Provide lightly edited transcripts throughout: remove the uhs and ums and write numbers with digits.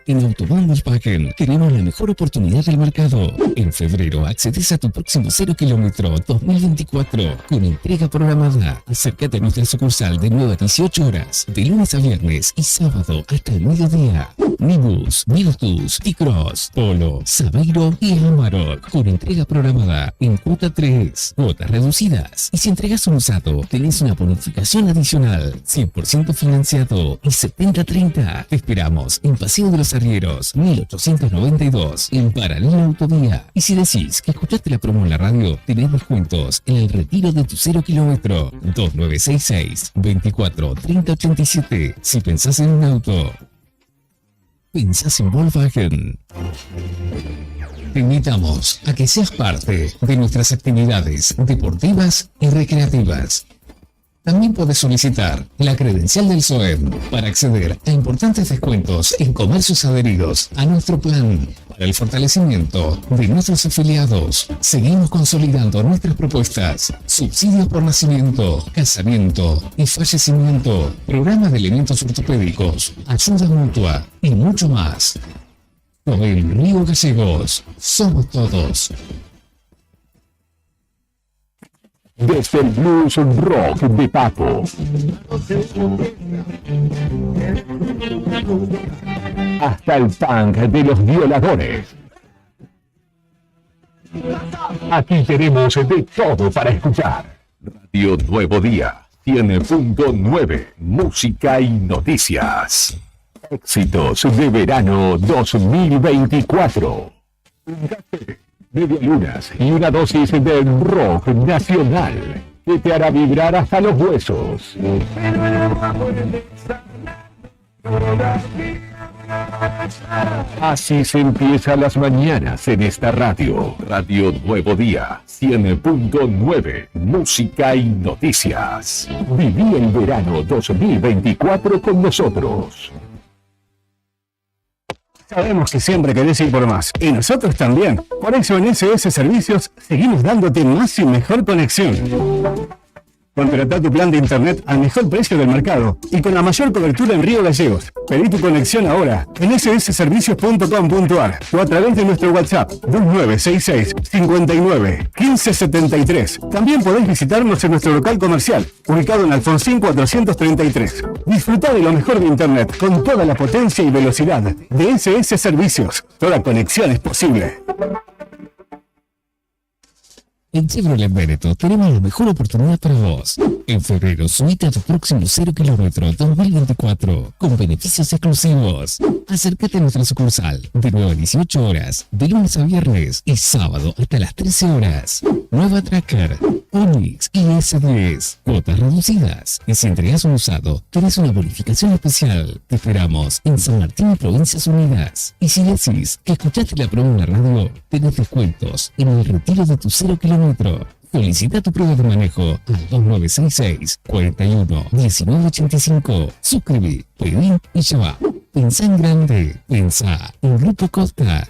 En Autobahn Volkswagen tenemos la mejor oportunidad del mercado. En febrero accedes a tu próximo 0 kilómetro 2024 con entrega programada. Acércate a nuestra sucursal de 9 a 18 horas, de lunes a viernes y sábado hasta el mediodía. Nibus, Virtus, T-Cross, Polo, Sabeiro y Amarok con entrega programada en cuota 3, cuotas reducidas. Y si entregas un usado, tenés una bonificación adicional, 100% financiado y 70-30. Te esperamos en Paseo de los Arrieros, 1892, en Paralela Autovía. Y si decís que escuchaste la promo en la radio, tenés descuentos en el retiro de tu 0 kilómetro. 2966 24 30 87. Si pensás en un auto, pensás en Volkswagen. Te invitamos a que seas parte de nuestras actividades deportivas y recreativas. También puedes solicitar la credencial del SOEM para acceder a importantes descuentos en comercios adheridos a nuestro plan. Para el fortalecimiento de nuestros afiliados, seguimos consolidando nuestras propuestas: subsidios por nacimiento, casamiento y fallecimiento, programa de elementos ortopédicos, ayuda mutua y mucho más. SOEM Río Gallegos, somos todos. Desde el blues rock de Papo hasta el punk de los Violadores, aquí tenemos de todo para escuchar. Radio Nuevo Día, 100.9, música y noticias. Éxitos de verano 2024. Un café, medialunas y una dosis de rock nacional que te hará vibrar hasta los huesos. Así se empiezan las mañanas en esta radio. Radio Nuevo Día, 100.9, música y noticias. Viví el verano 2024 con nosotros. Sabemos que siempre querés ir por más, y nosotros también. Por eso en SS Servicios seguimos dándote más y mejor conexión. Contratá tu plan de internet al mejor precio del mercado y con la mayor cobertura en Río Gallegos. Pedí tu conexión ahora en ssservicios.com.ar o a través de nuestro WhatsApp 2966 59 15 73. También podés visitarnos en nuestro local comercial, ubicado en Alfonsín 433. Disfrutá de lo mejor de internet con toda la potencia y velocidad de SS Servicios. Toda conexión es posible. En Chevrolet Veneto tenemos la mejor oportunidad para vos. En febrero, subite a tu próximo 0 kilómetro 2024 con beneficios exclusivos. Acércate a nuestra sucursal de 9 a 18 horas, de lunes a viernes y sábado hasta las 13 horas. Nueva Tracker, Onix y S10, cuotas reducidas. Y si entregas un usado, tenés una bonificación especial. Te esperamos en San Martín y Provincias Unidas. Y si decís que escuchaste la promo en la radio, tenés descuentos en el retiro de tu 0 kilómetro. Solicita tu prueba de manejo al 2966 41 19 85. Suscribí, pedí y ya va. Pensá en grande. Pensá en Grupo Costa.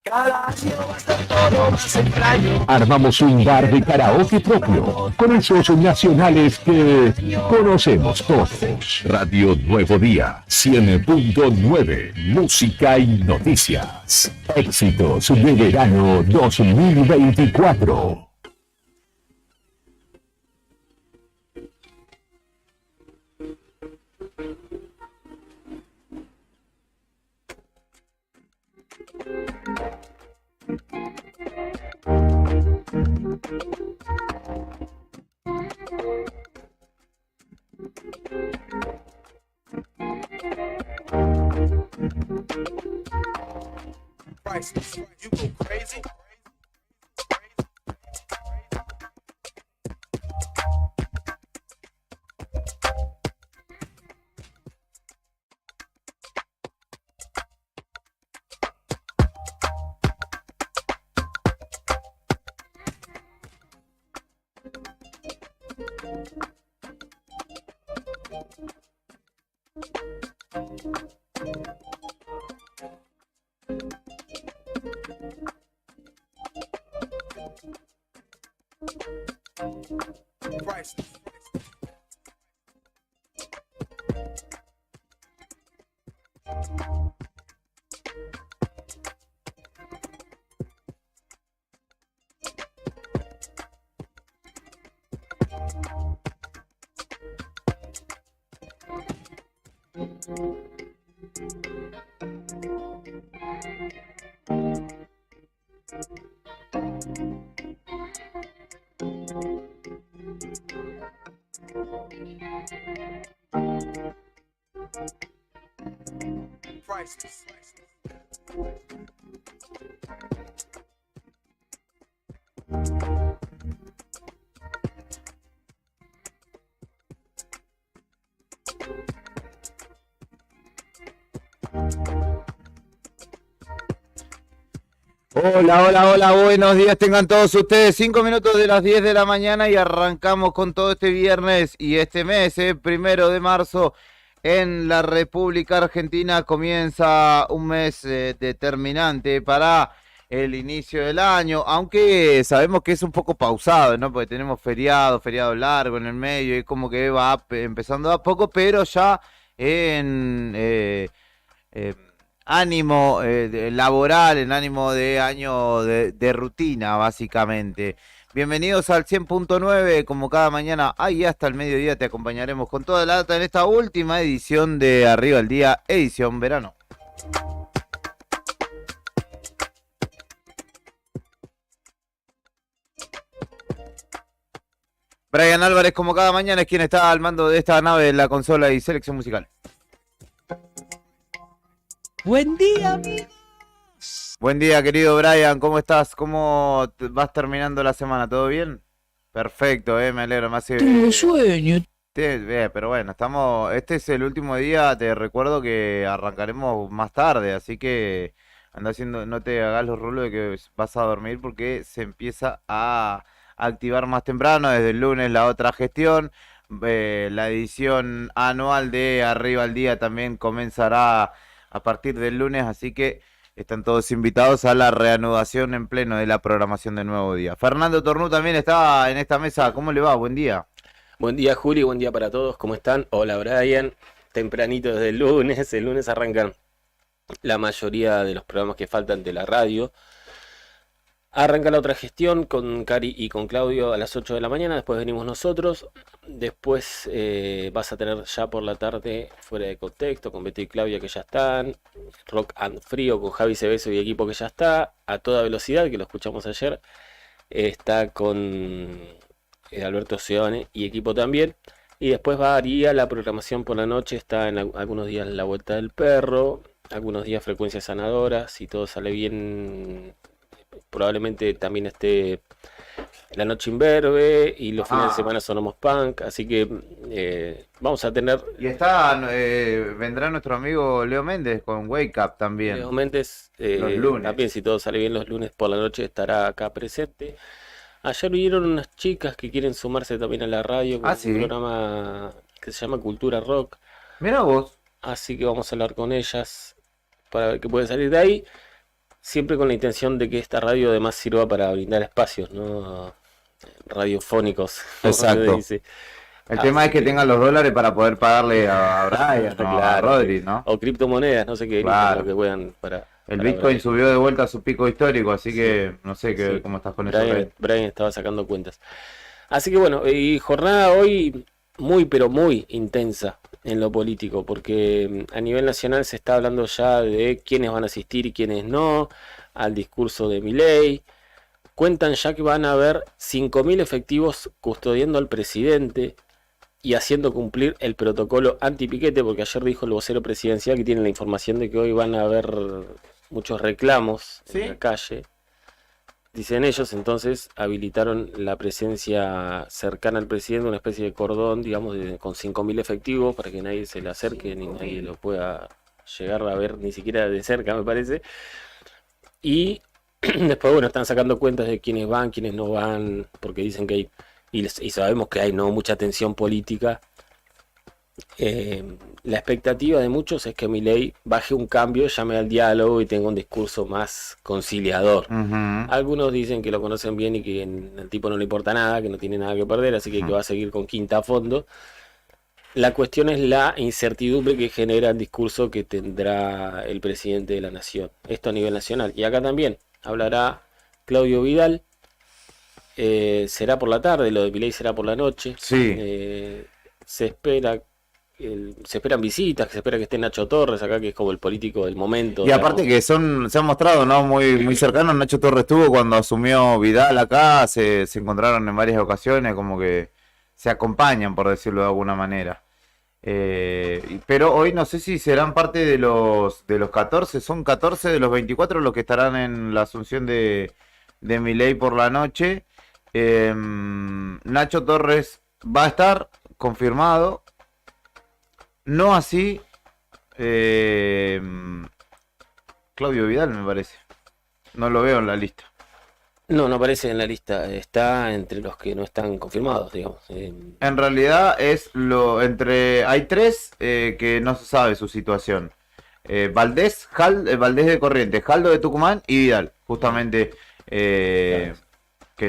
Cada año va a ser todo más extraño. Armamos un bar de karaoke propio, con esos nacionales que conocemos todos. Radio Nuevo Día, 100.9, música y noticias. Éxitos de verano 2024. Priceless. You go crazy. Priceless. Priceless. Hola, hola, hola, buenos días tengan todos ustedes. 5 minutos de las 10 de la mañana y arrancamos con todo este viernes y este mes, 1 de marzo, en la República Argentina comienza un mes determinante para el inicio del año, aunque sabemos que es un poco pausado, ¿no? Porque tenemos feriado largo en el medio y como que va empezando a poco, pero ya en... eh, ánimo laboral, en ánimo de año de rutina, básicamente. Bienvenidos al 100.9, como cada mañana, ahí hasta el mediodía te acompañaremos con toda la data en esta última edición de Arriba el Día, edición verano. Brian Álvarez, como cada mañana, es quien está al mando de esta nave de la consola y selección musical. Buen día, amigos. Buen día, querido Brian, ¿cómo estás? ¿Cómo vas terminando la semana? ¿Todo bien? Perfecto, me alegro, me hace... Tengo sueño. Pero bueno, este es el último día, te recuerdo que arrancaremos más tarde, así que anda haciendo, no te hagas los rulos de que vas a dormir porque se empieza a activar más temprano, desde el lunes la otra gestión, la edición anual de Arriba al Día también comenzará a partir del lunes, así que están todos invitados a la reanudación en pleno de la programación de Nuevo Día. Fernando Tornú también está en esta mesa. ¿Cómo le va? Buen día. Buen día, Juli, buen día para todos. ¿Cómo están? Hola, Brian. Tempranito desde el lunes arrancan la mayoría de los programas que faltan de la radio. Arranca la otra gestión con Cari y con Claudio a las 8 de la mañana, después venimos nosotros, después vas a tener ya por la tarde Fuera de Contexto con Beto y Claudia que ya están, Rock and Frío con Javi Cebeso y equipo que ya está, A Toda Velocidad que lo escuchamos ayer, está con Alberto Seoane y equipo también, y después varía la programación por la noche, está en algunos días La Vuelta del Perro, algunos días Frecuencias Sanadoras, si todo sale bien... Probablemente también esté La Noche Imberbe y los fines de semana Sonamos Punk, así que vamos a tener... Y vendrá nuestro amigo Leo Méndez con Wake Up también. Leo Méndez, los lunes. también si todo sale bien los lunes por la noche estará acá presente. Ayer vinieron unas chicas que quieren sumarse también a la radio con ¿sí? un programa que se llama Cultura Rock. Mira vos. Así que vamos a hablar con ellas para ver qué puede salir de ahí. Siempre con la intención de que esta radio además sirva para brindar espacios, ¿no? Radiofónicos. Exacto. El tema es que tengan los dólares para poder pagarle a Brian, claro, a Rodri, ¿no? O criptomonedas, no sé qué, claro. Lo que puedan para... El Bitcoin subió de vuelta a su pico histórico, así que no sé cómo estás con eso. Brian estaba sacando cuentas. Así que bueno, y jornada hoy muy pero muy intensa en lo político, porque a nivel nacional se está hablando ya de quiénes van a asistir y quiénes no al discurso de Milei. Cuentan ya que van a haber 5.000 efectivos custodiando al presidente y haciendo cumplir el protocolo antipiquete, porque ayer dijo el vocero presidencial que tiene la información de que hoy van a haber muchos reclamos en la calle. Dicen ellos, entonces habilitaron la presencia cercana al presidente, una especie de cordón, digamos, con 5.000 efectivos para que nadie se le acerque ni nadie lo pueda llegar a ver ni siquiera de cerca, me parece. Y después, bueno, están sacando cuentas de quiénes van, quiénes no van, porque dicen que hay, y sabemos que hay no mucha tensión política. La expectativa de muchos es que Milei baje un cambio, llame al diálogo y tenga un discurso más conciliador. Algunos dicen que lo conocen bien y que al tipo no le importa nada, que no tiene nada que perder, así que va a seguir con quinta a fondo. La cuestión es la incertidumbre que genera el discurso que tendrá el presidente de la nación. Esto a nivel nacional. Y acá también hablará Claudio Vidal. Será por la tarde, lo de Milei será por la noche. Sí. Se espera se esperan visitas, que se espera que esté Nacho Torres acá, que es como el político del momento. Y aparte que se han mostrado, ¿no? Muy cercanos. Nacho Torres estuvo cuando asumió Vidal acá, se encontraron en varias ocasiones, como que se acompañan, por decirlo de alguna manera. Pero hoy no sé si serán parte de los 14, son 14 de los 24 los que estarán en la asunción de Milei por la noche. Nacho Torres va a estar confirmado, no así Claudio Vidal, me parece. No lo veo en la lista. No, no aparece en la lista, está entre los que no están confirmados, digamos. En realidad hay tres que no se sabe su situación. Valdés de Corrientes, Jaldo de Tucumán y Vidal, justamente, que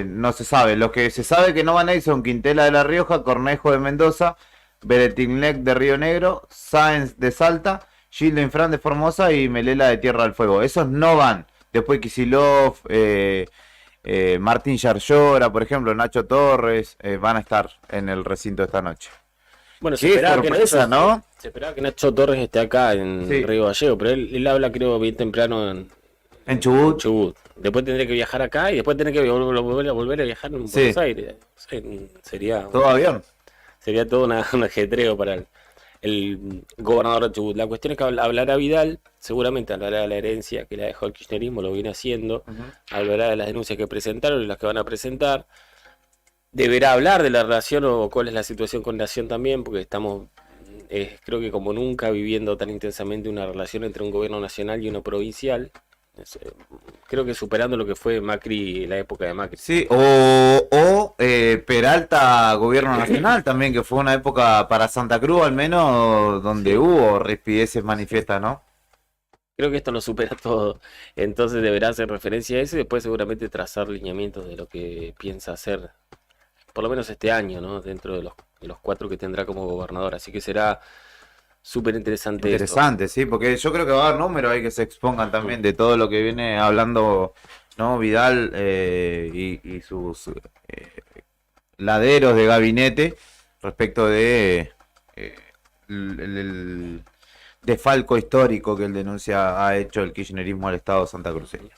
no se sabe. Los que se sabe que no van a ir son Quintela de La Rioja, Cornejo de Mendoza, Beretinlec de Río Negro, Sáenz de Salta, Gildo Infran de Formosa y Melela de Tierra del Fuego. Esos no van. Después Kicillof, Martín Yarlora, por ejemplo, Nacho Torres, van a estar en el recinto esta noche. Bueno, se Qué esperaba sorpresa, ¿no? Se esperaba que Nacho Torres esté acá en Sí. Río Gallegos, pero él habla creo bien temprano en Chubut. Chubut. Después tendría que viajar acá y después tendría que volver a viajar en Sí. Buenos Aires. Sería Todo avión. todo un ajetreo para el gobernador de Chubut. La cuestión es que hablará Vidal, seguramente hablará de la herencia que le dejó el kirchnerismo, lo viene haciendo, hablará de las denuncias que presentaron y las que van a presentar. Deberá hablar de la relación o cuál es la situación con Nación también, porque estamos, creo que como nunca, viviendo tan intensamente una relación entre un gobierno nacional y uno provincial. Creo que superando lo que fue Macri, la época de Macri. Sí, o Peralta, gobierno nacional también, que fue una época para Santa Cruz al menos donde hubo rispideces manifiestas, ¿no? Creo que esto lo supera todo, entonces deberá hacer referencia a eso y después seguramente trazar lineamientos de lo que piensa hacer, por lo menos este año, ¿no? Dentro de los 4 que tendrá como gobernador, así que será súper interesante. Interesante, sí, porque yo creo que va a haber números ahí que se expongan también de todo lo que viene hablando, ¿no? Vidal y sus laderos de gabinete respecto de el desfalco histórico que él denuncia ha hecho el kirchnerismo al Estado santacruceño.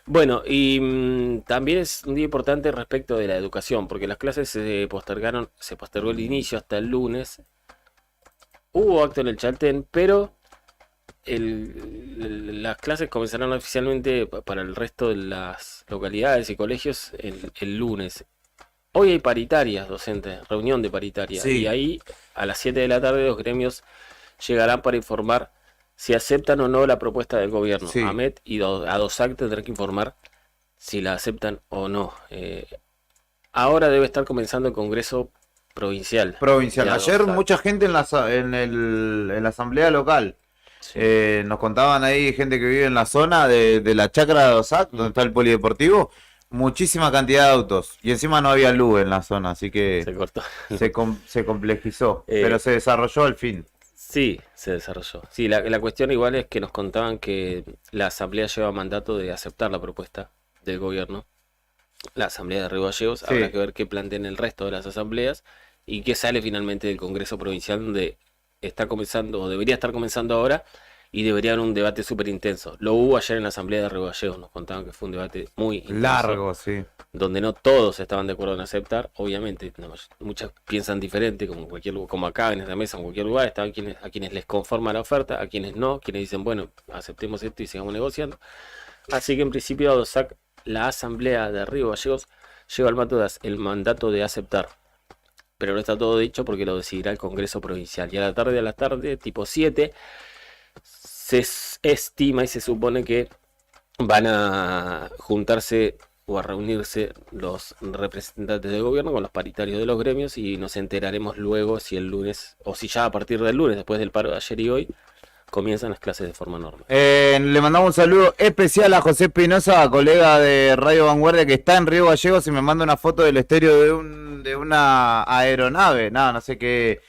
Bueno, y también es un día importante respecto de la educación, porque las clases se postergó el inicio hasta el lunes. Hubo acto en el Chaltén, pero las clases comenzarán oficialmente para el resto de las localidades y colegios el lunes. Hoy hay paritarias docentes, reunión de paritarias, Sí. y ahí a las 7 de la tarde los gremios llegarán para informar si aceptan o no la propuesta del gobierno. Sí. AMET y ADOSAC tendrán que informar si la aceptan o no. Ahora debe estar comenzando el Congreso Provincial. Provincial. de Ayer ADOSAC. mucha gente en la asamblea local. Sí. Nos contaban ahí gente que vive en la zona de la chacra de Osac, donde está el polideportivo. Muchísima cantidad de autos. Y encima no había luz en la zona, así que Se cortó. se complejizó. Eh, Pero se desarrolló al fin. Sí, se desarrolló. Sí, la cuestión igual es que nos contaban que la asamblea lleva mandato de aceptar la propuesta del gobierno. La asamblea de Río Gallegos, Sí. habrá que ver qué planteen el resto de las asambleas y qué sale finalmente del Congreso Provincial, donde está comenzando, o debería estar comenzando ahora, y debería haber un debate súper intenso. Lo hubo ayer en la asamblea de Río Gallegos, nos contaban que fue un debate muy intenso. Largo, sí. Donde no todos estaban de acuerdo en aceptar, obviamente, muchas piensan diferente, como acá en esta mesa, en cualquier lugar, están a quienes les conforma la oferta, a quienes no, quienes dicen, bueno, aceptemos esto y sigamos negociando. Así que en principio ADOSAC, la asamblea de Río Gallegos, lleva el mandato de aceptar. Pero no está todo dicho porque lo decidirá el Congreso Provincial. Y a la tarde, tipo 7, se estima y se supone que van a juntarse o a reunirse los representantes del gobierno con los paritarios de los gremios y nos enteraremos luego si el lunes, o si ya a partir del lunes, después del paro de ayer y hoy, comienzan las clases de forma normal. Le mandamos un saludo especial a José Espinosa, colega de Radio Vanguardia, que está en Río Gallegos y me manda una foto del estéreo de una aeronave. No sé qué.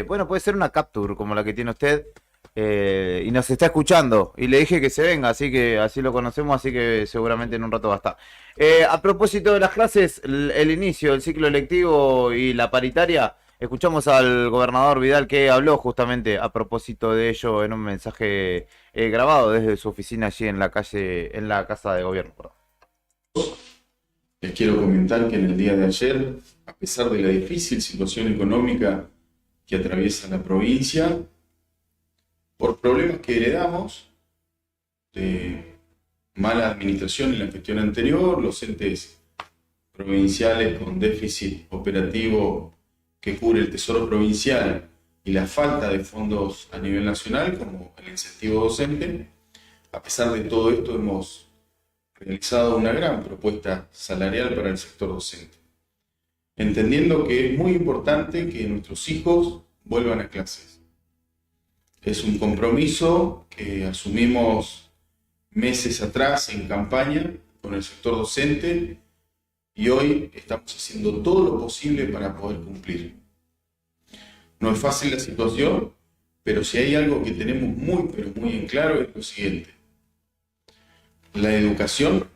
Bueno, puede ser una Capture como la que tiene usted. Y nos está escuchando. Y le dije que se venga, así que así lo conocemos, así que seguramente en un rato va a estar. A propósito de las clases, el inicio del ciclo lectivo y la paritaria Escuchamos al gobernador Vidal que habló justamente a propósito de ello en un mensaje grabado desde su oficina allí en la calle, en la Casa de Gobierno. Perdón. Les quiero comentar que en el día de ayer, a pesar de la difícil situación económica que atraviesa la provincia, por problemas que heredamos de mala administración en la gestión anterior, los entes provinciales con déficit operativo que cubre el Tesoro Provincial y la falta de fondos a nivel nacional, como el incentivo docente, a pesar de todo esto hemos realizado una gran propuesta salarial para el sector docente, entendiendo que es muy importante que nuestros hijos vuelvan a clases. Es un compromiso que asumimos meses atrás en campaña con el sector docente y hoy estamos haciendo todo lo posible para poder cumplir. No es fácil la situación, pero si hay algo que tenemos muy, pero muy en claro es lo siguiente. La educación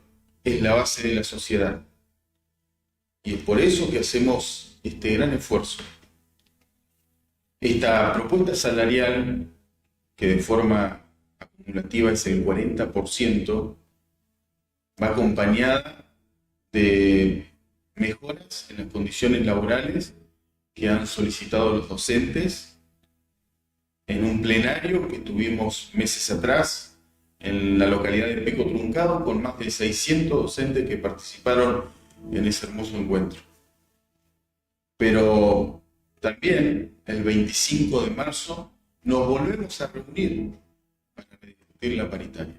es la base de la sociedad y es por eso que hacemos este gran esfuerzo. Esta propuesta salarial, que de forma acumulativa es el 40%, va acompañada de mejoras en las condiciones laborales que han solicitado los docentes en un plenario que tuvimos meses atrás en la localidad de Pico Truncado, con más de 600 docentes que participaron en ese hermoso encuentro. Pero también el 25 de marzo nos volvemos a reunir para discutir la paritaria.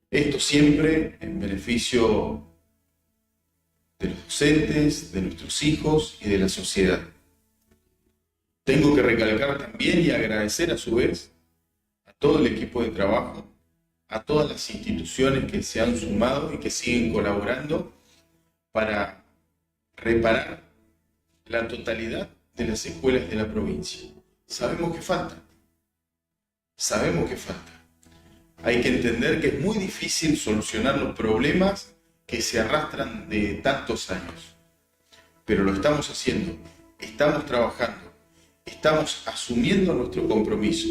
Esto siempre en beneficio de los docentes, de nuestros hijos y de la sociedad. Tengo que recalcar también y agradecer a su vez a todo el equipo de trabajo, a todas las instituciones que se han sumado y que siguen colaborando para reparar la totalidad de las escuelas de la provincia. Sabemos que falta. Hay que entender que es muy difícil solucionar los problemas que se arrastran de tantos años. Pero lo estamos haciendo, estamos trabajando, estamos asumiendo nuestro compromiso.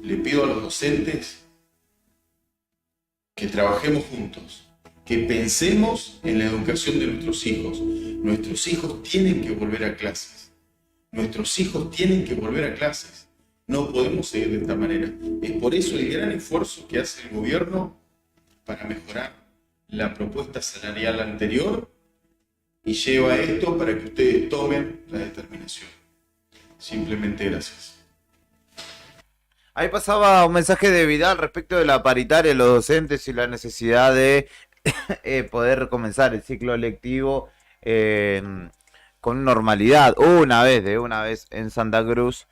Le pido a los docentes que trabajemos juntos, que pensemos en la educación de nuestros hijos. Nuestros hijos tienen que volver a clases. No podemos seguir de esta manera. Es por eso el gran esfuerzo que hace el gobierno para mejorar la propuesta salarial anterior y lleva esto para que ustedes tomen la determinación. Simplemente gracias. Ahí pasaba un mensaje de Vidal respecto de la paritaria de los docentes y la necesidad de poder comenzar el ciclo lectivo con normalidad, de una vez en Santa Cruz.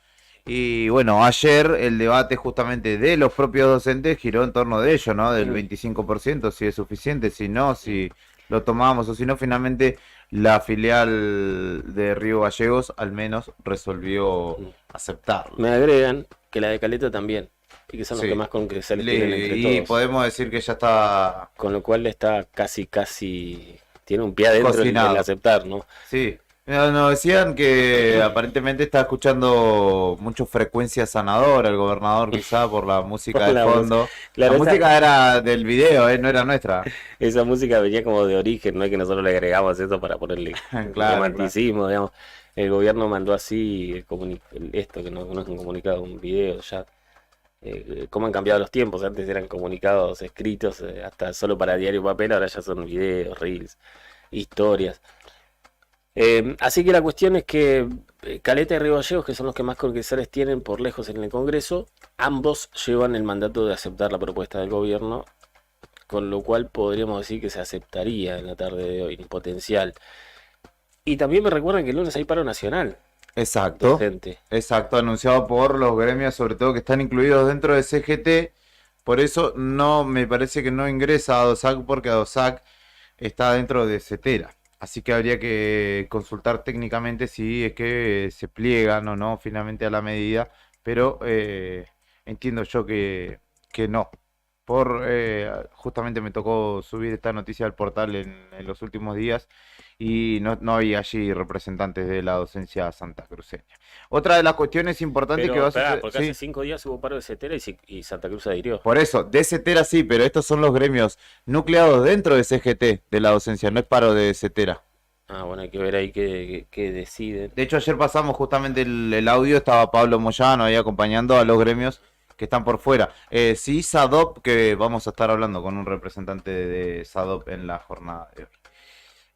Y bueno, ayer el debate justamente de los propios docentes giró en torno de ello, ¿no? Del 25%, si es suficiente, si no, si lo tomamos o si no, finalmente la filial de Río Gallegos al menos resolvió aceptarlo. Me agregan que la de Caleta también, y que son los que más con que se les tienen entre todos. Y podemos decir que ya está... Con lo cual está casi, tiene un pie adentro en aceptar, ¿no? Sí. Nos decían que aparentemente está escuchando mucho frecuencia sanadora el gobernador, quizá por la música de fondo. Claro, la música era del video, no era nuestra. Esa música venía como de origen, no es que nosotros le agregamos eso para ponerle romanticismo, digamos. El gobierno mandó así esto, que no es un comunicado, un video ya. Cómo han cambiado los tiempos, antes eran comunicados escritos hasta solo para diario papel, ahora ya son videos, reels, historias. Así que la cuestión es que Caleta y Río Gallegos, que son los que más congresales tienen por lejos en el Congreso, ambos llevan el mandato de aceptar la propuesta del gobierno, con lo cual podríamos decir que se aceptaría en la tarde de hoy, en potencial. Y también me recuerdan que el lunes hay paro nacional. Exacto, anunciado por los gremios, sobre todo que están incluidos dentro de CGT. Por eso no me parece que no ingresa a DOSAC, porque DOSAC está dentro de CETERA. Así que habría que consultar técnicamente si es que se pliegan o no finalmente a la medida, pero entiendo yo que no. Justamente me tocó subir esta noticia al portal en los últimos días y no había allí representantes de la docencia santacruceña. Otra de las cuestiones importantes que va a suceder... porque hace 5 días hubo paro de CETERA y Santa Cruz adhirió. Por eso, de CETERA sí, pero estos son los gremios nucleados dentro de CGT, de la docencia, no es paro de CETERA. Bueno, hay que ver ahí qué deciden. De hecho, ayer pasamos justamente el audio, estaba Pablo Moyano ahí acompañando a los gremios que están por fuera. Sí, SADOP, que vamos a estar hablando con un representante de SADOP en la jornada de hoy.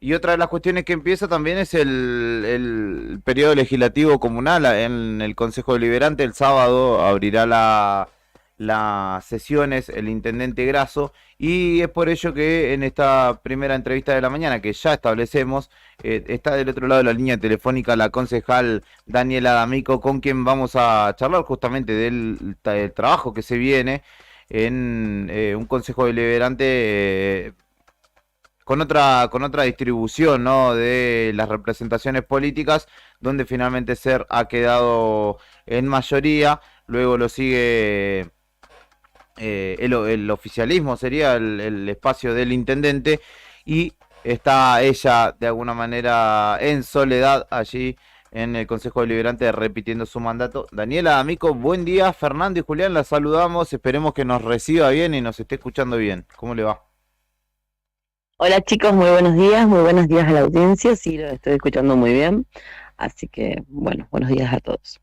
Y otra de las cuestiones que empieza también es el periodo legislativo comunal en el Consejo Deliberante. El sábado abrirá las sesiones el intendente Grasso y es por ello que en esta primera entrevista de la mañana que ya establecemos está del otro lado de la línea telefónica la concejal Daniela D'Amico, con quien vamos a charlar justamente del trabajo que se viene en un Consejo Deliberante con otra distribución, ¿no?, de las representaciones políticas, donde finalmente SER ha quedado en mayoría. Luego lo sigue el oficialismo, sería el espacio del intendente, y está ella de alguna manera en soledad allí en el Consejo Deliberante repitiendo su mandato. Daniela D'Amico, buen día. Fernando y Julián la saludamos, esperemos que nos reciba bien y nos esté escuchando bien. ¿Cómo le va? Hola chicos, muy buenos días a la audiencia, sí, lo estoy escuchando muy bien, así que bueno, buenos días a todos.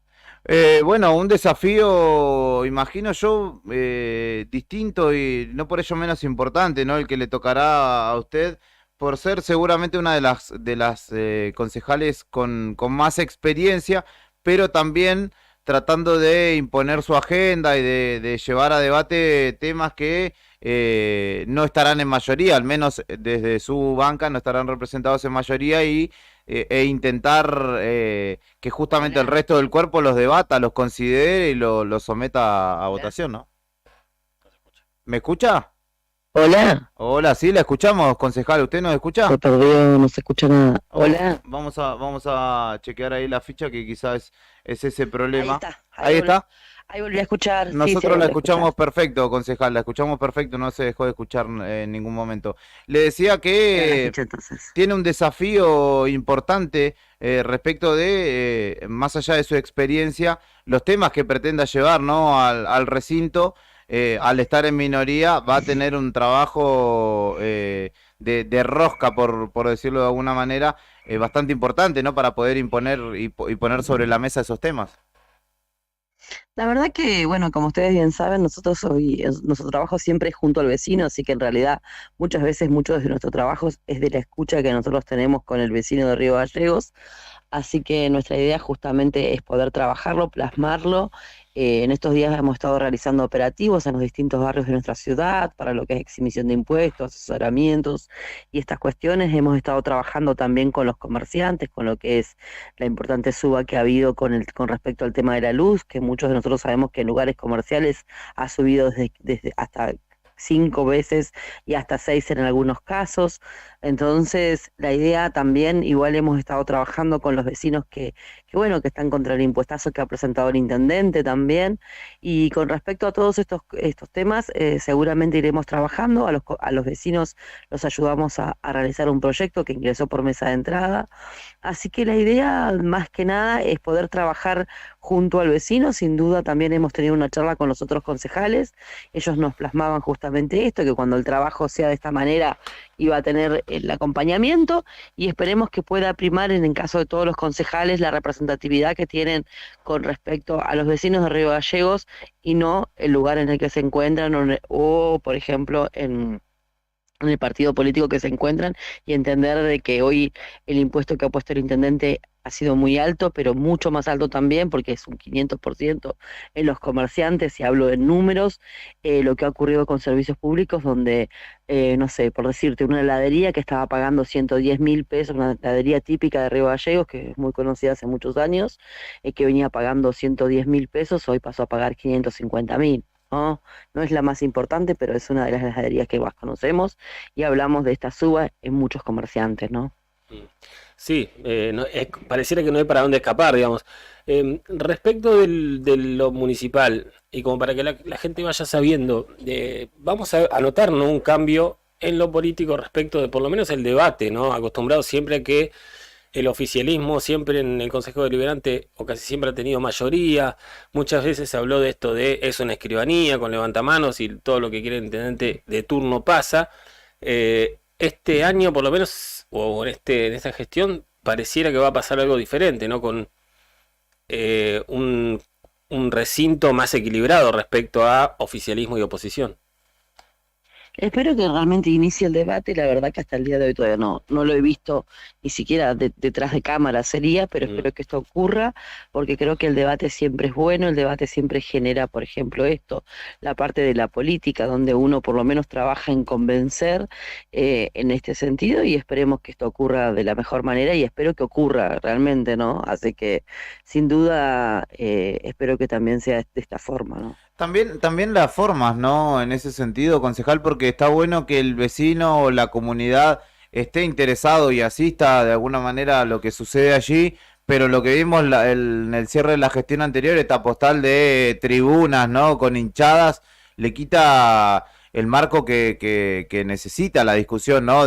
Bueno, un desafío, imagino yo, distinto y no por ello menos importante, ¿no? El que le tocará a usted, por ser seguramente una de las concejales con más experiencia, pero también tratando de imponer su agenda y de llevar a debate temas que no estarán en mayoría, al menos desde su banca no estarán representados en mayoría, e intentar que justamente el resto del cuerpo los debata, los considere y los someta a votación, ¿no? ¿Me escucha? Hola. Hola, sí, la escuchamos, concejal. ¿Usted nos escucha? Se perdió, no se escucha nada. Hola. Vamos a chequear ahí la ficha, que quizás es ese problema. Ahí está. Ahí volví a escuchar. Nosotros la escuchamos perfecto, concejal, la escuchamos perfecto, no se dejó de escuchar en ningún momento. Le decía que tiene un desafío importante respecto de, más allá de su experiencia, los temas que pretenda llevar, ¿no?, al recinto. Al estar en minoría va a tener un trabajo de rosca, por decirlo de alguna manera, bastante importante, ¿no?, para poder imponer y poner sobre la mesa esos temas. La verdad que, bueno, como ustedes bien saben, nuestro trabajo siempre es junto al vecino, así que en realidad muchas veces muchos de nuestros trabajos es de la escucha que nosotros tenemos con el vecino de Río Gallegos, así que nuestra idea justamente es poder trabajarlo, plasmarlo. En estos días hemos estado realizando operativos en los distintos barrios de nuestra ciudad para lo que es exhibición de impuestos, asesoramientos y estas cuestiones. Hemos estado trabajando también con los comerciantes, con lo que es la importante suba que ha habido con respecto al tema de la luz, que muchos de nosotros sabemos que en lugares comerciales ha subido desde hasta 5 veces y hasta 6 en algunos casos. Entonces la idea también, igual hemos estado trabajando con los vecinos que están contra el impuestazo que ha presentado el intendente también, y con respecto a todos estos temas seguramente iremos trabajando. A los vecinos los ayudamos a realizar un proyecto que ingresó por mesa de entrada, así que la idea más que nada es poder trabajar junto al vecino. Sin duda también hemos tenido una charla con los otros concejales, ellos nos plasmaban justamente esto, que cuando el trabajo sea de esta manera iba a tener el acompañamiento, y esperemos que pueda primar en el caso de todos los concejales la representatividad que tienen con respecto a los vecinos de Río Gallegos y no el lugar en el que se encuentran o por ejemplo en el partido político que se encuentran, y entender de que hoy el impuesto que ha puesto el intendente ha sido muy alto, pero mucho más alto también, porque es un 500% en los comerciantes, y hablo en números, lo que ha ocurrido con servicios públicos, donde, no sé, por decirte, una heladería que estaba pagando 110.000 pesos, una heladería típica de Río Gallegos, que es muy conocida hace muchos años, que venía pagando 110.000 pesos, hoy pasó a pagar 550.000. No es la más importante, pero es una de las heladerías que más conocemos, y hablamos de esta suba en muchos comerciantes, ¿no? Sí, pareciera que no hay para dónde escapar, digamos. Respecto de lo municipal, y como para que la gente vaya sabiendo, vamos a notar, ¿no?, un cambio en lo político respecto de por lo menos el debate, ¿no? Acostumbrado siempre a que el oficialismo siempre en el Consejo Deliberante o casi siempre ha tenido mayoría. Muchas veces se habló de esto de es una escribanía con levantamanos y todo lo que quiere el intendente de turno pasa. Este año, por lo menos, o en esta gestión, pareciera que va a pasar algo diferente, ¿no? Con un recinto más equilibrado respecto a oficialismo y oposición. Espero que realmente inicie el debate. La verdad que hasta el día de hoy todavía no lo he visto ni siquiera detrás de cámara sería, pero espero que esto ocurra, porque creo que el debate siempre es bueno, el debate siempre genera, por ejemplo, la parte de la política, donde uno por lo menos trabaja en convencer en este sentido, y esperemos que esto ocurra de la mejor manera, y espero que ocurra realmente, ¿no? Así que, sin duda, espero que también sea de esta forma, ¿no? También las formas, ¿no? En ese sentido, concejal, porque está bueno que el vecino o la comunidad esté interesado y asista de alguna manera a lo que sucede allí, pero lo que vimos en el cierre de la gestión anterior, esta postal de tribunas, ¿no? Con hinchadas, le quita el marco que necesita la discusión, ¿no?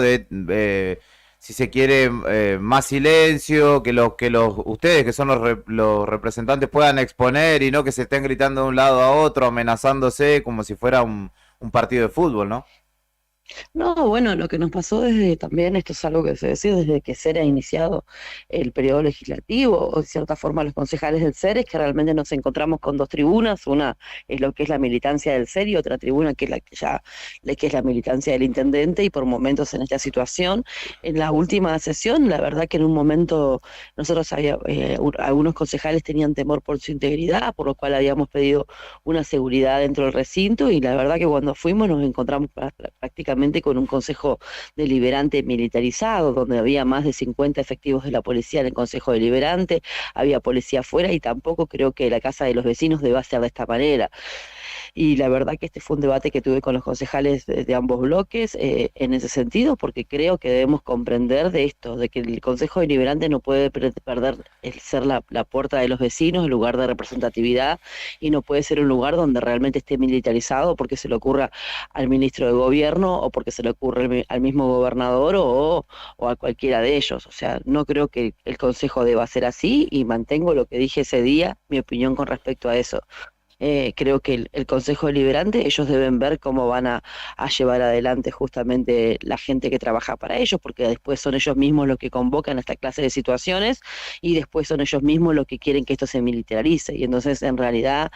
Si se quiere, más silencio, que ustedes que son los representantes puedan exponer y no que se estén gritando de un lado a otro, amenazándose como si fuera un partido de fútbol, ¿no? No, bueno, lo que nos pasó desde también, esto es algo que se decía desde que SER ha iniciado el periodo legislativo, o de cierta forma los concejales del SER, es que realmente nos encontramos con dos tribunas, una es lo que es la militancia del SER y otra tribuna que es que es la militancia del intendente, y por momentos en esta situación, en la última sesión, la verdad que en un momento nosotros algunos concejales tenían temor por su integridad, por lo cual habíamos pedido una seguridad dentro del recinto, y la verdad que cuando fuimos nos encontramos prácticamente con un consejo deliberante militarizado, donde había más de 50 efectivos de la policía en el consejo deliberante, había policía afuera, y tampoco creo que la casa de los vecinos deba ser de esta manera. Y la verdad que este fue un debate que tuve con los concejales de ambos bloques en ese sentido, porque creo que debemos comprender de esto, de que el Consejo Deliberante no puede perder el ser la puerta de los vecinos, el lugar de representatividad, y no puede ser un lugar donde realmente esté militarizado porque se le ocurra al ministro de gobierno o porque se le ocurre al mismo gobernador o a cualquiera de ellos. O sea, no creo que el Consejo deba ser así, y mantengo lo que dije ese día, mi opinión con respecto a eso. Creo que el Consejo Deliberante, ellos deben ver cómo van a llevar adelante justamente la gente que trabaja para ellos, porque después son ellos mismos los que convocan a esta clase de situaciones, y después son ellos mismos los que quieren que esto se militarice. Y entonces, en realidad,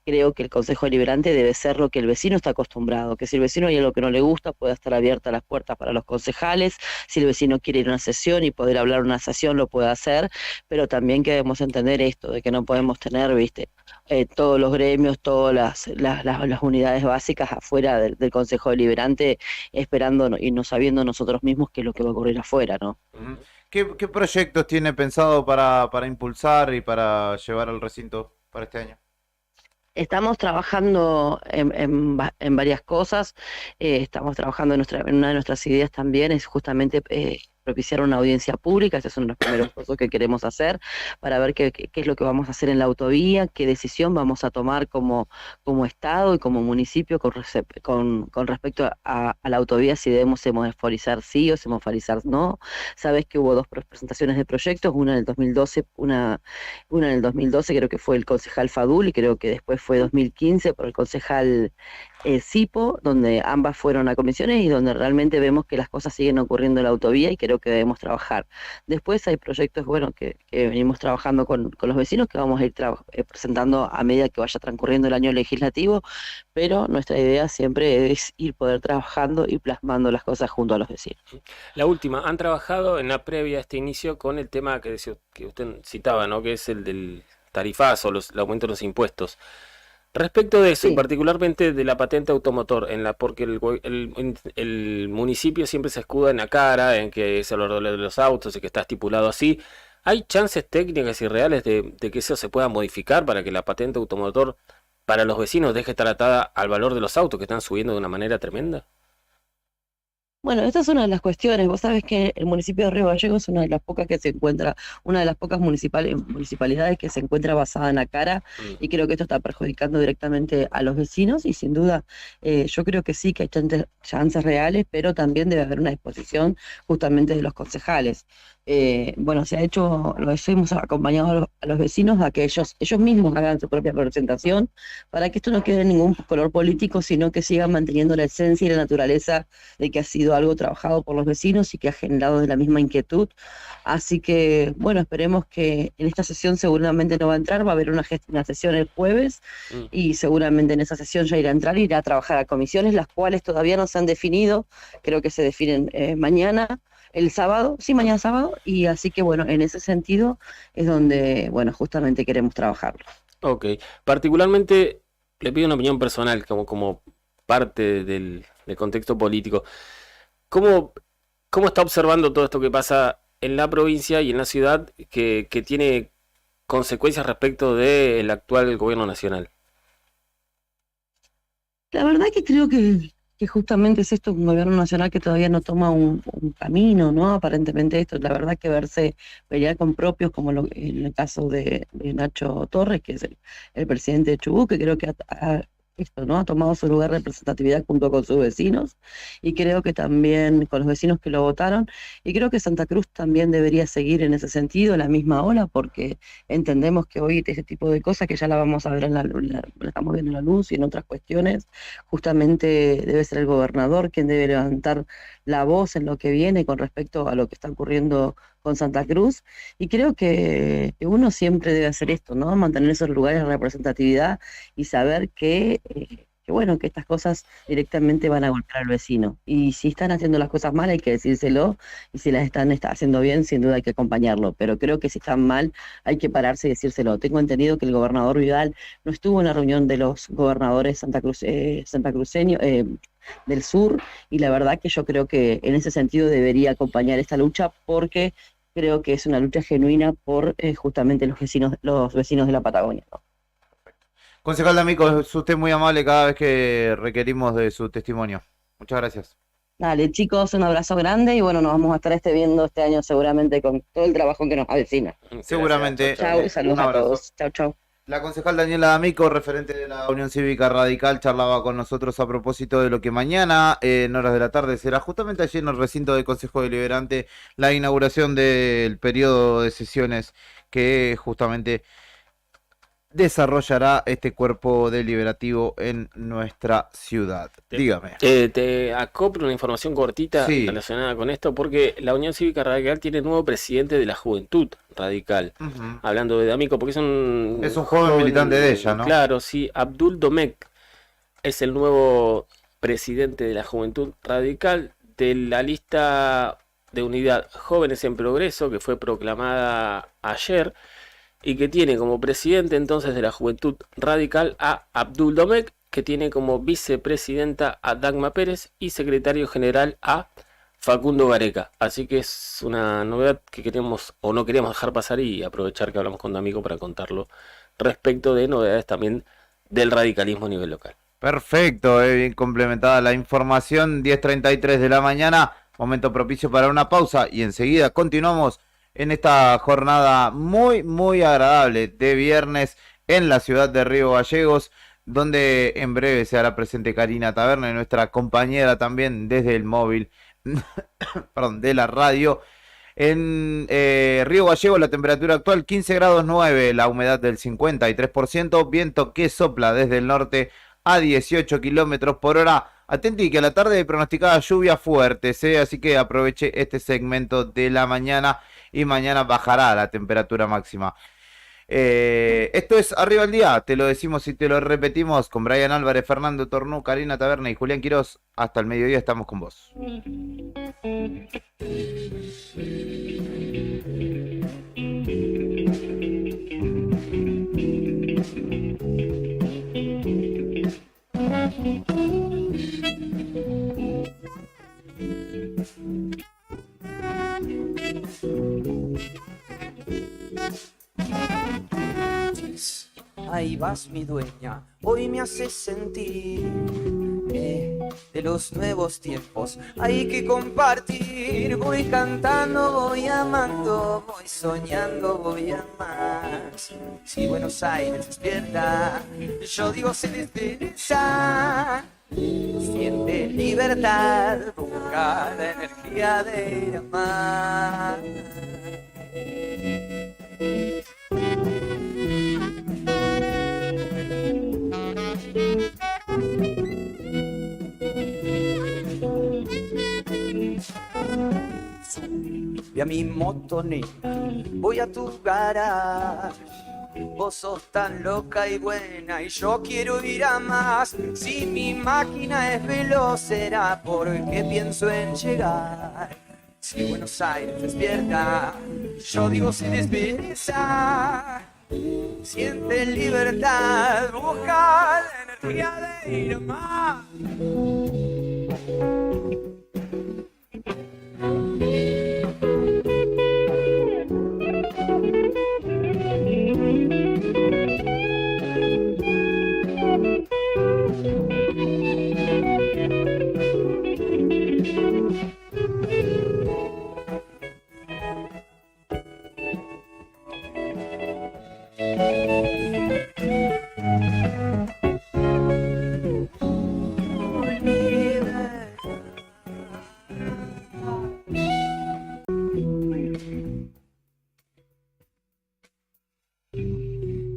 creo que el Consejo Deliberante debe ser lo que el vecino está acostumbrado, que si el vecino hay algo que no le gusta, pueda estar abierta las puertas para los concejales, si el vecino quiere ir a una sesión y poder hablar en una sesión, lo puede hacer, pero también que debemos entender esto, de que no podemos tener, todos los gremios, todas las unidades básicas afuera del Consejo Deliberante, esperando y no sabiendo nosotros mismos qué es lo que va a ocurrir afuera, ¿no? ¿Qué proyectos tiene pensado para impulsar y para llevar al recinto para este año? Estamos trabajando en varias cosas. Estamos trabajando en una de nuestras ideas también, es justamente propiciar una audiencia pública. Este es uno de los primeros pasos que queremos hacer para ver qué es lo que vamos a hacer en la autovía, qué decisión vamos a tomar como Estado y como municipio con respecto a la autovía, si debemos semaforizar sí o semaforizar no. Sabes que hubo dos presentaciones de proyectos, una en el 2012, una en el 2012 creo que fue el concejal Fadul, y creo que después fue 2015 por el concejal Sipo, donde ambas fueron a comisiones y donde realmente vemos que las cosas siguen ocurriendo en la autovía, y creo que debemos trabajar. Después hay proyectos, que venimos trabajando con los vecinos, que vamos a ir presentando a medida que vaya transcurriendo el año legislativo, pero nuestra idea siempre es ir poder trabajando y plasmando las cosas junto a los vecinos. La última, han trabajado en la previa a este inicio con el tema que usted citaba, ¿no?, que es el del tarifazo, el aumento de los impuestos. Respecto de eso, Sí. y particularmente de la patente automotor, porque el municipio siempre se escuda en la cara, en que es el orden de los autos y que está estipulado así, ¿hay chances técnicas y reales de que eso se pueda modificar para que la patente automotor para los vecinos deje estar atada al valor de los autos que están subiendo de una manera tremenda? Bueno, esta es una de las cuestiones. Vos sabés que el municipio de Río Gallegos es una de las pocas que se encuentra, una de las pocas municipalidades que se encuentra basada en la cara, y creo que esto está perjudicando directamente a los vecinos y sin duda yo creo que sí que hay chances reales, pero también debe haber una disposición justamente de los concejales. Bueno, se ha hecho, lo hemos acompañado a los vecinos a que ellos mismos hagan su propia representación para que esto no quede en ningún color político, sino que sigan manteniendo la esencia y la naturaleza de que ha sido algo trabajado por los vecinos y que ha generado de la misma inquietud. Así que, bueno, esperemos que en esta sesión seguramente no va a entrar, va a haber una sesión el jueves y seguramente en esa sesión ya irá a entrar, irá a trabajar a comisiones, las cuales todavía no se han definido, creo que se definen mañana. El sábado, sí, mañana sábado, y así que bueno, en ese sentido es donde, bueno, justamente queremos trabajarlo. Ok, particularmente le pido una opinión personal como parte del contexto político. ¿Cómo está observando todo esto que pasa en la provincia y en la ciudad que tiene consecuencias respecto del actual gobierno nacional? La verdad que creo que justamente es esto, un gobierno nacional que todavía no toma un camino, ¿no? Aparentemente esto, la verdad que pelear con propios, como en el caso de Nacho Torres, que es el presidente de Chubut, que creo que esto, ¿no? Ha tomado su lugar de representatividad junto con sus vecinos, y creo que también con los vecinos que lo votaron, y creo que Santa Cruz también debería seguir en ese sentido, la misma ola, porque entendemos que hoy este tipo de cosas que ya la vamos a ver la estamos viendo en la luz y en otras cuestiones, justamente debe ser el gobernador quien debe levantar la voz en lo que viene con respecto a lo que está ocurriendo con Santa Cruz, y creo que uno siempre debe hacer esto, ¿no? Mantener esos lugares de representatividad y saber que bueno, que estas cosas directamente van a golpear al vecino. Y si están haciendo las cosas mal hay que decírselo, y si las están haciendo bien, sin duda hay que acompañarlo. Pero creo que si están mal hay que pararse y decírselo. Tengo entendido que el gobernador Vidal no estuvo en la reunión de los gobernadores santacruceños del sur, y la verdad que yo creo que en ese sentido debería acompañar esta lucha, porque creo que es una lucha genuina por justamente los vecinos de la Patagonia, ¿no? Concejal D'Amico, es usted muy amable cada vez que requerimos de su testimonio. Muchas gracias. Dale, chicos, un abrazo grande y bueno, nos vamos a estar viendo este año seguramente con todo el trabajo que nos avecina. Seguramente. Chau, saludos a todos. Chau, chau. La concejal Daniela D'Amico, referente de la Unión Cívica Radical, charlaba con nosotros a propósito de lo que mañana, en horas de la tarde, será justamente allí en el recinto del Consejo Deliberante, la inauguración del periodo de sesiones que justamente desarrollará este cuerpo deliberativo en nuestra ciudad. Dígame. Te acoplo una información cortita Sí. relacionada con esto, porque la Unión Cívica Radical tiene nuevo presidente de la Juventud Radical. Hablando de D'Amico, porque es un joven militante de ella, ¿no? Claro, sí. Abdul Domek es el nuevo presidente de la Juventud Radical de la lista de unidad Jóvenes en Progreso, que fue proclamada ayer, y que tiene como presidente entonces de la Juventud Radical a Abdul Domek, que tiene como vicepresidenta a Dagma Pérez y secretario general a Facundo Gareca. Así que es una novedad que queremos o no queríamos dejar pasar, y aprovechar que hablamos con D'Amico para contarlo respecto de novedades también del radicalismo a nivel local. Perfecto, bien complementada la información. 10:33 de la mañana, momento propicio para una pausa y enseguida continuamos en esta jornada muy, muy agradable de viernes en la ciudad de Río Gallegos, donde en breve se hará presente Karina Taberna, nuestra compañera también desde el móvil perdón, de la radio. En Río Gallegos la temperatura actual 15 grados 9, la humedad del 53%, viento que sopla desde el norte a 18 kilómetros por hora. Atenti que a la tarde pronosticada lluvias fuertes, así que aproveche este segmento de la mañana y mañana bajará la temperatura máxima. Esto es Arriba el Día, te lo decimos y te lo repetimos, con Brian Álvarez, Fernando Tornú, Karina Taberna y Julián Quirós. Hasta el mediodía estamos con vos. Ahí vas mi dueña, hoy me haces sentir de los nuevos tiempos. Hay que compartir, voy cantando, voy amando, voy soñando, voy a más. Si Buenos Aires despierta, yo digo se despierta. Siente libertad, busca la energía de amar. Subí a mi motoneta, voy a tu garage. Vos sos tan loca y buena y yo quiero ir a más. Si mi máquina es veloz será porque pienso en llegar. Si Buenos Aires despierta, yo digo se despierta. Siente libertad, busca la energía de ir a más.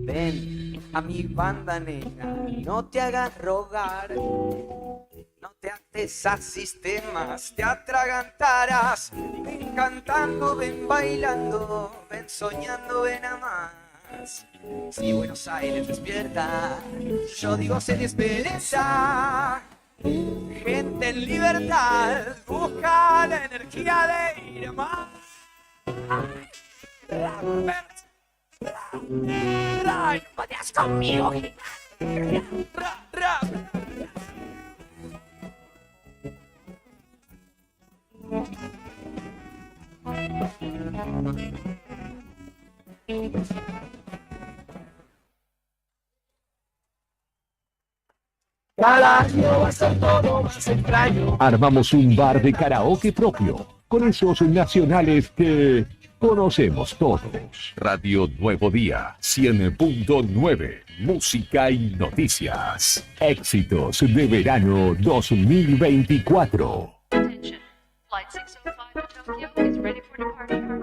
Ven a mi banda, nena, no te hagas rogar. No te ates a sistemas, te atragantarás. Ven cantando, ven bailando, ven soñando, ven a más. Si Buenos Aires despierta, yo digo se despierta. Gente en libertad, busca la energía de ir a más. Ay, no podías conmigo. Cada año va a ser todo más extraño. Armamos un bar de karaoke propio, con esos nacionales que conocemos todos. Radio Nuevo Día, 100.9, música y noticias. Éxitos de verano 2024. Attention, Flight 605 Tokyo is ready for departure.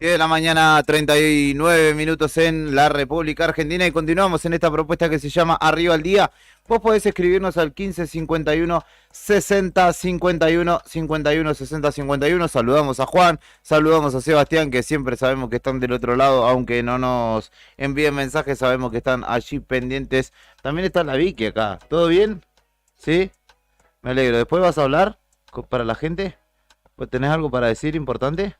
10 de la mañana, 39 minutos en la República Argentina y continuamos en esta propuesta que se llama Arriba al Día. Vos podés escribirnos al 15 51 60 51 51 60 51. Saludamos a Juan, saludamos a Sebastián, que siempre sabemos que están del otro lado, aunque no nos envíen mensajes, sabemos que están allí pendientes. También está la Vicky acá. ¿Todo bien? ¿Sí? Me alegro. ¿Después vas a hablar para la gente? ¿Tenés algo para decir importante?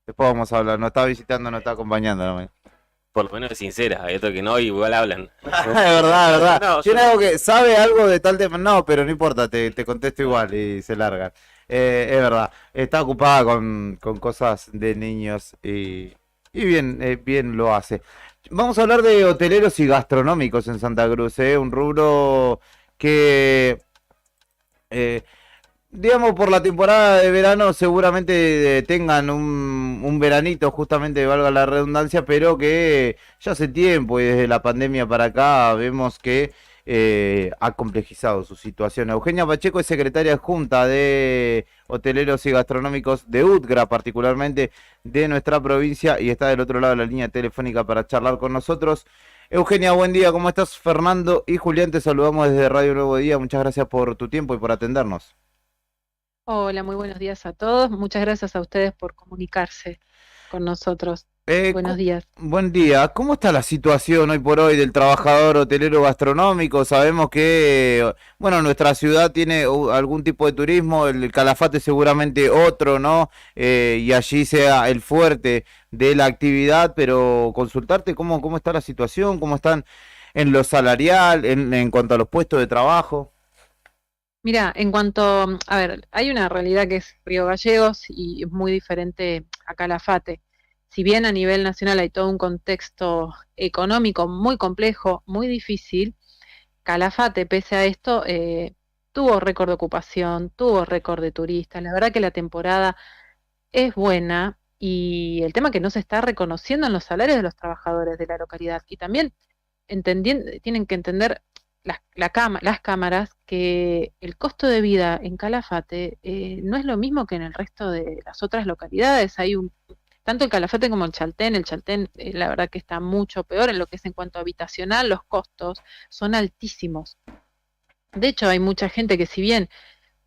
Después vamos a hablar, nos está visitando, nos está acompañando. ¿No? Por lo menos es sincera, hay otro que no, igual hablan. Es verdad, es verdad. No, ¿Tiene algo que sabe algo de tal tema? No, pero no importa, te contesto igual y se largan. Es verdad, está ocupada con cosas de niños y bien, bien lo hace. Vamos a hablar de hoteleros y gastronómicos en Santa Cruz, un rubro que... digamos, por la temporada de verano seguramente tengan un veranito, justamente, valga la redundancia, pero que ya hace tiempo y desde la pandemia para acá vemos que ha complejizado su situación. Eugenia Pacheco es secretaria adjunta de hoteleros y gastronómicos de UTGRA, particularmente de nuestra provincia, y está del otro lado de la línea telefónica para charlar con nosotros. Eugenia, buen día, ¿cómo estás? Fernando y Julián, te saludamos desde Radio Nuevo Día, muchas gracias por tu tiempo y por atendernos. Hola, muy buenos días a todos. Muchas gracias a ustedes por comunicarse con nosotros. Buenos días. Buen día. ¿Cómo está la situación hoy por hoy del trabajador hotelero gastronómico? Sabemos que, bueno, nuestra ciudad tiene algún tipo de turismo, el Calafate seguramente otro, ¿no? Y allí sea el fuerte de la actividad, pero consultarte cómo está la situación, cómo están en lo salarial, en cuanto a los puestos de trabajo. Mira, en cuanto, a ver, hay una realidad que es Río Gallegos y es muy diferente a Calafate. Si bien a nivel nacional hay todo un contexto económico muy complejo, muy difícil, Calafate, pese a esto, tuvo récord de ocupación, tuvo récord de turistas. La verdad que la temporada es buena y el tema que no se está reconociendo en los salarios de los trabajadores de la localidad. Y también tienen que entender las cámaras que el costo de vida en Calafate no es lo mismo que en el resto de las otras localidades. Tanto el Calafate como el Chaltén la verdad que está mucho peor en lo que es en cuanto a habitacional, los costos son altísimos. De hecho, hay mucha gente que si bien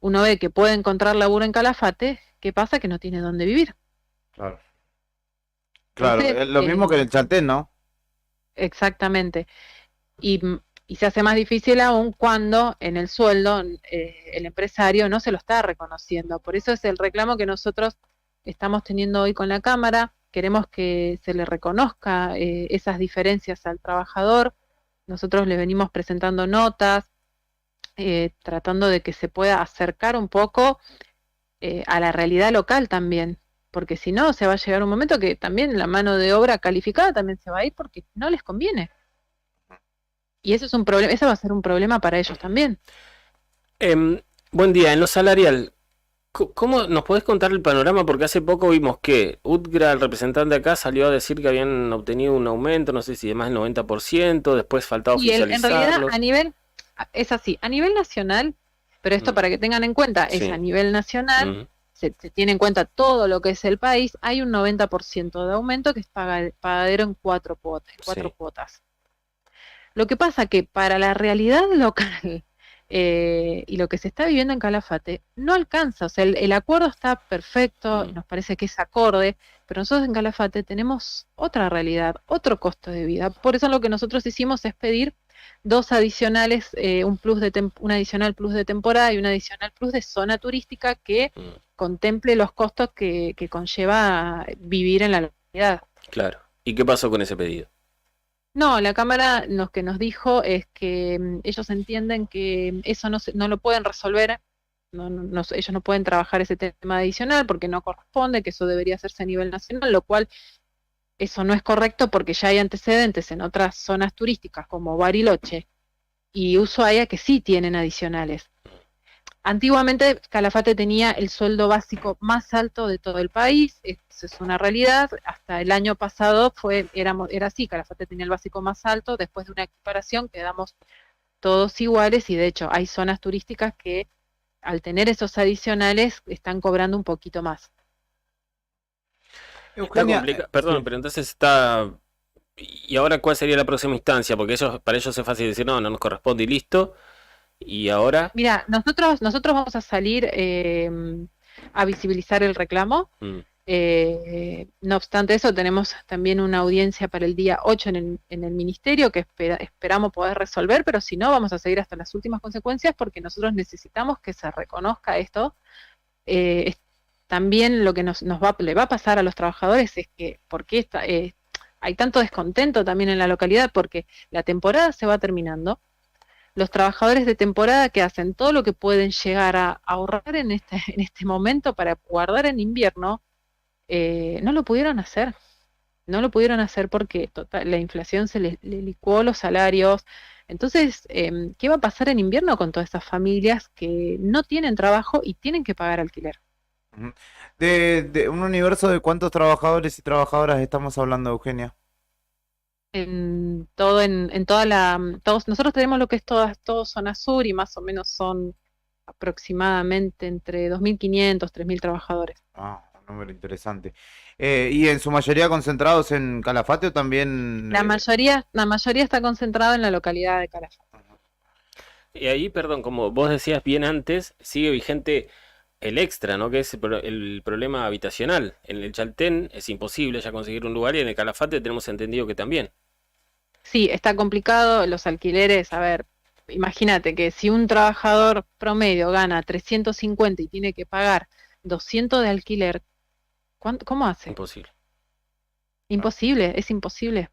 uno ve que puede encontrar laburo en Calafate, ¿qué pasa? Que no tiene dónde vivir. Claro, Entonces, es lo mismo que en el Chaltén, ¿no? Exactamente. Y se hace más difícil aún cuando en el sueldo el empresario no se lo está reconociendo. Por eso es el reclamo que nosotros estamos teniendo hoy con la Cámara. Queremos que se le reconozca esas diferencias al trabajador. Nosotros le venimos presentando notas, tratando de que se pueda acercar un poco a la realidad local también. Porque si no, se va a llegar un momento que también la mano de obra calificada también se va a ir porque no les conviene. Y eso es un problema, eso va a ser un problema para ellos también. Buen día, en lo salarial, ¿cómo nos podés contar el panorama? Porque hace poco vimos que UTGRA, el representante acá, salió a decir que habían obtenido un aumento, no sé si de más del 90%, después faltaba oficializarlo. En realidad, es así, a nivel nacional, pero esto para que tengan en cuenta, es a nivel nacional, se tiene en cuenta todo lo que es el país, hay un 90% de aumento que es pagadero en cuatro cuotas. Lo que pasa que para la realidad local y lo que se está viviendo en Calafate no alcanza, o sea, el acuerdo está perfecto, nos parece que es acorde, pero nosotros en Calafate tenemos otra realidad, otro costo de vida. Por eso lo que nosotros hicimos es pedir dos adicionales, un adicional plus de temporada y un adicional plus de zona turística que contemple los costos que conlleva vivir en la localidad. Claro. ¿Y qué pasó con ese pedido? No, la Cámara lo que nos dijo es que ellos entienden que eso no lo pueden resolver, ellos no pueden trabajar ese tema adicional porque no corresponde, que eso debería hacerse a nivel nacional, lo cual eso no es correcto porque ya hay antecedentes en otras zonas turísticas como Bariloche y Ushuaia que sí tienen adicionales. Antiguamente Calafate tenía el sueldo básico más alto de todo el país, eso es una realidad, hasta el año pasado era así, Calafate tenía el básico más alto, después de una equiparación quedamos todos iguales y de hecho hay zonas turísticas que al tener esos adicionales están cobrando un poquito más. Eugenia, Perdón, sí. pero entonces está... ¿Y ahora cuál sería la próxima instancia? Porque para ellos es fácil decir, no, no nos corresponde y listo. Y ahora... Mira, nosotros vamos a salir a visibilizar el reclamo. Mm, No obstante eso, tenemos también una audiencia para el día 8 en el ministerio que esperamos poder resolver, pero si no, vamos a seguir hasta las últimas consecuencias porque nosotros necesitamos que se reconozca esto. También lo que le va a pasar a los trabajadores es que, porque hay tanto descontento también en la localidad, porque la temporada se va terminando. Los trabajadores de temporada que hacen todo lo que pueden llegar a ahorrar en este momento para guardar en invierno, no lo pudieron hacer. No lo pudieron hacer porque la inflación le licuó los salarios. Entonces, ¿qué va a pasar en invierno con todas estas familias que no tienen trabajo y tienen que pagar alquiler? Ujú. De un universo de cuántos trabajadores y trabajadoras estamos hablando, Eugenia. Nosotros tenemos lo que es todo zona sur y más o menos son aproximadamente entre 2.500, 3.000 trabajadores. Ah, un número interesante. ¿Y en su mayoría concentrados en Calafate o también? La mayoría está concentrada en la localidad de Calafate. Y ahí, perdón, como vos decías bien antes, sigue vigente el extra, ¿no? Que es el problema habitacional. En el Chaltén es imposible ya conseguir un lugar y en el Calafate tenemos entendido que también. Sí, está complicado los alquileres. A ver, imagínate que si un trabajador promedio gana 350 y tiene que pagar 200 de alquiler, ¿cómo hace? Imposible. Imposible, es imposible.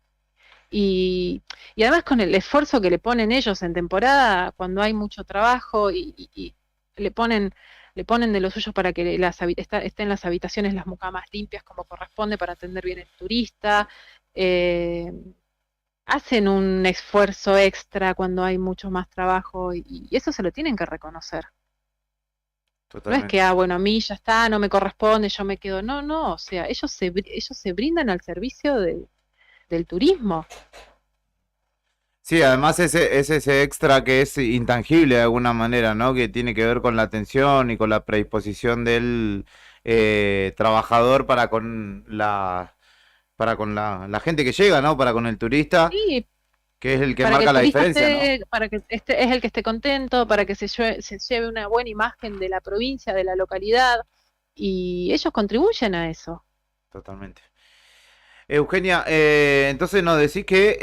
Y además con el esfuerzo que le ponen ellos en temporada, cuando hay mucho trabajo y le ponen de lo suyo para que estén las habitaciones, las mucamas limpias como corresponde para atender bien el turista. Hacen un esfuerzo extra cuando hay mucho más trabajo y eso se lo tienen que reconocer. No es que, bueno, a mí ya está, no me corresponde, yo me quedo. No, o sea, ellos se brindan al servicio del turismo. Sí, además es ese extra que es intangible de alguna manera, ¿no? Que tiene que ver con la atención y con la predisposición del trabajador para con la gente que llega, ¿no? Para con el turista, Sí, que es el que para que marca el la turista diferencia, ¿no? para que es el que esté contento, para que se lleve una buena imagen de la provincia, de la localidad, y ellos contribuyen a eso. Totalmente. Eugenia, entonces nos decís que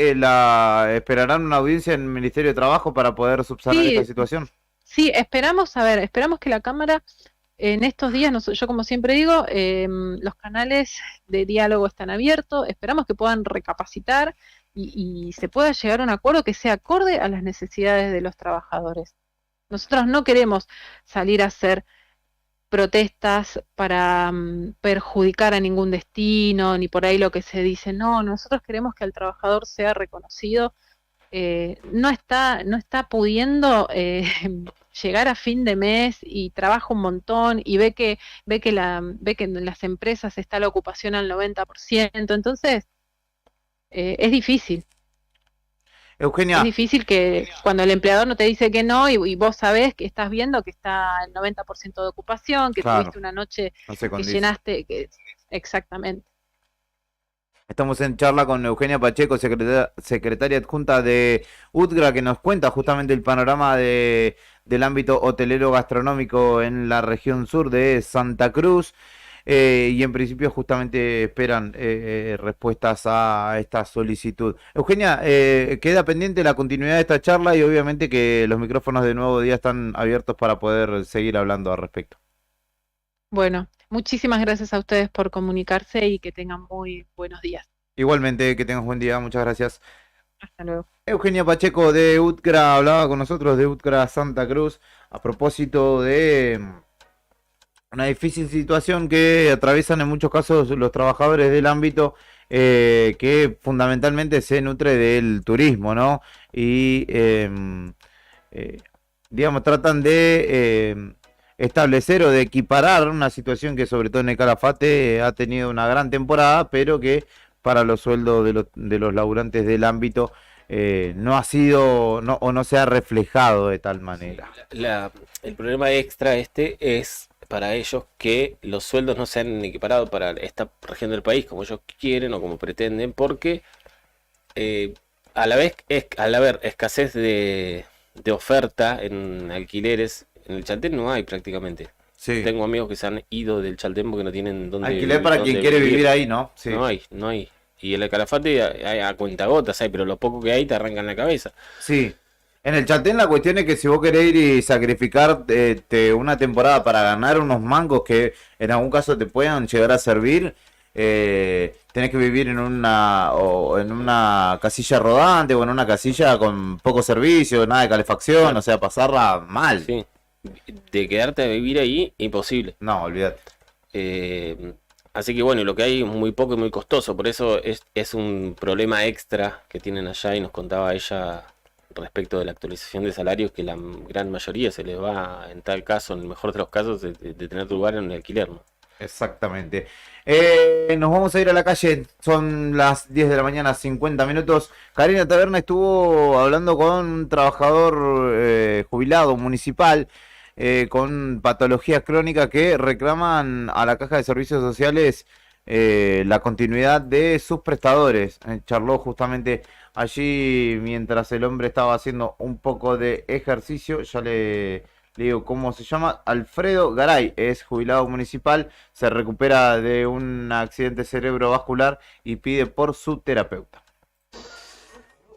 esperarán una audiencia en el Ministerio de Trabajo para poder subsanar esta Sí, situación. sí, esperamos que la Cámara en estos días, yo como siempre digo, los canales de diálogo están abiertos, esperamos que puedan recapacitar y se pueda llegar a un acuerdo que sea acorde a las necesidades de los trabajadores. Nosotros no queremos salir a hacer protestas para perjudicar a ningún destino, ni por ahí lo que se dice. No, nosotros queremos que el trabajador sea reconocido. No está pudiendo llegar a fin de mes y trabaja un montón y ve que en las empresas está la ocupación al 90%, entonces es difícil. Eugenia, Es difícil que cuando el empleador no te dice que no y vos sabés que estás viendo que está el 90% de ocupación, que claro, tuviste una noche no se que condice. llenaste, exactamente. Estamos en charla con Eugenia Pacheco, secretaria adjunta de UTGRA, que nos cuenta justamente el panorama del ámbito hotelero gastronómico en la región sur de Santa Cruz. Y en principio justamente esperan respuestas a esta solicitud. Eugenia, queda pendiente la continuidad de esta charla y obviamente que los micrófonos de Nuevo Día están abiertos para poder seguir hablando al respecto. Bueno, muchísimas gracias a ustedes por comunicarse y que tengan muy buenos días. Igualmente, que tengas buen día, muchas gracias. Hasta luego. Eugenia Pacheco de UTGRA hablaba con nosotros de UTGRA Santa Cruz a propósito de una difícil situación que atraviesan en muchos casos los trabajadores del ámbito que fundamentalmente se nutre del turismo, ¿no? Y digamos, tratan de establecer o de equiparar una situación que sobre todo en el Calafate ha tenido una gran temporada, pero que para los sueldos de los laburantes del ámbito no ha sido o no se ha reflejado de tal manera. El problema extra es para ellos que los sueldos no se han equiparado para esta región del país como ellos quieren o como pretenden, porque a la vez al haber escasez de oferta en alquileres, en el Chaltén no hay prácticamente. Sí. Tengo amigos que se han ido del Chaltén porque no tienen dónde Alquiler para dónde quien quiere vivir ahí, ¿no? Sí. No hay. Y el Calafate a cuentagotas hay, pero lo poco que hay te arrancan la cabeza. Sí. En el Chaltén la cuestión es que si vos querés ir y sacrificar una temporada para ganar unos mangos que en algún caso te puedan llegar a servir, tenés que vivir en una casilla rodante o en una casilla con poco servicio, nada de calefacción, o sea, pasarla mal. Sí. De quedarte a vivir ahí, imposible. No, olvídate. Así que bueno, lo que hay es muy poco y muy costoso, por eso es un problema extra que tienen allá, y nos contaba ella respecto de la actualización de salarios, que la gran mayoría se les va, en tal caso, en el mejor de los casos, de tener lugar en el alquiler, ¿no? Exactamente. Nos vamos a ir a la calle, son las 10 de la mañana, 50 minutos. Karina Taberna estuvo hablando con un trabajador jubilado municipal con patologías crónicas que reclaman a la Caja de Servicios Sociales la continuidad de sus prestadores. Charló justamente allí mientras el hombre estaba haciendo un poco de ejercicio. Ya le digo cómo se llama. Alfredo Garay, es jubilado municipal, se recupera de un accidente cerebrovascular y pide por su terapeuta.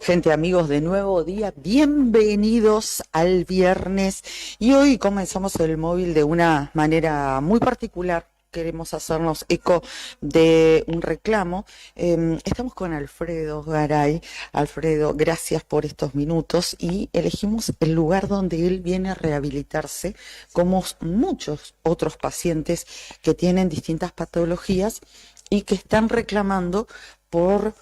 Gente, amigos de Nuevo Día, bienvenidos al viernes, y hoy comenzamos el móvil de una manera muy particular. Queremos hacernos eco de un reclamo. Estamos con Alfredo Garay. Alfredo, gracias por estos minutos, y elegimos el lugar donde él viene a rehabilitarse, como muchos otros pacientes que tienen distintas patologías y que están reclamando por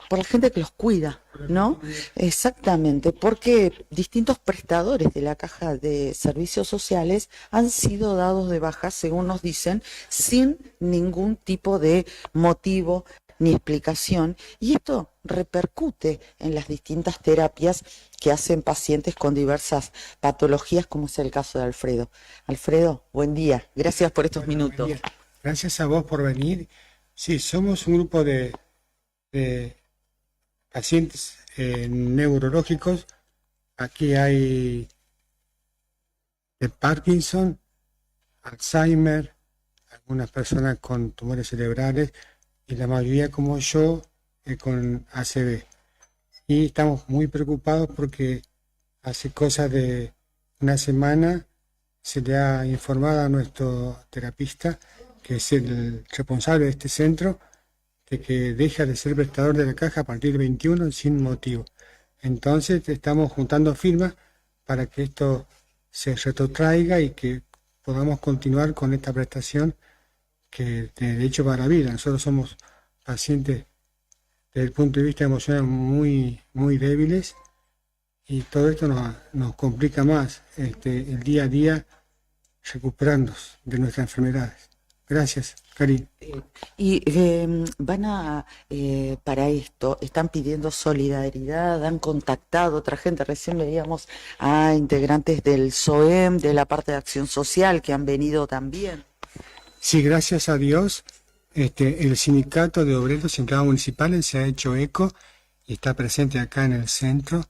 por la gente que los cuida, ¿no? Exactamente, porque distintos prestadores de la Caja de Servicios Sociales han sido dados de baja, según nos dicen, sin ningún tipo de motivo ni explicación, y esto repercute en las distintas terapias que hacen pacientes con diversas patologías, como es el caso de Alfredo. Alfredo, buen día, gracias por estos minutos. Gracias a vos por venir. Sí, somos un grupo de pacientes neurológicos. Aquí hay de Parkinson, Alzheimer, algunas personas con tumores cerebrales y la mayoría, como yo, con ACV. Y estamos muy preocupados porque hace cosa de una semana se le ha informado a nuestro terapista, que es el responsable de este centro, de que deja de ser prestador de la caja a partir del 21 sin motivo. Entonces estamos juntando firmas para que esto se retrotraiga y que podamos continuar con esta prestación que de derecho para la vida. Nosotros somos pacientes desde el punto de vista emocional muy débiles, y todo esto nos complica más el día a día recuperarnos de nuestras enfermedades. Gracias, Karin. Y van a, para esto, están pidiendo solidaridad, han contactado a otra gente. Recién veíamos a integrantes del SOEM, de la parte de acción social, que han venido también. Sí, gracias a Dios, el sindicato de obreros y empleados municipales se ha hecho eco y está presente acá en el centro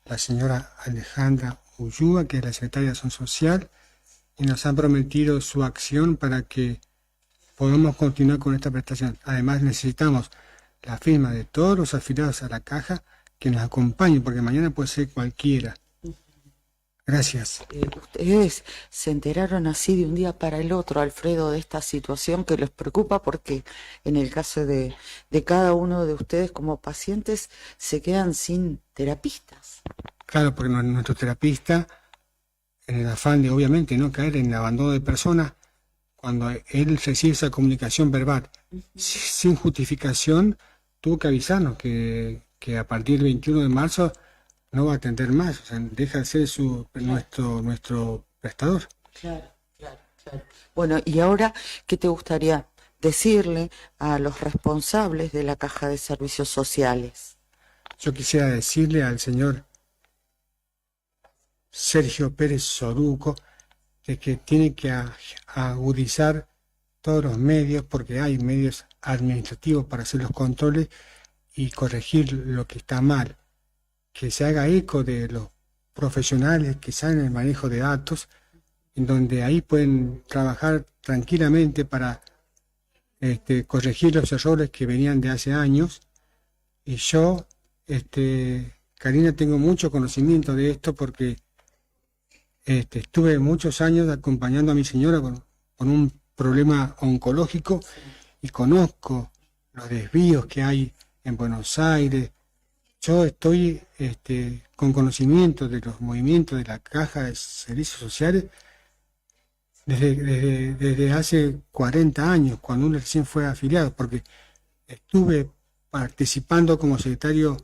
la señora Alejandra Ullúa, que es la secretaria de Acción Social, y nos han prometido su acción para que podamos continuar con esta prestación. Además, necesitamos la firma de todos los afiliados a la caja que nos acompañen, porque mañana puede ser cualquiera. Gracias. Ustedes se enteraron así de un día para el otro, Alfredo, de esta situación que les preocupa, porque en el caso de cada uno de ustedes como pacientes se quedan sin terapistas. Claro, porque nuestro terapista, en el afán de obviamente no caer en el abandono de personas, cuando él recibe esa comunicación verbal sin justificación, tuvo que avisarnos que a partir del 21 de marzo no va a atender más, o sea, deja de ser nuestro prestador. Claro. Bueno, y ahora, ¿qué te gustaría decirle a los responsables de la Caja de Servicios Sociales? Yo quisiera decirle al señor Sergio Pérez Soruco de que tiene que agudizar todos los medios, porque hay medios administrativos para hacer los controles y corregir lo que está mal. Que se haga eco de los profesionales que saben el manejo de datos, en donde ahí pueden trabajar tranquilamente para corregir los errores que venían de hace años. Y yo, Karina, tengo mucho conocimiento de esto porque estuve muchos años acompañando a mi señora con un problema oncológico y conozco los desvíos que hay en Buenos Aires. Yo estoy con conocimiento de los movimientos de la Caja de Servicios Sociales desde hace 40 años, cuando uno recién fue afiliado, porque estuve participando como secretario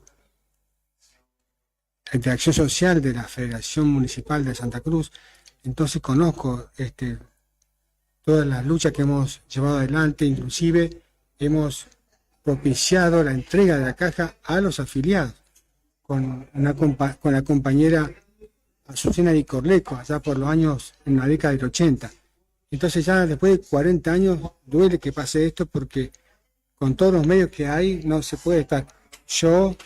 de Acción Social de la Federación Municipal de Santa Cruz. Entonces conozco todas las luchas que hemos llevado adelante, inclusive hemos propiciado la entrega de la caja a los afiliados con la compañera Azucena Di Corleco, allá por los años, en la década del 80. Entonces ya después de 40 años duele que pase esto, porque con todos los medios que hay no se puede estar. Yo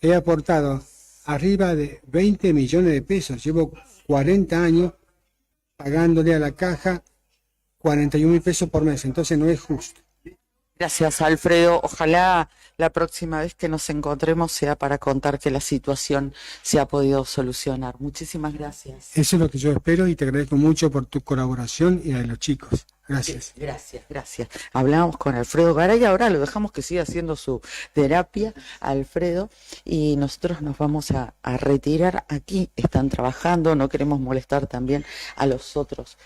he aportado arriba de 20 millones de pesos, llevo 40 años pagándole a la caja 41.000 pesos por mes, entonces no es justo. Gracias, Alfredo. Ojalá la próxima vez que nos encontremos sea para contar que la situación se ha podido solucionar. Muchísimas gracias. Eso es lo que yo espero y te agradezco mucho por tu colaboración y a los chicos. Gracias. Gracias. Hablamos con Alfredo Garay, ahora lo dejamos que siga haciendo su terapia, Alfredo, y nosotros nos vamos a retirar. Aquí están trabajando, no queremos molestar también a los otros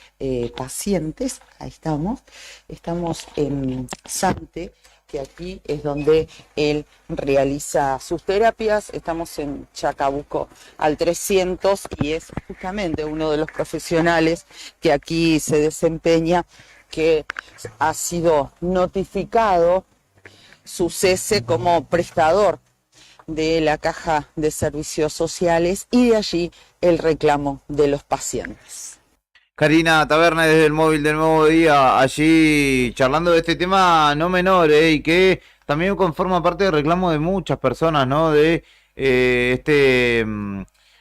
pacientes. Ahí estamos en Sante, que aquí es donde él realiza sus terapias. Estamos en Chacabuco al 300 y es justamente uno de los profesionales que aquí se desempeña, que ha sido notificado su cese como prestador de la Caja de Servicios Sociales, y de allí el reclamo de los pacientes. Karina Taberna desde el móvil del Nuevo Día, allí charlando de este tema no menor, y que también conforma parte del reclamo de muchas personas, ¿no? De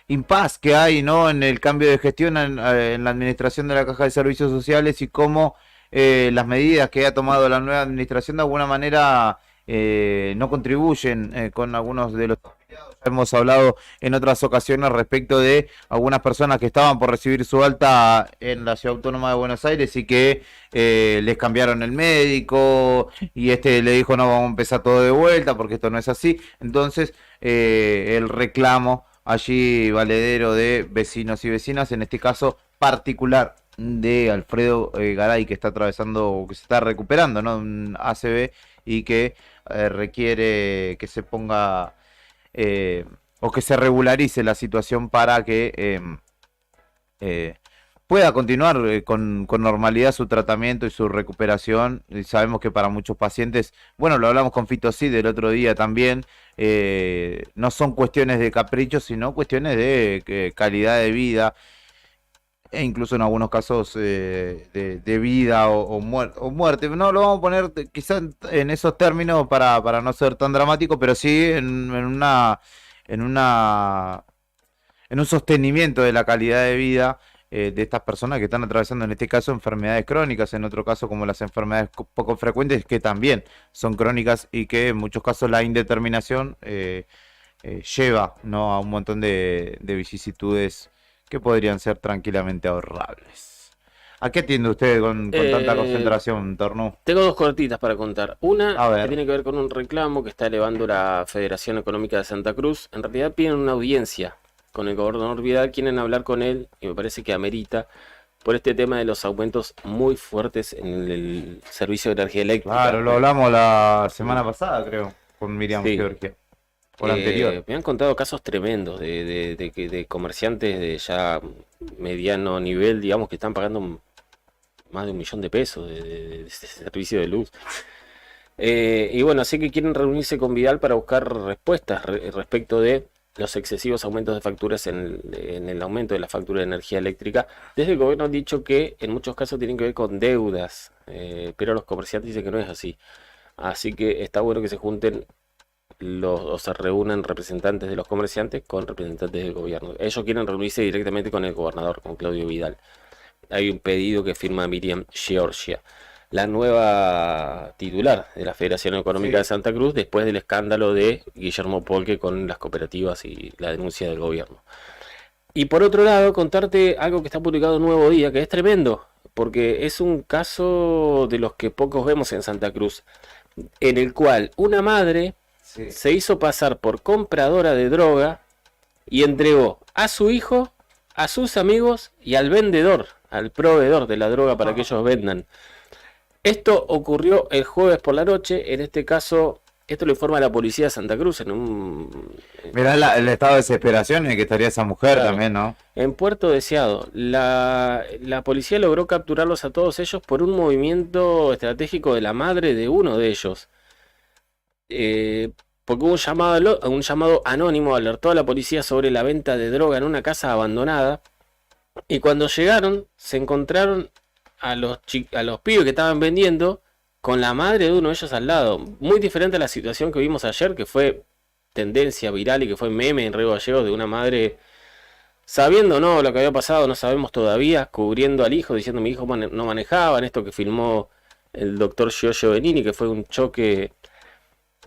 impas que hay, ¿no? En el cambio de gestión en la administración de la Caja de Servicios Sociales, y cómo las medidas que ha tomado la nueva administración de alguna manera no contribuyen con algunos de los afiliados. Hemos hablado en otras ocasiones respecto de algunas personas que estaban por recibir su alta en la Ciudad Autónoma de Buenos Aires y que les cambiaron el médico y le dijo: no, vamos a empezar todo de vuelta porque esto no es así. Entonces el reclamo allí valedero de vecinos y vecinas, en este caso particular de Alfredo Garay, que está atravesando, que se está recuperando, ¿no? Un ACV, y que requiere que se ponga o que se regularice la situación para que pueda continuar con normalidad su tratamiento y su recuperación. Y sabemos que para muchos pacientes, bueno, lo hablamos con Fito Cid el otro día también, no son cuestiones de capricho, sino cuestiones de calidad de vida, e incluso en algunos casos de vida o muerte. No lo vamos a poner quizás en esos términos para no ser tan dramático, pero sí en un sostenimiento de la calidad de vida de estas personas que están atravesando, en este caso, enfermedades crónicas, en otro caso como las enfermedades poco frecuentes, que también son crónicas, y que en muchos casos la indeterminación lleva, ¿no?, a un montón de vicisitudes que podrían ser tranquilamente ahorrables. ¿A qué atiende usted con tanta concentración, Tornú? Tengo dos cortitas para contar. Una ver, que tiene que ver con un reclamo que está elevando la Federación Económica de Santa Cruz. En realidad piden una audiencia con el gobernador Vidal, quieren hablar con él, y me parece que amerita, por este tema de los aumentos muy fuertes en el servicio de energía eléctrica. Claro, lo hablamos la semana pasada, creo, con Miriam Georgia. O la anterior. Me han contado casos tremendos de comerciantes de ya mediano nivel, digamos, que están pagando más de 1 millón de pesos de servicio de luz. Y bueno, así que quieren reunirse con Vidal para buscar respuestas respecto de los excesivos aumentos de facturas en el aumento de la factura de energía eléctrica. Desde el gobierno han dicho que en muchos casos tienen que ver con deudas, pero los comerciantes dicen que no es así. Así que está bueno que se junten o se reúnan representantes de los comerciantes con representantes del gobierno. Ellos quieren reunirse directamente con el gobernador, con Claudio Vidal. Hay un pedido que firma Miriam Giorgia, la nueva titular de la Federación Económica de Santa Cruz, después del escándalo de Guillermo Polque con las cooperativas y la denuncia del gobierno. Y por otro lado, contarte algo que está publicado en Nuevo Día, que es tremendo, porque es un caso de los que pocos vemos en Santa Cruz, en el cual una madre se hizo pasar por compradora de droga y entregó a su hijo, a sus amigos y al vendedor, al proveedor de la droga para que ellos vendan. Esto ocurrió el jueves por la noche. En este caso, esto lo informa la policía de Santa Cruz en un... Mirá el estado de desesperación en el que estaría esa mujer también, ¿no? En Puerto Deseado. La policía logró capturarlos a todos ellos por un movimiento estratégico de la madre de uno de ellos. Porque hubo un llamado anónimo, alertó a la policía sobre la venta de droga en una casa abandonada. Y cuando llegaron, se encontraron a los pibes que estaban vendiendo con la madre de uno de ellos al lado. Muy diferente a la situación que vimos ayer, que fue tendencia viral y que fue meme en Río Gallegos, de una madre sabiendo no lo que había pasado, no sabemos todavía, cubriendo al hijo, diciendo mi hijo no manejaba, en esto que filmó el doctor Giorgio Benini, que fue un choque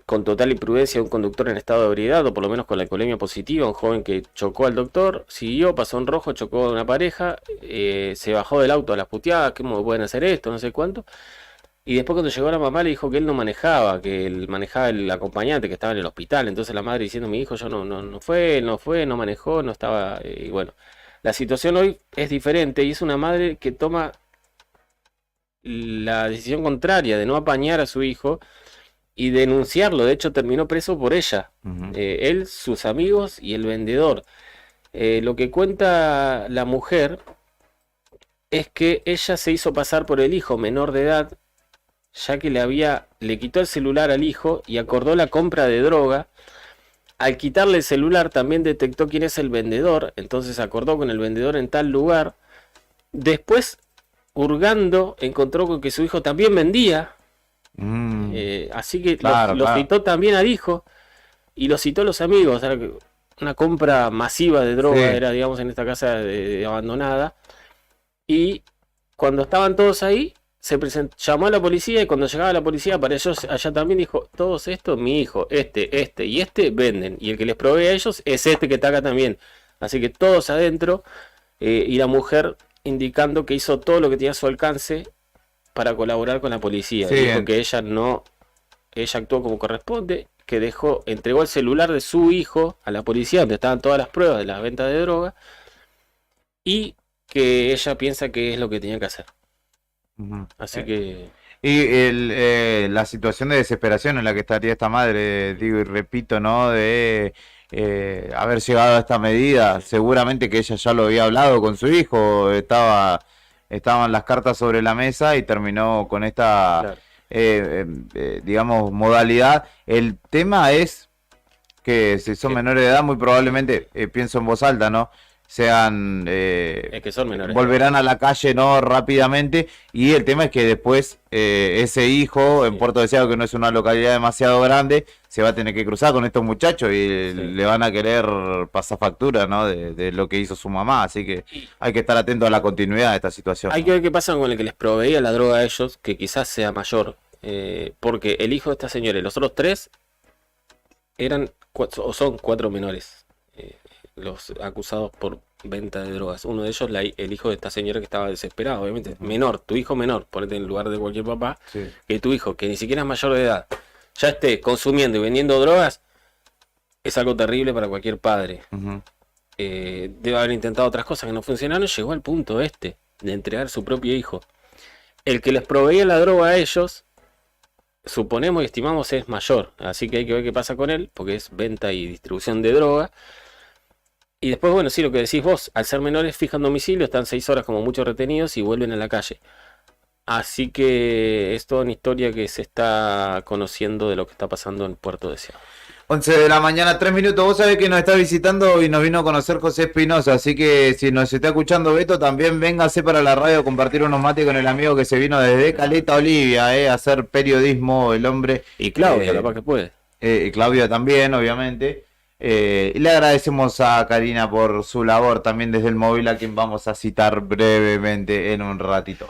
con total imprudencia de un conductor en estado de ebriedad, o por lo menos con la alcoholemia positiva, un joven que chocó al doctor, siguió, pasó en rojo, chocó a una pareja, se bajó del auto a las puteadas, ¿cómo pueden hacer esto? No sé cuánto. Y después cuando llegó la mamá le dijo que él no manejaba, que él manejaba el acompañante que estaba en el hospital. Entonces la madre diciendo, mi hijo yo no fue, no manejó, no estaba... y bueno, la situación hoy es diferente y es una madre que toma la decisión contraria de no apañar a su hijo y denunciarlo. De hecho terminó preso por ella, él, sus amigos y el vendedor. Lo que cuenta la mujer es que ella se hizo pasar por el hijo menor de edad, ya que le quitó el celular al hijo y acordó la compra de droga. Al quitarle el celular también detectó quién es el vendedor, entonces acordó con el vendedor en tal lugar. Después, hurgando, encontró con que su hijo también vendía. Así que lo citó también al hijo y lo citó a los amigos. Era una compra masiva de droga, era, digamos, en esta casa abandonada. Y cuando estaban todos ahí, llamó a la policía, y cuando llegaba la policía apareció allá también, dijo, todos estos, mi hijo, este y este venden, y el que les provee a ellos es este que está acá también. Así que todos adentro, y la mujer indicando que hizo todo lo que tenía a su alcance para colaborar con la policía. Dijo que ella actuó como corresponde, que entregó el celular de su hijo a la policía, donde estaban todas las pruebas de la venta de droga, y que ella piensa que es lo que tenía que hacer. Así que... Y la situación de desesperación en la que estaría esta madre, digo y repito, ¿no? De haber llegado a esta medida, seguramente que ella ya lo había hablado con su hijo, estaban las cartas sobre la mesa y terminó con esta, digamos, modalidad. El tema es que si son menores de edad, muy probablemente, pienso en voz alta, ¿no? Sean es que son menores, volverán a la calle no rápidamente, y el tema es que después ese hijo en Puerto Deseado, que no es una localidad demasiado grande, se va a tener que cruzar con estos muchachos y le van a querer pasar factura, ¿no? de lo que hizo su mamá, así que hay que estar atento a la continuidad de esta situación. Hay que ver qué pasa con el que les proveía la droga a ellos, que quizás sea mayor, porque el hijo de esta señora y los otros tres son 4 menores, los acusados por venta de drogas. Uno de ellos, el hijo de esta señora que estaba desesperado, obviamente. Menor, tu hijo menor, ponete en el lugar de cualquier papá, que tu hijo, que ni siquiera es mayor de edad, ya esté consumiendo y vendiendo drogas, es algo terrible para cualquier padre. Debe haber intentado otras cosas que no funcionaron, llegó al punto de entregar su propio hijo. El que les proveía la droga a ellos, suponemos y estimamos es mayor, así que hay que ver qué pasa con él, porque es venta y distribución de droga. Y después, bueno, sí, lo que decís vos, al ser menores fijan domicilio, están 6 horas como muchos retenidos y vuelven a la calle. Así que es toda una historia que se está conociendo de lo que está pasando en Puerto Deseado. 11 de la mañana, 3 minutos. Vos sabés que nos está visitando y nos vino a conocer José Espinosa, así que si nos está escuchando Beto, también véngase para la radio a compartir unos mates con el amigo que se vino desde Caleta Olivia, a hacer periodismo, el hombre. Y Claudia, capaz que puede. Claudia también, obviamente. Y le agradecemos a Karina por su labor también desde el móvil, a quien vamos a citar brevemente en un ratito.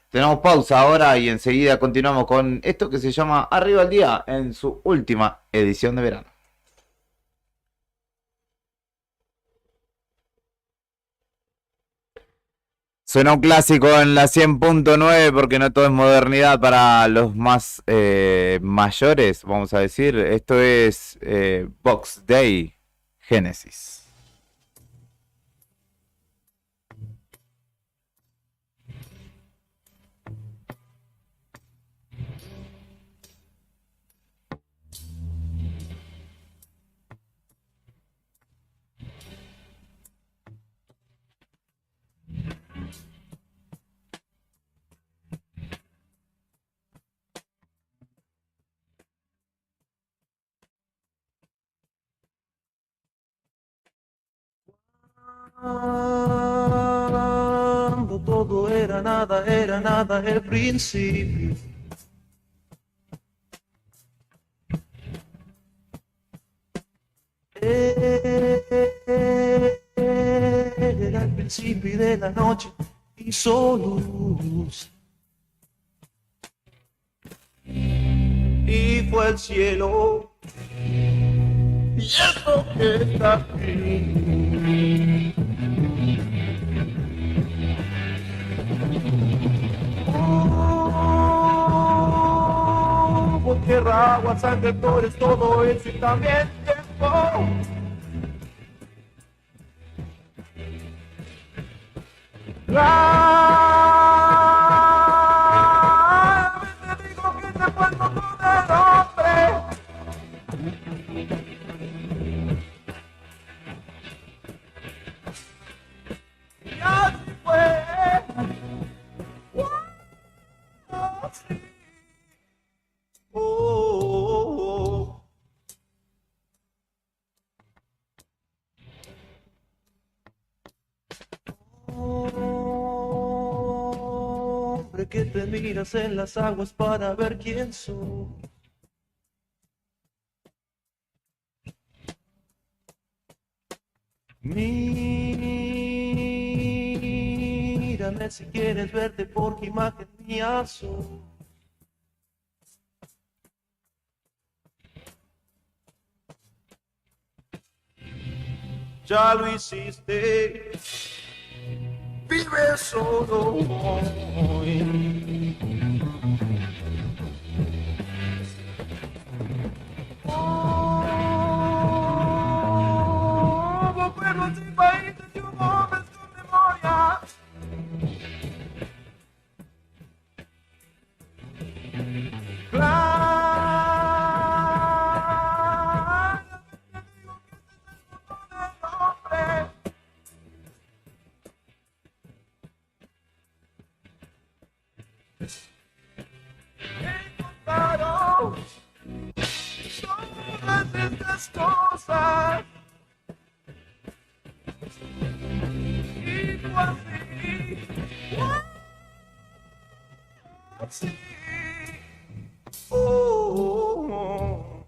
Tenemos pausa ahora y enseguida continuamos con esto que se llama Arriba al Día en su última edición de verano. Suena un clásico en la 100.9 porque no todo es modernidad para los más mayores, vamos a decir. Esto es Box Day Genesis. Cuando todo era nada el principio. Era el principio de la noche y solo luz. Y fue el cielo. Y esto que está aquí. Por tierra, agua, sangre, flores, todo eso y también tiempo. A veces digo que te puedo poner hombre. Y así fue. Así. Hombre que te miras en las aguas para ver quién soy. Mírame si quieres verte porque imagen mía soy. Ya lo hiciste, vive solo hoy. Oh, pero sin países y hombres con memoria. Encontraron todas estas cosas y tú así, así. Oh.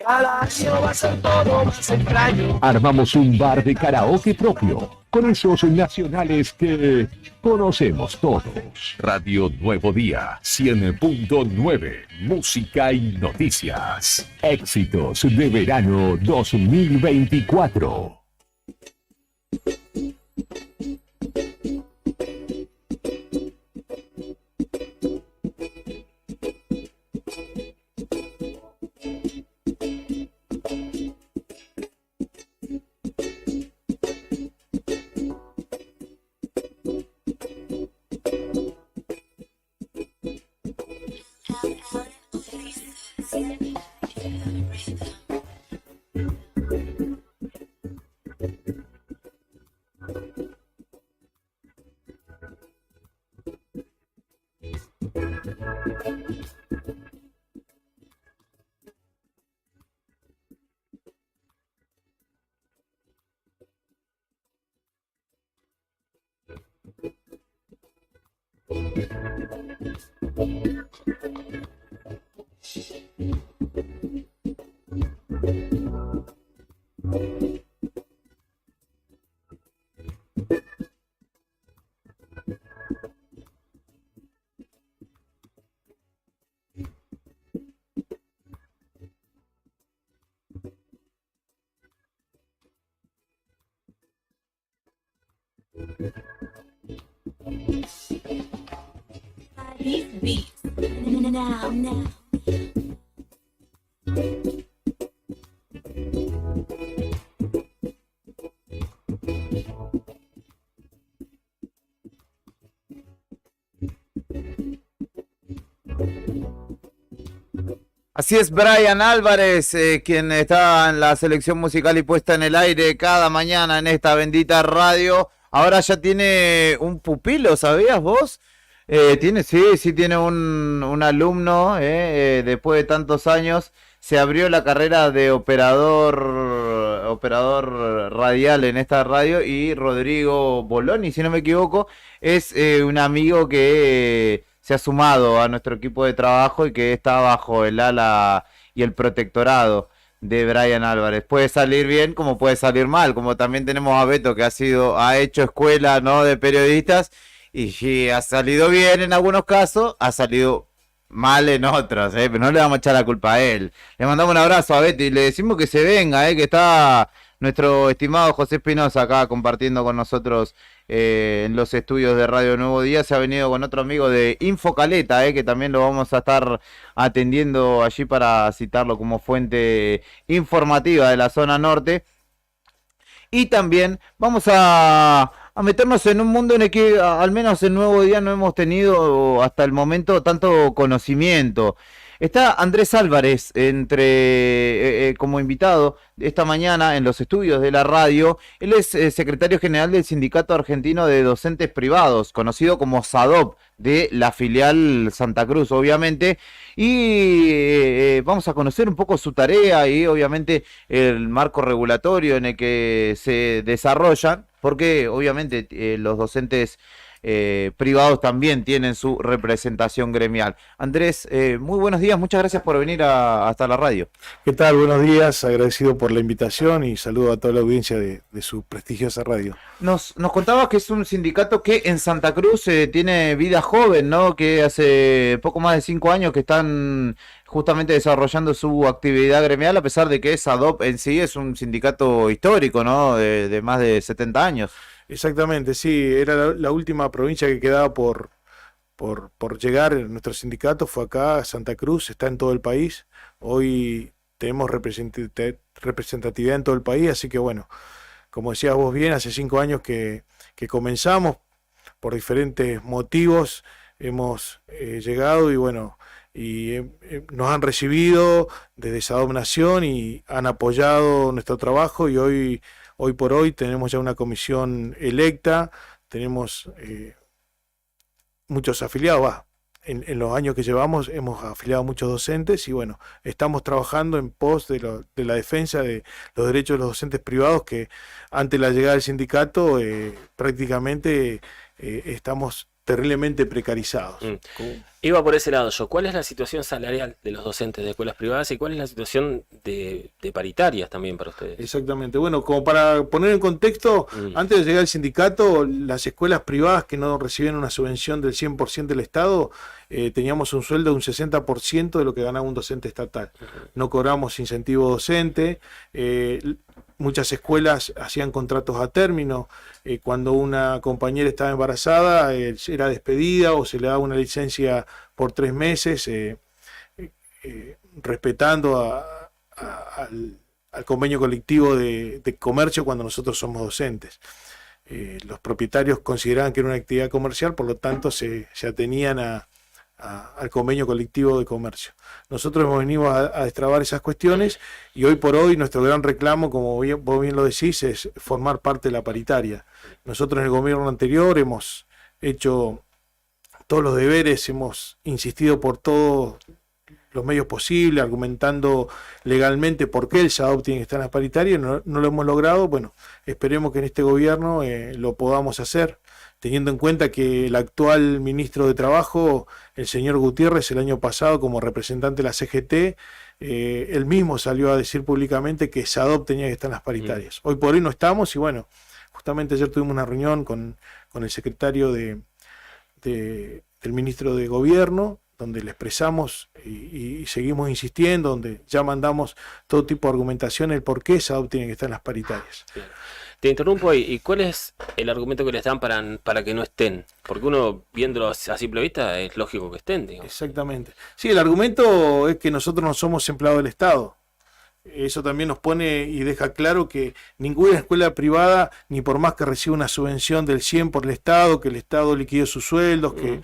Cada año va a ser todo más extraño. Armamos un bar de karaoke propio, con esos nacionales que conocemos todos. Radio Nuevo Día, 100.9, música y noticias. Éxitos de verano 2024. Así es, Brian Álvarez, quien está en la selección musical y puesta en el aire cada mañana en esta bendita radio. Ahora ya tiene un pupilo, ¿sabías vos? Sí, tiene un alumno, después de tantos años, se abrió la carrera de operador radial en esta radio, y Rodrigo Boloni, si no me equivoco, es un amigo que se ha sumado a nuestro equipo de trabajo y que está bajo el ala y el protectorado de Brian Álvarez. Puede salir bien como puede salir mal, como también tenemos a Beto, que ha hecho escuela, ¿no?, de periodistas, y sí, ha salido bien en algunos casos, ha salido mal en otros, pero no le vamos a echar la culpa a él. Le mandamos un abrazo a Beto y le decimos que se venga, que está nuestro estimado José Espinosa acá compartiendo con nosotros en los estudios de Radio Nuevo Día. Se ha venido con otro amigo de Infocaleta, que también lo vamos a estar atendiendo allí para citarlo como fuente informativa de la zona norte. Y también vamos a meternos en un mundo en el que al menos en Nuevo Día no hemos tenido hasta el momento tanto conocimiento. Está Andrés Álvarez como invitado esta mañana en los estudios de la radio. Él es secretario general del Sindicato Argentino de Docentes Privados, conocido como SADOP, de la filial Santa Cruz, obviamente. Y vamos a conocer un poco su tarea y obviamente el marco regulatorio en el que se desarrollan, porque obviamente los docentes privados también tienen su representación gremial. Andrés, muy buenos días, muchas gracias por venir hasta la radio. ¿Qué tal? Buenos días, agradecido por la invitación y saludo a toda la audiencia de su prestigiosa radio. Nos contabas que es un sindicato que en Santa Cruz tiene vida joven, ¿no? Que hace poco más de 5 años que están justamente desarrollando su actividad gremial, a pesar de que SADOP en sí es un sindicato histórico, ¿no? De más de 70 años. Exactamente, sí, era la última provincia que quedaba por llegar. Nuestro sindicato fue acá, Santa Cruz, está en todo el país. Hoy tenemos representatividad en todo el país, así que bueno, como decías vos bien, hace 5 años que comenzamos, por diferentes motivos hemos llegado y bueno, nos han recibido desde SADOP Nación y han apoyado nuestro trabajo, y hoy por hoy tenemos ya una comisión electa, tenemos muchos afiliados, en los años que llevamos hemos afiliado muchos docentes y bueno, estamos trabajando en pos de la defensa de los derechos de los docentes privados, que ante la llegada del sindicato prácticamente estamos terriblemente precarizados. Iba por ese lado yo. ¿Cuál es la situación salarial de los docentes de escuelas privadas y cuál es la situación de paritarias también para ustedes? Exactamente. Bueno, como para poner en contexto, antes de llegar al sindicato, las escuelas privadas que no recibían una subvención del 100% del Estado, teníamos un sueldo de un 60% de lo que ganaba un docente estatal. No cobramos incentivo docente. Muchas escuelas hacían contratos a término. Cuando una compañera estaba embarazada, era despedida o se le daba una licencia por 3 meses, respetando al convenio colectivo de comercio cuando nosotros somos docentes. Los propietarios consideraban que era una actividad comercial, por lo tanto se atenían al convenio colectivo de comercio. Nosotros hemos venido a destrabar esas cuestiones y hoy por hoy nuestro gran reclamo, como vos bien lo decís, es formar parte de la paritaria. Nosotros en el gobierno anterior hemos hecho todos los deberes, hemos insistido por todos los medios posibles, argumentando legalmente por qué el SADOP tiene que estar en la paritaria. No lo hemos logrado. Bueno, esperemos que en este gobierno lo podamos hacer, teniendo en cuenta que el actual ministro de Trabajo, el señor Gutiérrez, el año pasado, como representante de la CGT, él mismo salió a decir públicamente que SADOP tenía que estar en las paritarias. Hoy por hoy no estamos y bueno, justamente ayer tuvimos una reunión con el secretario del ministro de Gobierno, donde le expresamos y seguimos insistiendo, donde ya mandamos todo tipo de argumentación, el por qué SADOP tiene que estar en las paritarias. Te interrumpo ahí. ¿Y cuál es el argumento que les dan para que no estén? Porque uno, viéndolo a simple vista, es lógico que estén, digamos. Exactamente. Sí, el argumento es que nosotros no somos empleados del Estado. Eso también nos pone y deja claro que ninguna escuela privada, ni por más que reciba una subvención del 100 por el Estado, que el Estado liquide sus sueldos, que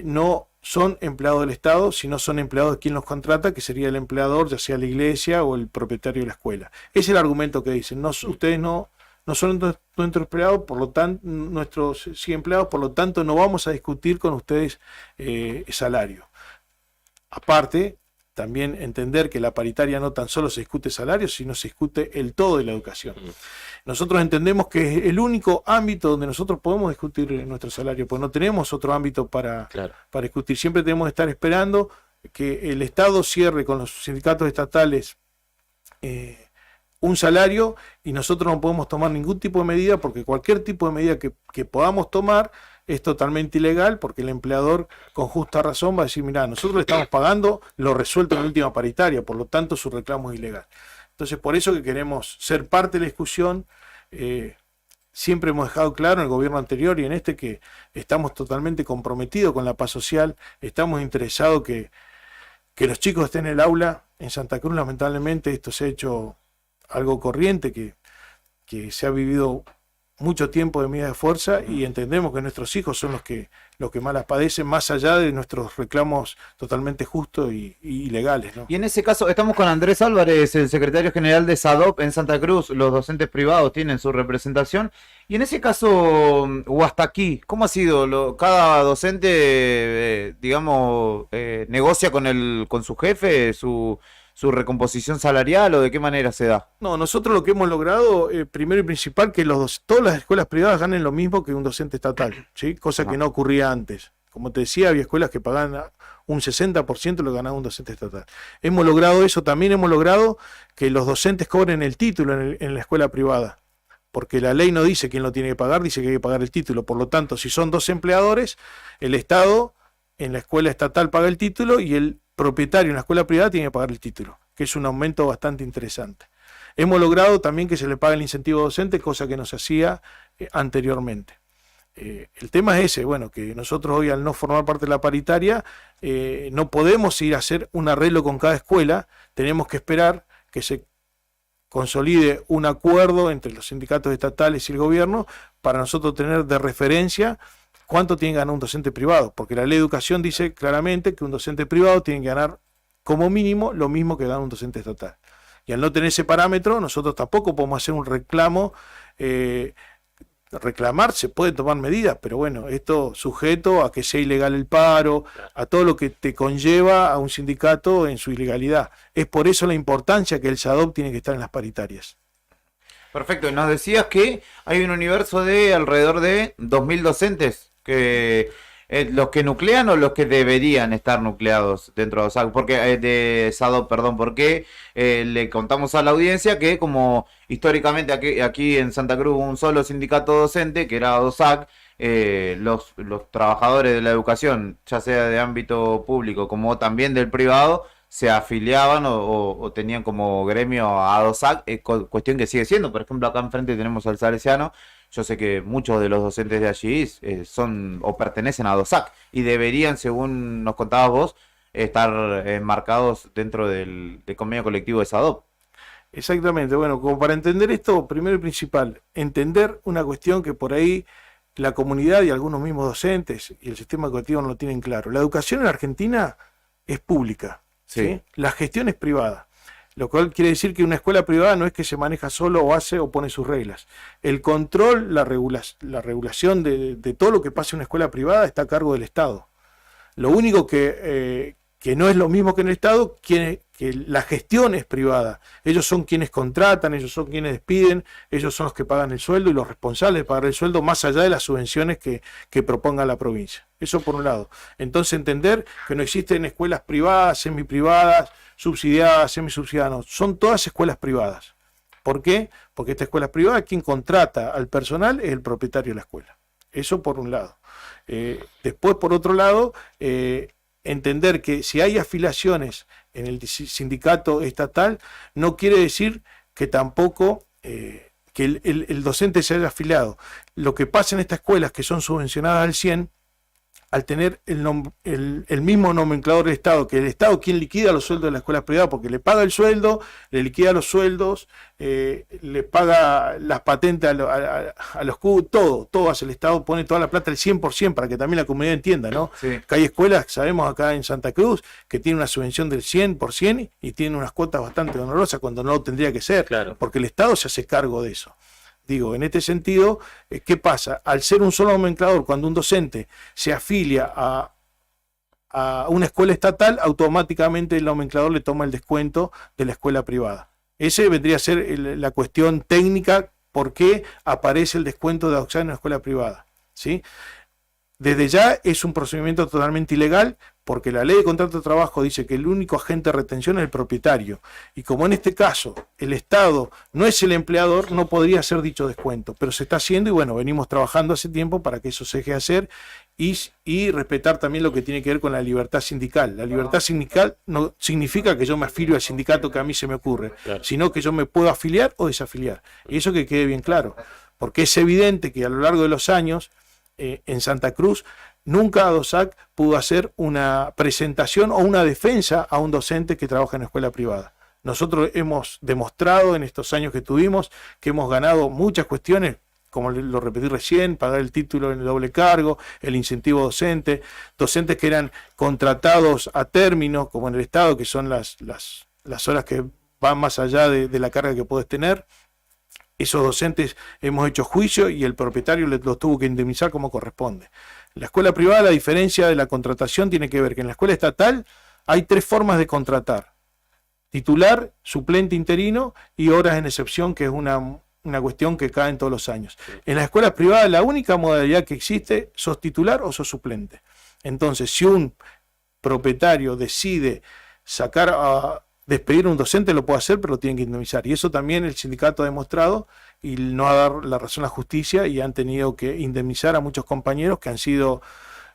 no son empleados del Estado, sino son empleados de quien los contrata, que sería el empleador, ya sea la iglesia o el propietario de la escuela. Ese es el argumento que dicen. Ustedes no son nuestros empleados, por lo tanto, nuestros sí empleados, por lo tanto no vamos a discutir con ustedes salario. Aparte, también entender que la paritaria no tan solo se discute salario, sino se discute el todo de la educación. Nosotros entendemos que es el único ámbito donde nosotros podemos discutir nuestro salario, pues no tenemos otro ámbito para discutir. Siempre tenemos que estar esperando que el Estado cierre con los sindicatos estatales un salario y nosotros no podemos tomar ningún tipo de medida, porque cualquier tipo de medida que podamos tomar es totalmente ilegal, porque el empleador con justa razón va a decir, mirá, nosotros le estamos pagando lo resuelto en la última paritaria, por lo tanto su reclamo es ilegal. Entonces por eso que queremos ser parte de la discusión. Siempre hemos dejado claro en el gobierno anterior y en este que estamos totalmente comprometidos con la paz social, estamos interesados que los chicos estén en el aula. En Santa Cruz lamentablemente esto se ha hecho algo corriente, que se ha vivido mucho tiempo de medidas de fuerza y entendemos que nuestros hijos son los que más las padecen, más allá de nuestros reclamos totalmente justos y legales, ¿no? Y en ese caso estamos con Andrés Álvarez, el secretario general de SADOP en Santa Cruz. Los docentes privados tienen su representación y en ese caso, o hasta aquí, ¿cómo ha sido? Cada docente, negocia con su jefe su recomposición salarial, o de qué manera se da? No, nosotros lo que hemos logrado, primero y principal, que todas las escuelas privadas ganen lo mismo que un docente estatal, ¿sí? Cosa que no ocurría antes. Como te decía, había escuelas que pagaban un 60% de lo que ganaba un docente estatal. Hemos logrado eso, también hemos logrado que los docentes cobren el título en la escuela privada, porque la ley no dice quién lo tiene que pagar, dice que hay que pagar el título. Por lo tanto, si son 2 empleadores, el Estado en la escuela estatal paga el título y el propietario en la escuela privada tiene que pagar el título, que es un aumento bastante interesante. Hemos logrado también que se le pague el incentivo docente, cosa que no se hacía anteriormente. El tema es ese, bueno, que nosotros hoy, al no formar parte de la paritaria, no podemos ir a hacer un arreglo con cada escuela, tenemos que esperar que se consolide un acuerdo entre los sindicatos estatales y el gobierno para nosotros tener de referencia cuánto tiene que ganar un docente privado, porque la ley de educación dice claramente que un docente privado tiene que ganar como mínimo lo mismo que gana un docente estatal. Y al no tener ese parámetro, nosotros tampoco podemos hacer un reclamo. Reclamar, se pueden tomar medidas, pero bueno, esto sujeto a que sea ilegal el paro, a todo lo que te conlleva a un sindicato en su ilegalidad. Es por eso la importancia que el SADOP tiene que estar en las paritarias. Perfecto, y nos decías que hay un universo de alrededor de 2.000 docentes Que los que nuclean o los que deberían estar nucleados dentro de SADOP, porque le contamos a la audiencia que como históricamente aquí en Santa Cruz hubo un solo sindicato docente, que era ADOSAC, los trabajadores de la educación, ya sea de ámbito público como también del privado, se afiliaban o tenían como gremio a ADOSAC, cuestión que sigue siendo. Por ejemplo, acá enfrente tenemos al Salesiano. Yo sé que muchos de los docentes de allí son o pertenecen a ADOSAC y deberían, según nos contabas vos, estar enmarcados dentro del convenio colectivo de SADOP. Exactamente. Bueno, como para entender esto, primero y principal, entender una cuestión que por ahí la comunidad y algunos mismos docentes y el sistema educativo no lo tienen claro. La educación en Argentina es pública, ¿sí? La gestión es privada. Lo cual quiere decir que una escuela privada no es que se maneja solo o hace o pone sus reglas. El control, la regulación de todo lo que pasa en una escuela privada está a cargo del Estado. Lo único que no es lo mismo que en el Estado, que la gestión es privada. Ellos son quienes contratan, ellos son quienes despiden, ellos son los que pagan el sueldo y los responsables de pagar el sueldo más allá de las subvenciones que proponga la provincia. Eso por un lado. Entonces entender que no existen escuelas privadas, semiprivadas, subsidiadas, semisubsidiadas, son todas escuelas privadas. ¿Por qué? Porque esta escuela privada, quien contrata al personal es el propietario de la escuela. Eso por un lado. Después, por otro lado, entender que si hay afiliaciones en el sindicato estatal, no quiere decir que tampoco que el docente se haya afiliado. Lo que pasa en estas escuelas que son subvencionadas al 100%, al tener el mismo nomenclador del Estado, que el Estado quien liquida los sueldos de la escuela privada, porque le paga el sueldo, le liquida los sueldos, le paga las patentes a los CUT, todo hace el Estado, pone toda la plata al 100% para que también la comunidad entienda, ¿no? Sí. Que hay escuelas, sabemos acá en Santa Cruz, que tienen una subvención del 100% y tienen unas cuotas bastante onerosas cuando no lo tendría que ser, claro, porque el Estado se hace cargo de eso. Digo, en este sentido, ¿qué pasa? Al ser un solo nomenclador, cuando un docente se afilia a una escuela estatal, automáticamente el nomenclador le toma el descuento de la escuela privada. Ese vendría a ser la cuestión técnica, por qué aparece el descuento de ADOSAC en una escuela privada, ¿sí? Desde ya es un procedimiento totalmente ilegal, porque la ley de contrato de trabajo dice que el único agente de retención es el propietario. Y como en este caso el Estado no es el empleador, no podría hacer dicho descuento. Pero se está haciendo y bueno, venimos trabajando hace tiempo para que eso se deje hacer y respetar también lo que tiene que ver con la libertad sindical. La libertad sindical no significa que yo me afilio al sindicato que a mí se me ocurre, claro, sino que yo me puedo afiliar o desafiliar. Y eso que quede bien claro, porque es evidente que a lo largo de los años en Santa Cruz nunca ADOSAC pudo hacer una presentación o una defensa a un docente que trabaja en escuela privada. Nosotros hemos demostrado en estos años que tuvimos que hemos ganado muchas cuestiones, como lo repetí recién, pagar el título en el doble cargo, el incentivo docente, docentes que eran contratados a término, como en el Estado, que son las horas que van más allá de la carga que puedes tener. Esos docentes hemos hecho juicio y el propietario los tuvo que indemnizar como corresponde. La escuela privada, la diferencia de la contratación tiene que ver que en la escuela estatal hay 3 formas de contratar: titular, suplente, interino y horas en excepción, que es una cuestión que cae en todos los años. En la escuela privada la única modalidad que existe, sos titular o sos suplente. Entonces, si un propietario decide despedir a un docente, lo puede hacer, pero lo tienen que indemnizar. Y eso también el sindicato ha demostrado y no ha dado la razón a la justicia y han tenido que indemnizar a muchos compañeros que han sido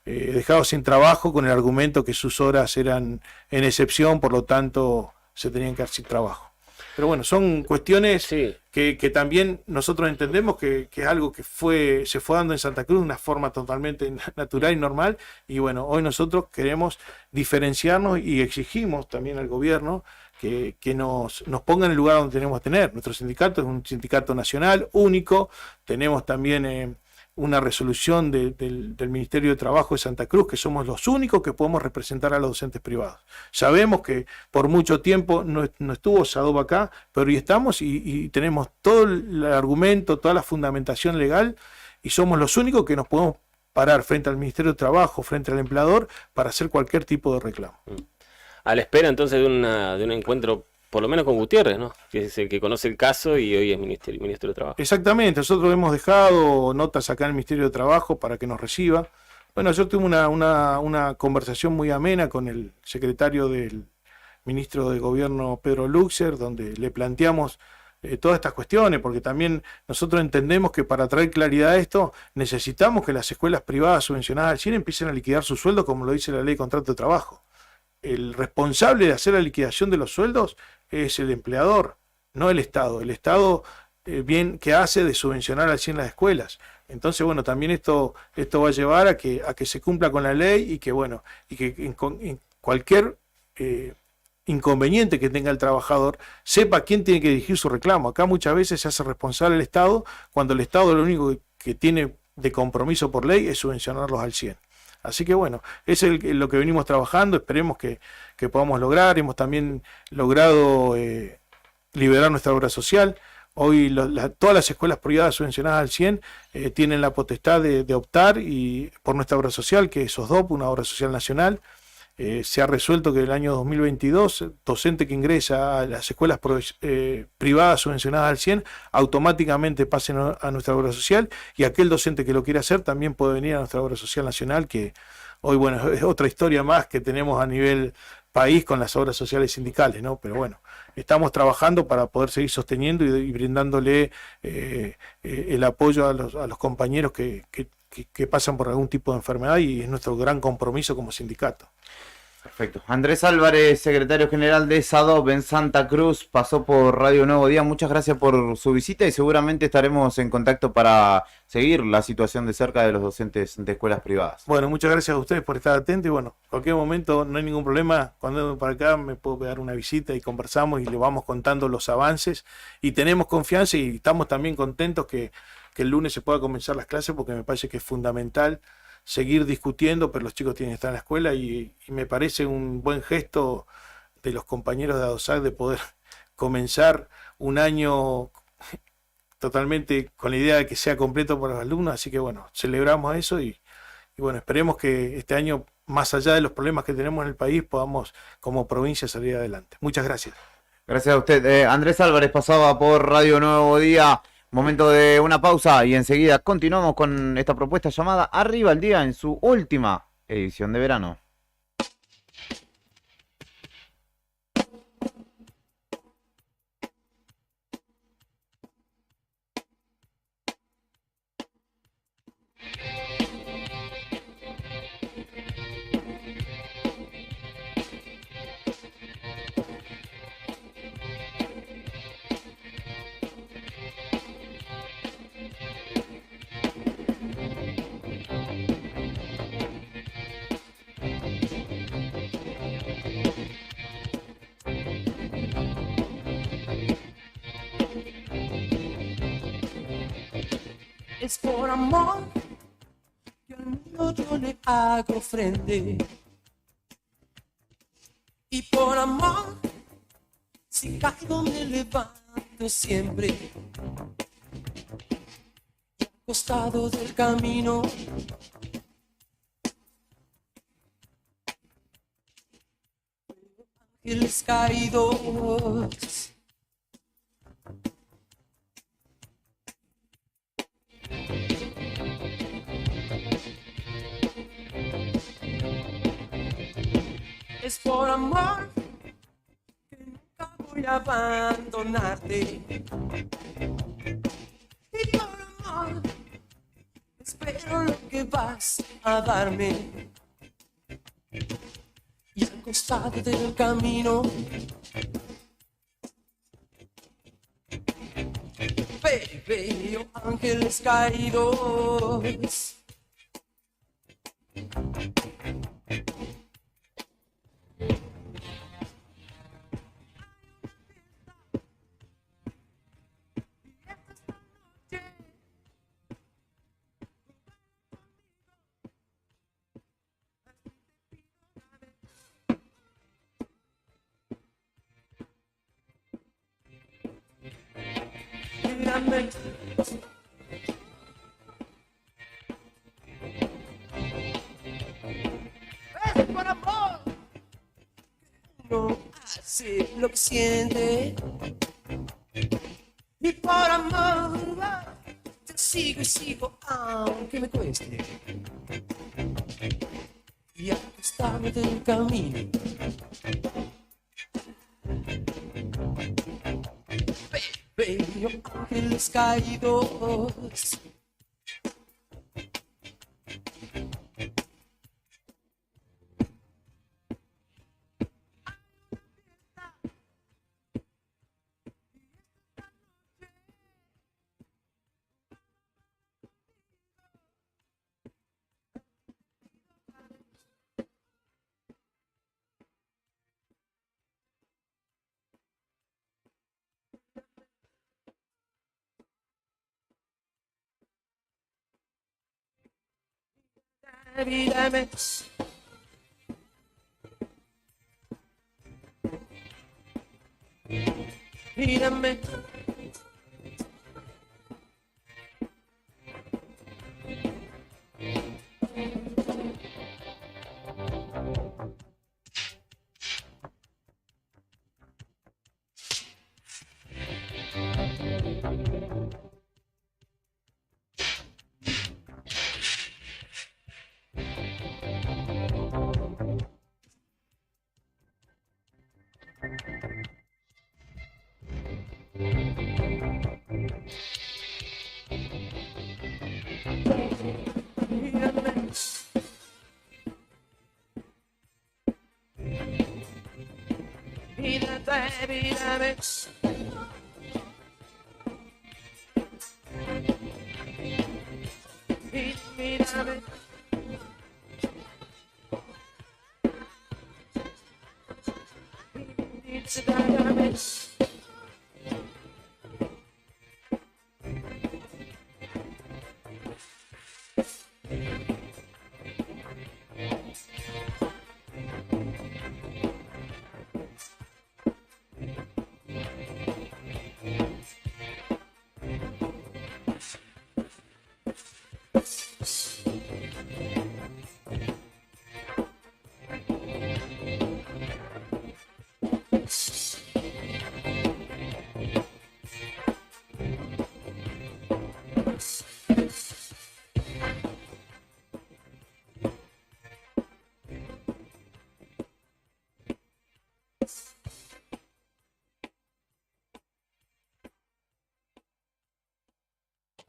dejados sin trabajo con el argumento que sus horas eran en excepción, por lo tanto se tenían que dar sin trabajo. Pero bueno, son cuestiones que también nosotros entendemos que es algo que se fue dando en Santa Cruz de una forma totalmente natural y normal. Y bueno, hoy nosotros queremos diferenciarnos y exigimos también al gobierno que nos ponga en el lugar donde tenemos que tener. Nuestro sindicato es un sindicato nacional, único. Tenemos también una resolución del Ministerio de Trabajo de Santa Cruz, que somos los únicos que podemos representar a los docentes privados. Sabemos que por mucho tiempo no estuvo SADOP acá, pero hoy estamos y tenemos todo el argumento, toda la fundamentación legal, y somos los únicos que nos podemos parar frente al Ministerio de Trabajo, frente al empleador, para hacer cualquier tipo de reclamo. A la espera entonces de un encuentro por lo menos con Gutiérrez, ¿no? Que es el que conoce el caso y hoy es ministro de Trabajo. Exactamente, nosotros hemos dejado notas acá en el Ministerio de Trabajo para que nos reciba. Bueno, yo tuve una conversación muy amena con el secretario del ministro de Gobierno, Pedro Luxer, donde le planteamos todas estas cuestiones, porque también nosotros entendemos que para traer claridad a esto necesitamos que las escuelas privadas subvencionadas al 100 empiecen a liquidar su sueldo como lo dice la ley de contrato de trabajo. El responsable de hacer la liquidación de los sueldos es el empleador, no el Estado. El Estado, bien que hace de subvencionar al 100 las escuelas. Entonces, bueno, también esto va a llevar a que se cumpla con la ley y que, bueno, y que en cualquier inconveniente que tenga el trabajador, sepa quién tiene que dirigir su reclamo. Acá muchas veces se hace responsable el Estado, cuando el Estado lo único que tiene de compromiso por ley es subvencionarlos al 100. Así que bueno, es lo que venimos trabajando, esperemos que podamos lograr. Hemos también logrado liberar nuestra obra social. Hoy todas las escuelas privadas subvencionadas al 100 tienen la potestad de optar y por nuestra obra social, que es OSDOP, una obra social nacional. Se ha resuelto que en el año 2022, docente que ingresa a las escuelas privadas subvencionadas al 100, automáticamente pasen a nuestra obra social, y aquel docente que lo quiera hacer también puede venir a nuestra obra social nacional, que hoy, bueno, es otra historia más que tenemos a nivel país con las obras sociales sindicales, ¿no? Pero bueno, estamos trabajando para poder seguir sosteniendo y brindándole el apoyo a los compañeros que pasan por algún tipo de enfermedad, y es nuestro gran compromiso como sindicato. Perfecto. Andrés Álvarez, secretario general de SADOP en Santa Cruz, pasó por Radio Nuevo Día. Muchas gracias por su visita y seguramente estaremos en contacto para seguir la situación de cerca de los docentes de escuelas privadas. Bueno, muchas gracias a ustedes por estar atentos y bueno, en cualquier momento no hay ningún problema. Cuando vengo para acá me puedo pegar una visita y conversamos y le vamos contando los avances y tenemos confianza y estamos también contentos que el lunes se pueda comenzar las clases, porque me parece que es fundamental seguir discutiendo, pero los chicos tienen que estar en la escuela y me parece un buen gesto de los compañeros de ADOSAC de poder comenzar un año totalmente con la idea de que sea completo para los alumnos, así que bueno, celebramos eso y bueno, esperemos que este año, más allá de los problemas que tenemos en el país, podamos como provincia salir adelante. Muchas gracias. Gracias a usted. Andrés Álvarez pasaba por Radio Nuevo Día. Momento de una pausa y enseguida continuamos con esta propuesta llamada Arriba el Día en su última edición de verano. Es por amor que al mundo yo le hago frente. Y por amor, si caigo me levanto siempre. Y al costado del camino ángeles caídos. Es por amor que nunca voy a abandonarte. Y por amor espero lo que vas a darme. Y al costado del camino veo ángeles caídos. Es por amor que uno hace lo que siente. Y por amor te sigo y sigo aunque me cueste. Y acostarme del camino. Bello ángeles caídos. Mírame. Mírame. Mírame. Mírame.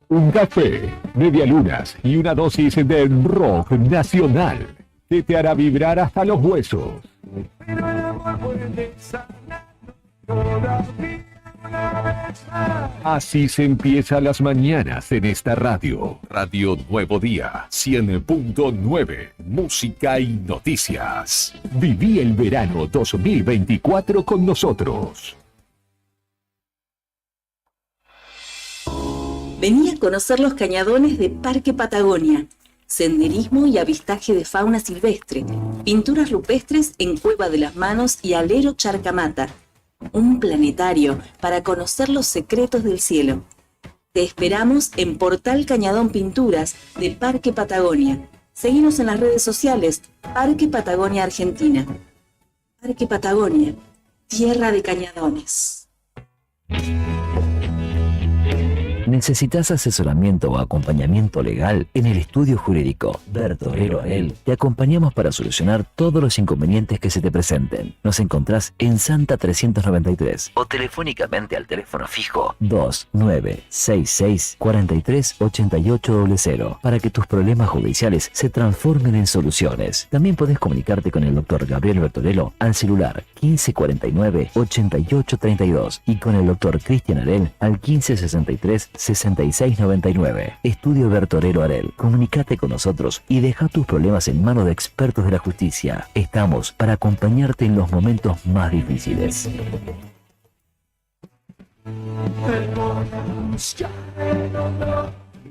Un café, medialunas y una dosis de rock nacional que te hará vibrar hasta los huesos. Así se empiezan las mañanas en esta radio. Radio Nuevo Día, 100.9, música y noticias. Viví el verano 2024 con nosotros. Vení a conocer los cañadones de Parque Patagonia. Senderismo y avistaje de fauna silvestre. Pinturas rupestres en Cueva de las Manos y Alero Charcamata. Un planetario para conocer los secretos del cielo. Te esperamos en Portal Cañadón Pinturas de Parque Patagonia. Seguinos en las redes sociales, Parque Patagonia Argentina. Parque Patagonia, tierra de cañadones. ¿Necesitas asesoramiento o acompañamiento legal? En el estudio jurídico Bertorero Arel te acompañamos para solucionar todos los inconvenientes que se te presenten. Nos encontrás en Santa 393 o telefónicamente al teléfono fijo 2966 438800 para que tus problemas judiciales se transformen en soluciones. También podés comunicarte con el doctor Gabriel Bertorello al celular 1549 8832 y con el doctor Cristian Arel al 1563 6699. Estudio Bertorero Arel. Comunicate con nosotros y deja tus problemas en manos de expertos de la justicia. Estamos para acompañarte en los momentos más difíciles.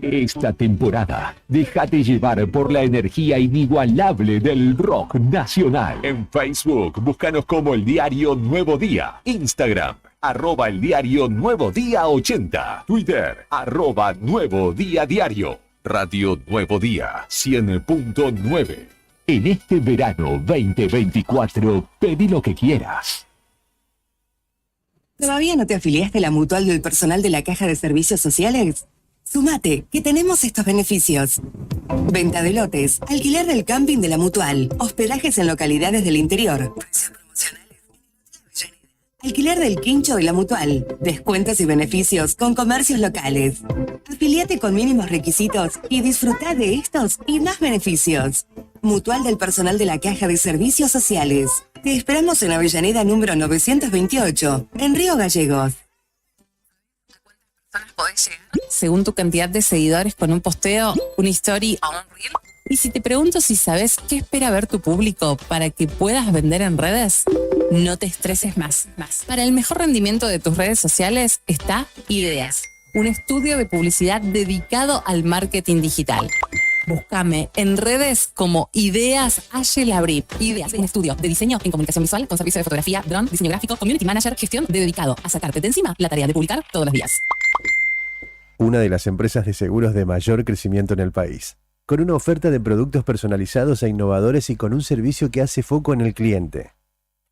Esta temporada, déjate llevar por la energía inigualable del rock nacional. En Facebook, búscanos como El Diario Nuevo Día. Instagram, @El Diario Nuevo Día 80. Twitter, @Nuevo Día Diario. Radio Nuevo Día, 100.9. En este verano 2024, pedí lo que quieras. ¿Todavía no te afiliaste a la Mutual del Personal de la Caja de Servicios Sociales? Sumate, que tenemos estos beneficios. Venta de lotes, alquiler del camping de la Mutual, hospedajes en localidades del interior, precios promocionales, alquiler del quincho de la Mutual, descuentos y beneficios con comercios locales. Afiliate con mínimos requisitos y disfruta de estos y más beneficios. Mutual del Personal de la Caja de Servicios Sociales. Te esperamos en Avellaneda número 928, en Río Gallegos. Según tu cantidad de seguidores con un posteo, una story o un reel. Y si te pregunto si sabes qué espera ver tu público para que puedas vender en redes, no te estreses más. Para el mejor rendimiento de tus redes sociales está Ideas, un estudio de publicidad dedicado al marketing digital. Búscame en redes como Ideas Labrit. Ideas, un estudio de diseño en comunicación visual con servicio de fotografía, dron, diseño gráfico, community manager, gestión dedicado a sacarte de encima la tarea de publicar todos los días. Una de las empresas de seguros de mayor crecimiento en el país, con una oferta de productos personalizados e innovadores y con un servicio que hace foco en el cliente.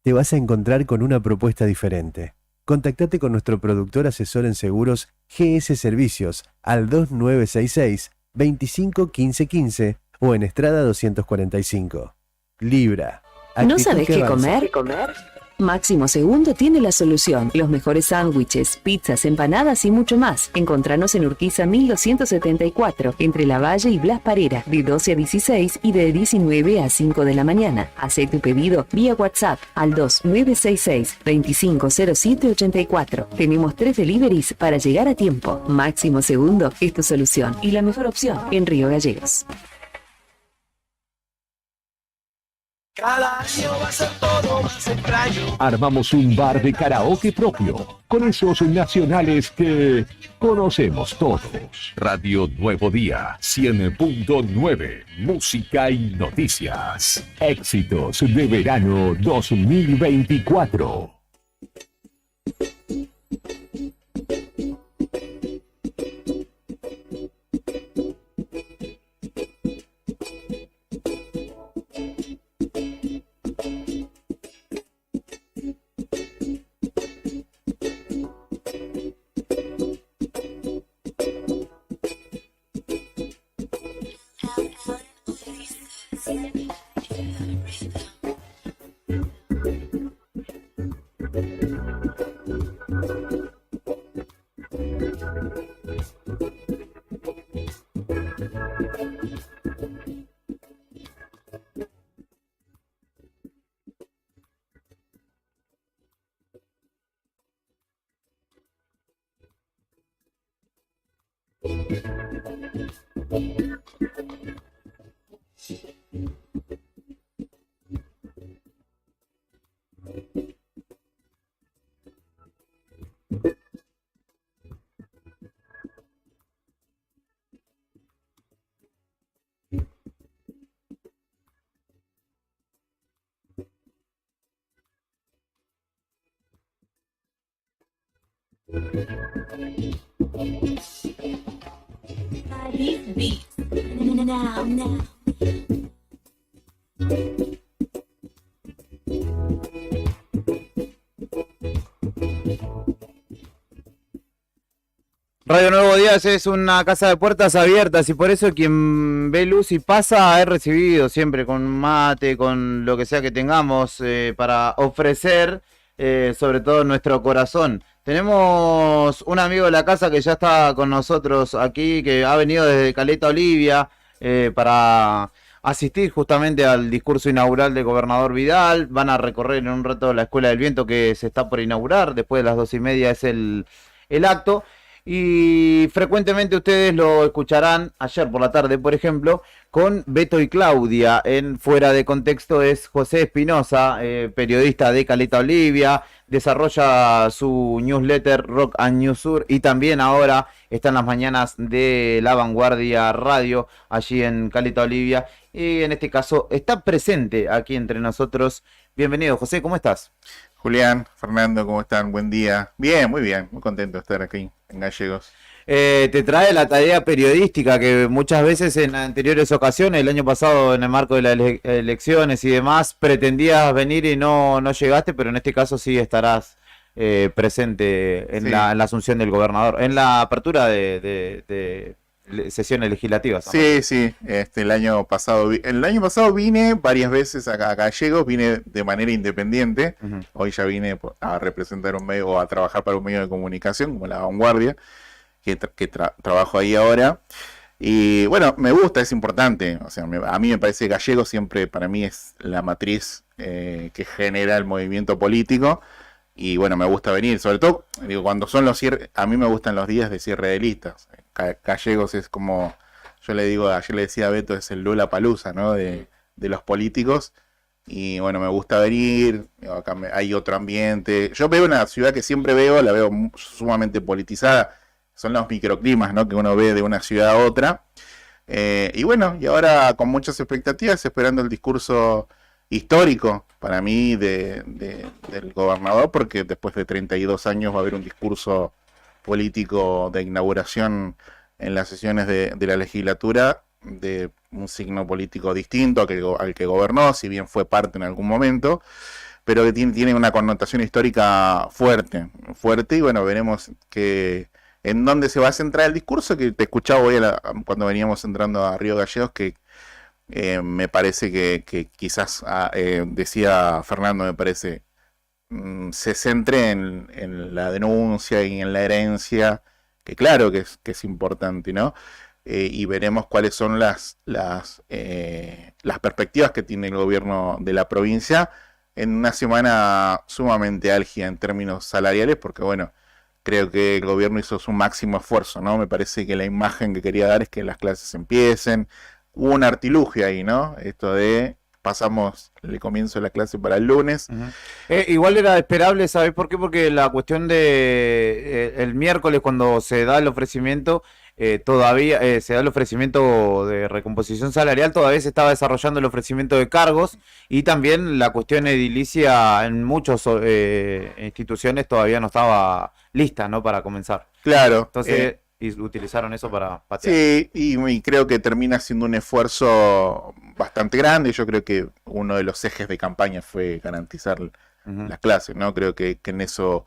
Te vas a encontrar con una propuesta diferente. Contactate con nuestro productor asesor en seguros GS Servicios al 2966 25 15 15 o en Estrada 245. Libra. ¿No Actitud sabes que qué avanza. comer? Máximo Segundo tiene la solución. Los mejores sándwiches, pizzas, empanadas y mucho más. Encontranos en Urquiza 1274, entre Lavalle y Blas Parera, de 12 a 16 y de 19 a 5 de la mañana. Haz tu pedido vía WhatsApp al 2966 250784. Tenemos 3 deliveries para llegar a tiempo. Máximo Segundo es tu solución y la mejor opción en Río Gallegos. Cada año va a ser todo más extraño. Armamos un bar de karaoke propio, con esos nacionales que conocemos todos. Radio Nuevo Día, 100.9, música y noticias. Éxitos de verano 2024. Radio Nuevo Días es una casa de puertas abiertas y por eso quien ve luz y pasa es recibido siempre con mate, con lo que sea que tengamos para ofrecer, sobre todo nuestro corazón. Tenemos un amigo de la casa que ya está con nosotros aquí, que ha venido desde Caleta Olivia para asistir justamente al discurso inaugural del gobernador Vidal. Van a recorrer en un rato la Escuela del Viento que se está por inaugurar, después de las 2:30 es el acto. Y frecuentemente ustedes lo escucharán, ayer por la tarde por ejemplo, con Beto y Claudia. En Fuera de Contexto es José Espinosa, periodista de Caleta Olivia, desarrolla su newsletter Rock and News Sur y también ahora está en las mañanas de La Vanguardia Radio, allí en Caleta Olivia. Y en este caso está presente aquí entre nosotros. Bienvenido José, ¿cómo estás? Julián, Fernando, ¿cómo están? Buen día. Bien, muy contento de estar aquí en Gallegos. Te trae la tarea periodística que muchas veces en anteriores ocasiones, el año pasado en el marco de las elecciones y demás, pretendías venir y no llegaste, pero en este caso sí estarás presente en, Sí. en la asunción del gobernador, en la apertura de sesiones legislativas. Sí, sí, el año pasado vine varias veces a Gallegos, vine de manera independiente. Hoy ya vine a representar un medio o a trabajar para un medio de comunicación como La Vanguardia, que trabajo ahí ahora. Y bueno, me gusta, es importante. O sea, a mí me parece que Gallegos siempre para mí es la matriz que genera el movimiento político. Y bueno, me gusta venir, sobre todo, digo, cuando son los cierres, a mí me gustan los días de cierre de listas. Gallegos es como, yo le digo, ayer le decía a Beto, es el Lollapalooza, ¿no? De los políticos. Y bueno, me gusta venir, digo, acá hay otro ambiente. Yo veo una ciudad que siempre veo, la veo sumamente politizada. Son los microclimas, ¿no? Que uno ve de una ciudad a otra. Y bueno, y ahora con muchas expectativas, esperando el discurso histórico para mí del gobernador, porque después de 32 años va a haber un discurso político de inauguración en las sesiones de la legislatura de un signo político distinto al que gobernó, si bien fue parte en algún momento, pero que tiene una connotación histórica fuerte, y bueno, veremos en dónde se va a centrar el discurso, que te escuchaba hoy cuando veníamos entrando a Río Gallegos, que me parece que quizás, decía Fernando, me parece, se centre en la denuncia y en la herencia, que claro que es importante, ¿no? Y veremos cuáles son las perspectivas que tiene el gobierno de la provincia en una semana sumamente álgida en términos salariales, porque bueno, creo que el gobierno hizo su máximo esfuerzo, ¿no? Me parece que la imagen que quería dar es que las clases empiecen. Hubo un artilugio ahí, ¿no? Esto de pasamos el comienzo de la clase para el lunes. Igual era esperable, ¿sabes por qué? Porque la cuestión de el miércoles cuando se da el ofrecimiento, todavía se da el ofrecimiento de recomposición salarial, todavía se estaba desarrollando el ofrecimiento de cargos y también la cuestión edilicia en muchas instituciones todavía no estaba lista, ¿no? Para comenzar. Claro. Entonces y utilizaron eso para patear. Sí, y creo que termina siendo un esfuerzo bastante grande. Yo creo que uno de los ejes de campaña fue garantizar las clases, ¿no? Creo que en eso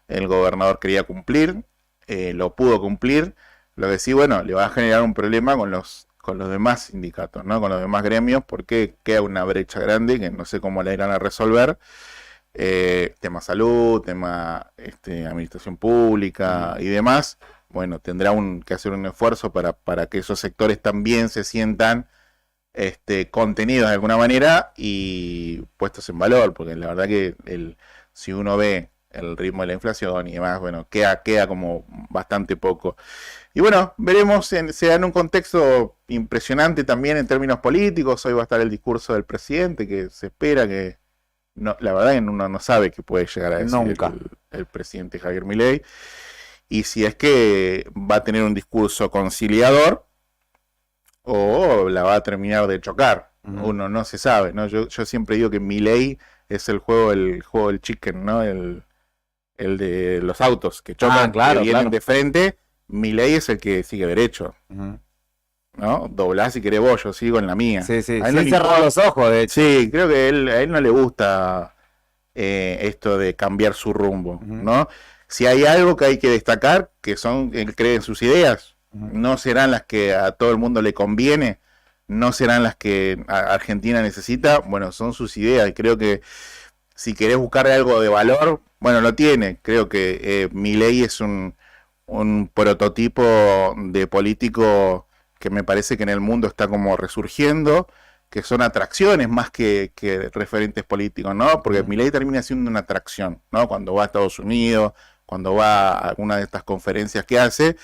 el gobernador quería cumplir, lo pudo cumplir. Lo que sí, bueno, le va a generar un problema con los demás sindicatos, ¿no? Con los demás gremios, porque queda una brecha grande que no sé cómo la irán a resolver. Tema salud, tema administración pública y demás. Bueno, tendrá que hacer un esfuerzo para que esos sectores también se sientan contenidos de alguna manera y puestos en valor, porque la verdad que si uno ve el ritmo de la inflación y demás, bueno, queda como bastante poco. Y bueno, veremos, se da en un contexto impresionante también en términos políticos. Hoy va a estar el discurso del presidente, que se espera que, no, la verdad que uno no sabe qué puede llegar a decir el presidente Javier Milei. Y si es que va a tener un discurso conciliador o la va a terminar de chocar. Uno no se sabe, ¿no? Yo siempre digo que Milei es el juego del chicken, ¿no? El de los autos que chocan, que vienen de frente. Milei es el que sigue derecho. ¿No? Doblás si querés vos, yo sigo en la mía. Sí, sí. A él no le cerró los ojos, de hecho. Sí, creo que a él no le gusta esto de cambiar su rumbo, ¿no? Si hay algo que hay que destacar, que él cree en sus ideas, no serán las que a todo el mundo le conviene, no serán las que Argentina necesita, bueno, son sus ideas, y creo que si querés buscarle algo de valor, bueno, lo tiene. Creo que Milei es un prototipo de político que me parece que en el mundo está como resurgiendo, que son atracciones más que referentes políticos, ¿no? Porque Milei termina siendo una atracción, ¿no? Cuando va a Estados Unidos, cuando va a alguna de estas conferencias que hace,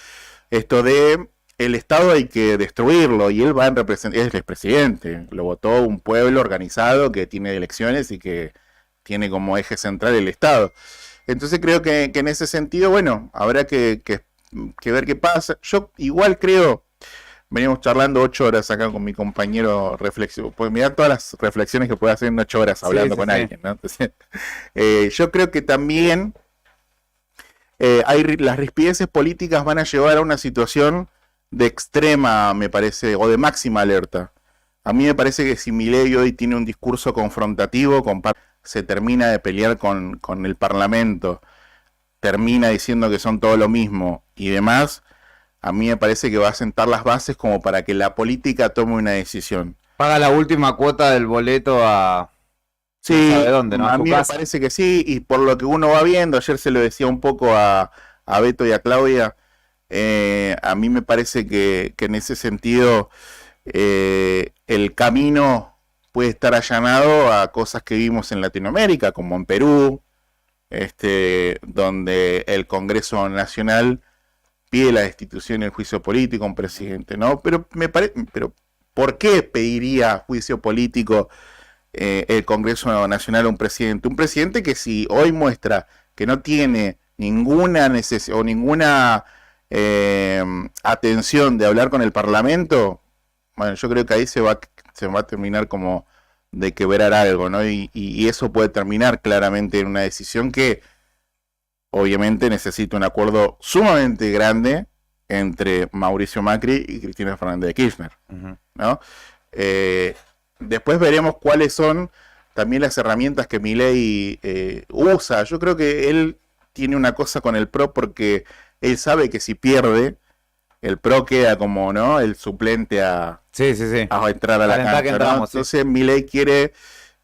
esto de el Estado hay que destruirlo, y él va en representación, es el presidente, lo votó un pueblo organizado que tiene elecciones y que tiene como eje central el Estado. Entonces creo que en ese sentido, bueno, habrá que ver qué pasa. Yo igual creo, venimos charlando 8 horas acá con mi compañero reflexivo, pues mirar todas las reflexiones que puede hacer en 8 horas hablando con alguien, ¿no? Entonces, yo creo que también las rispideces políticas van a llevar a una situación de extrema, me parece, o de máxima alerta. A mí me parece que si Milei hoy tiene un discurso confrontativo, se termina de pelear con el Parlamento termina diciendo que son todo lo mismo y demás, a mí me parece que va a sentar las bases como para que la política tome una decisión. Paga la última cuota del boleto a... Sí, ¿sabe dónde, no? a mí me parece que sí, y por lo que uno va viendo, ayer se lo decía un poco a Beto y a Claudia, a mí me parece que en ese sentido el camino puede estar allanado a cosas que vimos en Latinoamérica, como en Perú, donde el Congreso Nacional pide la destitución y el juicio político a un presidente, ¿no? Pero ¿por qué pediría juicio político el Congreso Nacional a un presidente? Un presidente que si hoy muestra que no tiene ninguna necesidad o ninguna atención de hablar con el Parlamento, bueno, yo creo que ahí se va a terminar como de quebrar algo, ¿no? Y eso puede terminar claramente en una decisión que obviamente necesita un acuerdo sumamente grande entre Mauricio Macri y Cristina Fernández de Kirchner, ¿no? Después veremos cuáles son también las herramientas que Milei usa. Yo creo que él tiene una cosa con el PRO porque él sabe que si pierde, el PRO queda como, ¿no?, el suplente a entrar a la cancha, ¿no? Entonces Milei quiere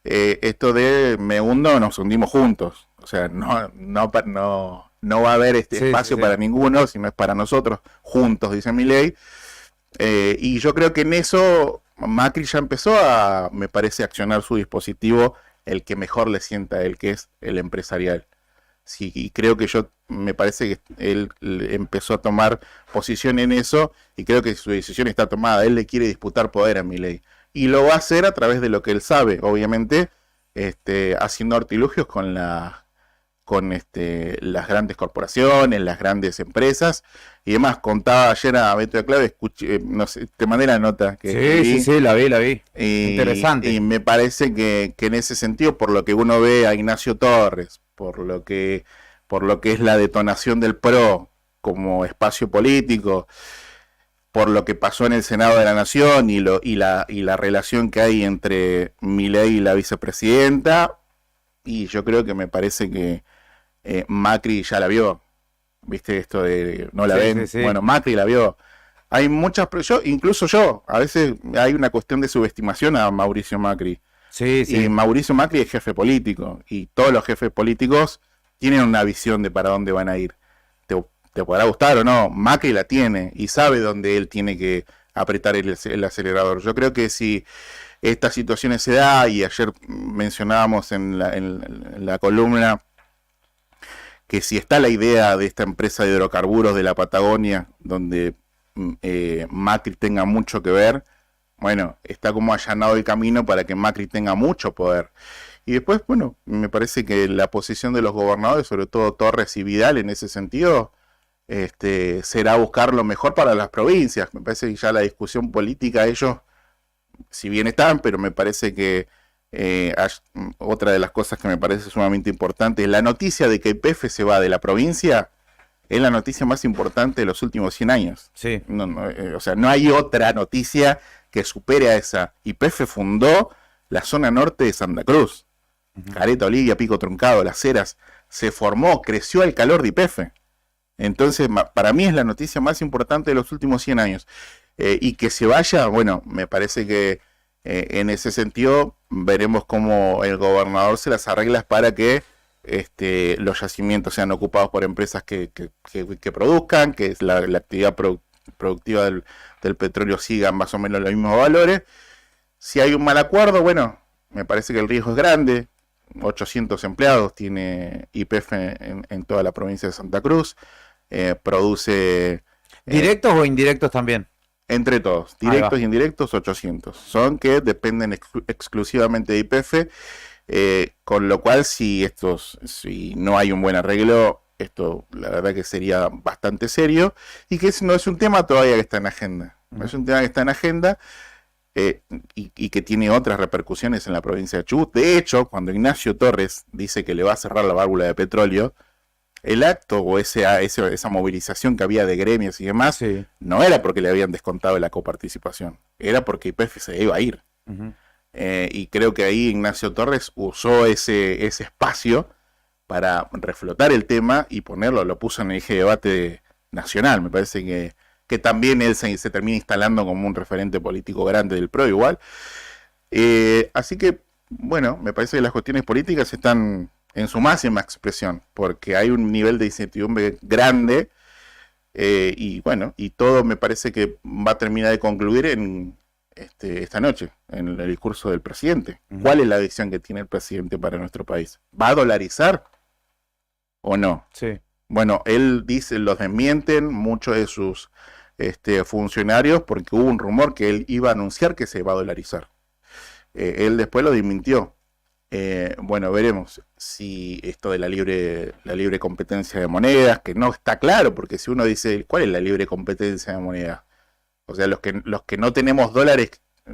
esto de me hundo, nos hundimos juntos. O sea, no va a haber espacio para ninguno, sino es para nosotros, juntos, dice Milei. Y yo creo que en eso Macri ya empezó a, me parece, accionar su dispositivo, el que mejor le sienta a él, que es el empresarial. Sí, y creo que me parece que él empezó a tomar posición en eso, y creo que su decisión está tomada. Él le quiere disputar poder a Milei. Y lo va a hacer a través de lo que él sabe, obviamente, haciendo artilugios con las grandes corporaciones, las grandes empresas y demás. Contaba ayer a Beto de Clave, no sé, te mandé la nota que sí, la vi. Interesante. Y me parece que en ese sentido, por lo que uno ve a Ignacio Torres, por lo que es la detonación del PRO como espacio político, por lo que pasó en el Senado de la Nación y la relación que hay entre Milei y la vicepresidenta, y yo creo que me parece que Macri ya la vio. ¿Viste esto de no la ven? Sí. Bueno, Macri la vio. Hay muchas, incluso yo, a veces hay una cuestión de subestimación a Mauricio Macri. Y Mauricio Macri es jefe político, y todos los jefes políticos tienen una visión de para dónde van a ir. Te podrá gustar o no, Macri la tiene y sabe dónde él tiene que apretar el acelerador. Yo creo que si estas situaciones se da, y ayer mencionábamos en la columna que si está la idea de esta empresa de hidrocarburos de la Patagonia, donde Macri tenga mucho que ver, bueno, está como allanado el camino para que Macri tenga mucho poder. Y después, bueno, me parece que la posición de los gobernadores, sobre todo Torres y Vidal, en ese sentido, será buscar lo mejor para las provincias. Me parece que ya la discusión política, ellos, si bien están, pero me parece que otra de las cosas que me parece sumamente importante, la noticia de que YPF se va de la provincia, es la noticia más importante de los últimos 100 años. Sí. O sea, no hay otra noticia que supere a esa. YPF fundó la zona norte de Santa Cruz. Caleta, Olivia, Pico Truncado, Las Heras, se formó, creció el calor de YPF. Entonces, para mí es la noticia más importante de los últimos 100 años. Y que se vaya, bueno, me parece que en ese sentido veremos cómo el gobernador se las arregla para que los yacimientos sean ocupados por empresas que produzcan, que la actividad productiva del petróleo siga más o menos los mismos valores. Si hay un mal acuerdo, bueno, me parece que el riesgo es grande. 800 empleados tiene YPF en toda la provincia de Santa Cruz. Produce... ¿Directos o indirectos también? Entre todos, directos e indirectos, 800. Son que dependen exclusivamente de YPF, con lo cual si no hay un buen arreglo, esto la verdad que sería bastante serio, y que no es un tema todavía que está en agenda. No es un tema que está en agenda, y que tiene otras repercusiones en la provincia de Chubut. De hecho, cuando Ignacio Torres dice que le va a cerrar la válvula de petróleo, el acto o esa movilización que había de gremios y demás, no era porque le habían descontado la coparticipación, era porque YPF se iba a ir. Y creo que ahí Ignacio Torres usó ese espacio para reflotar el tema y ponerlo, lo puso en el eje de debate nacional. Me parece que también él se termina instalando como un referente político grande del PRO igual. Así que, bueno, me parece que las cuestiones políticas están en su máxima expresión, porque hay un nivel de incertidumbre grande, y bueno, y todo me parece que va a terminar de concluir en esta noche, en el discurso del presidente. ¿Cuál es la visión que tiene el presidente para nuestro país? ¿Va a dolarizar o no? Sí. Bueno, él dice, los desmienten muchos de sus funcionarios, porque hubo un rumor que él iba a anunciar que se va a dolarizar. Él después lo desmintió. Bueno, veremos si esto de la libre competencia de monedas, que no está claro, porque si uno dice, ¿cuál es la libre competencia de monedas? O sea, los que no tenemos dólares,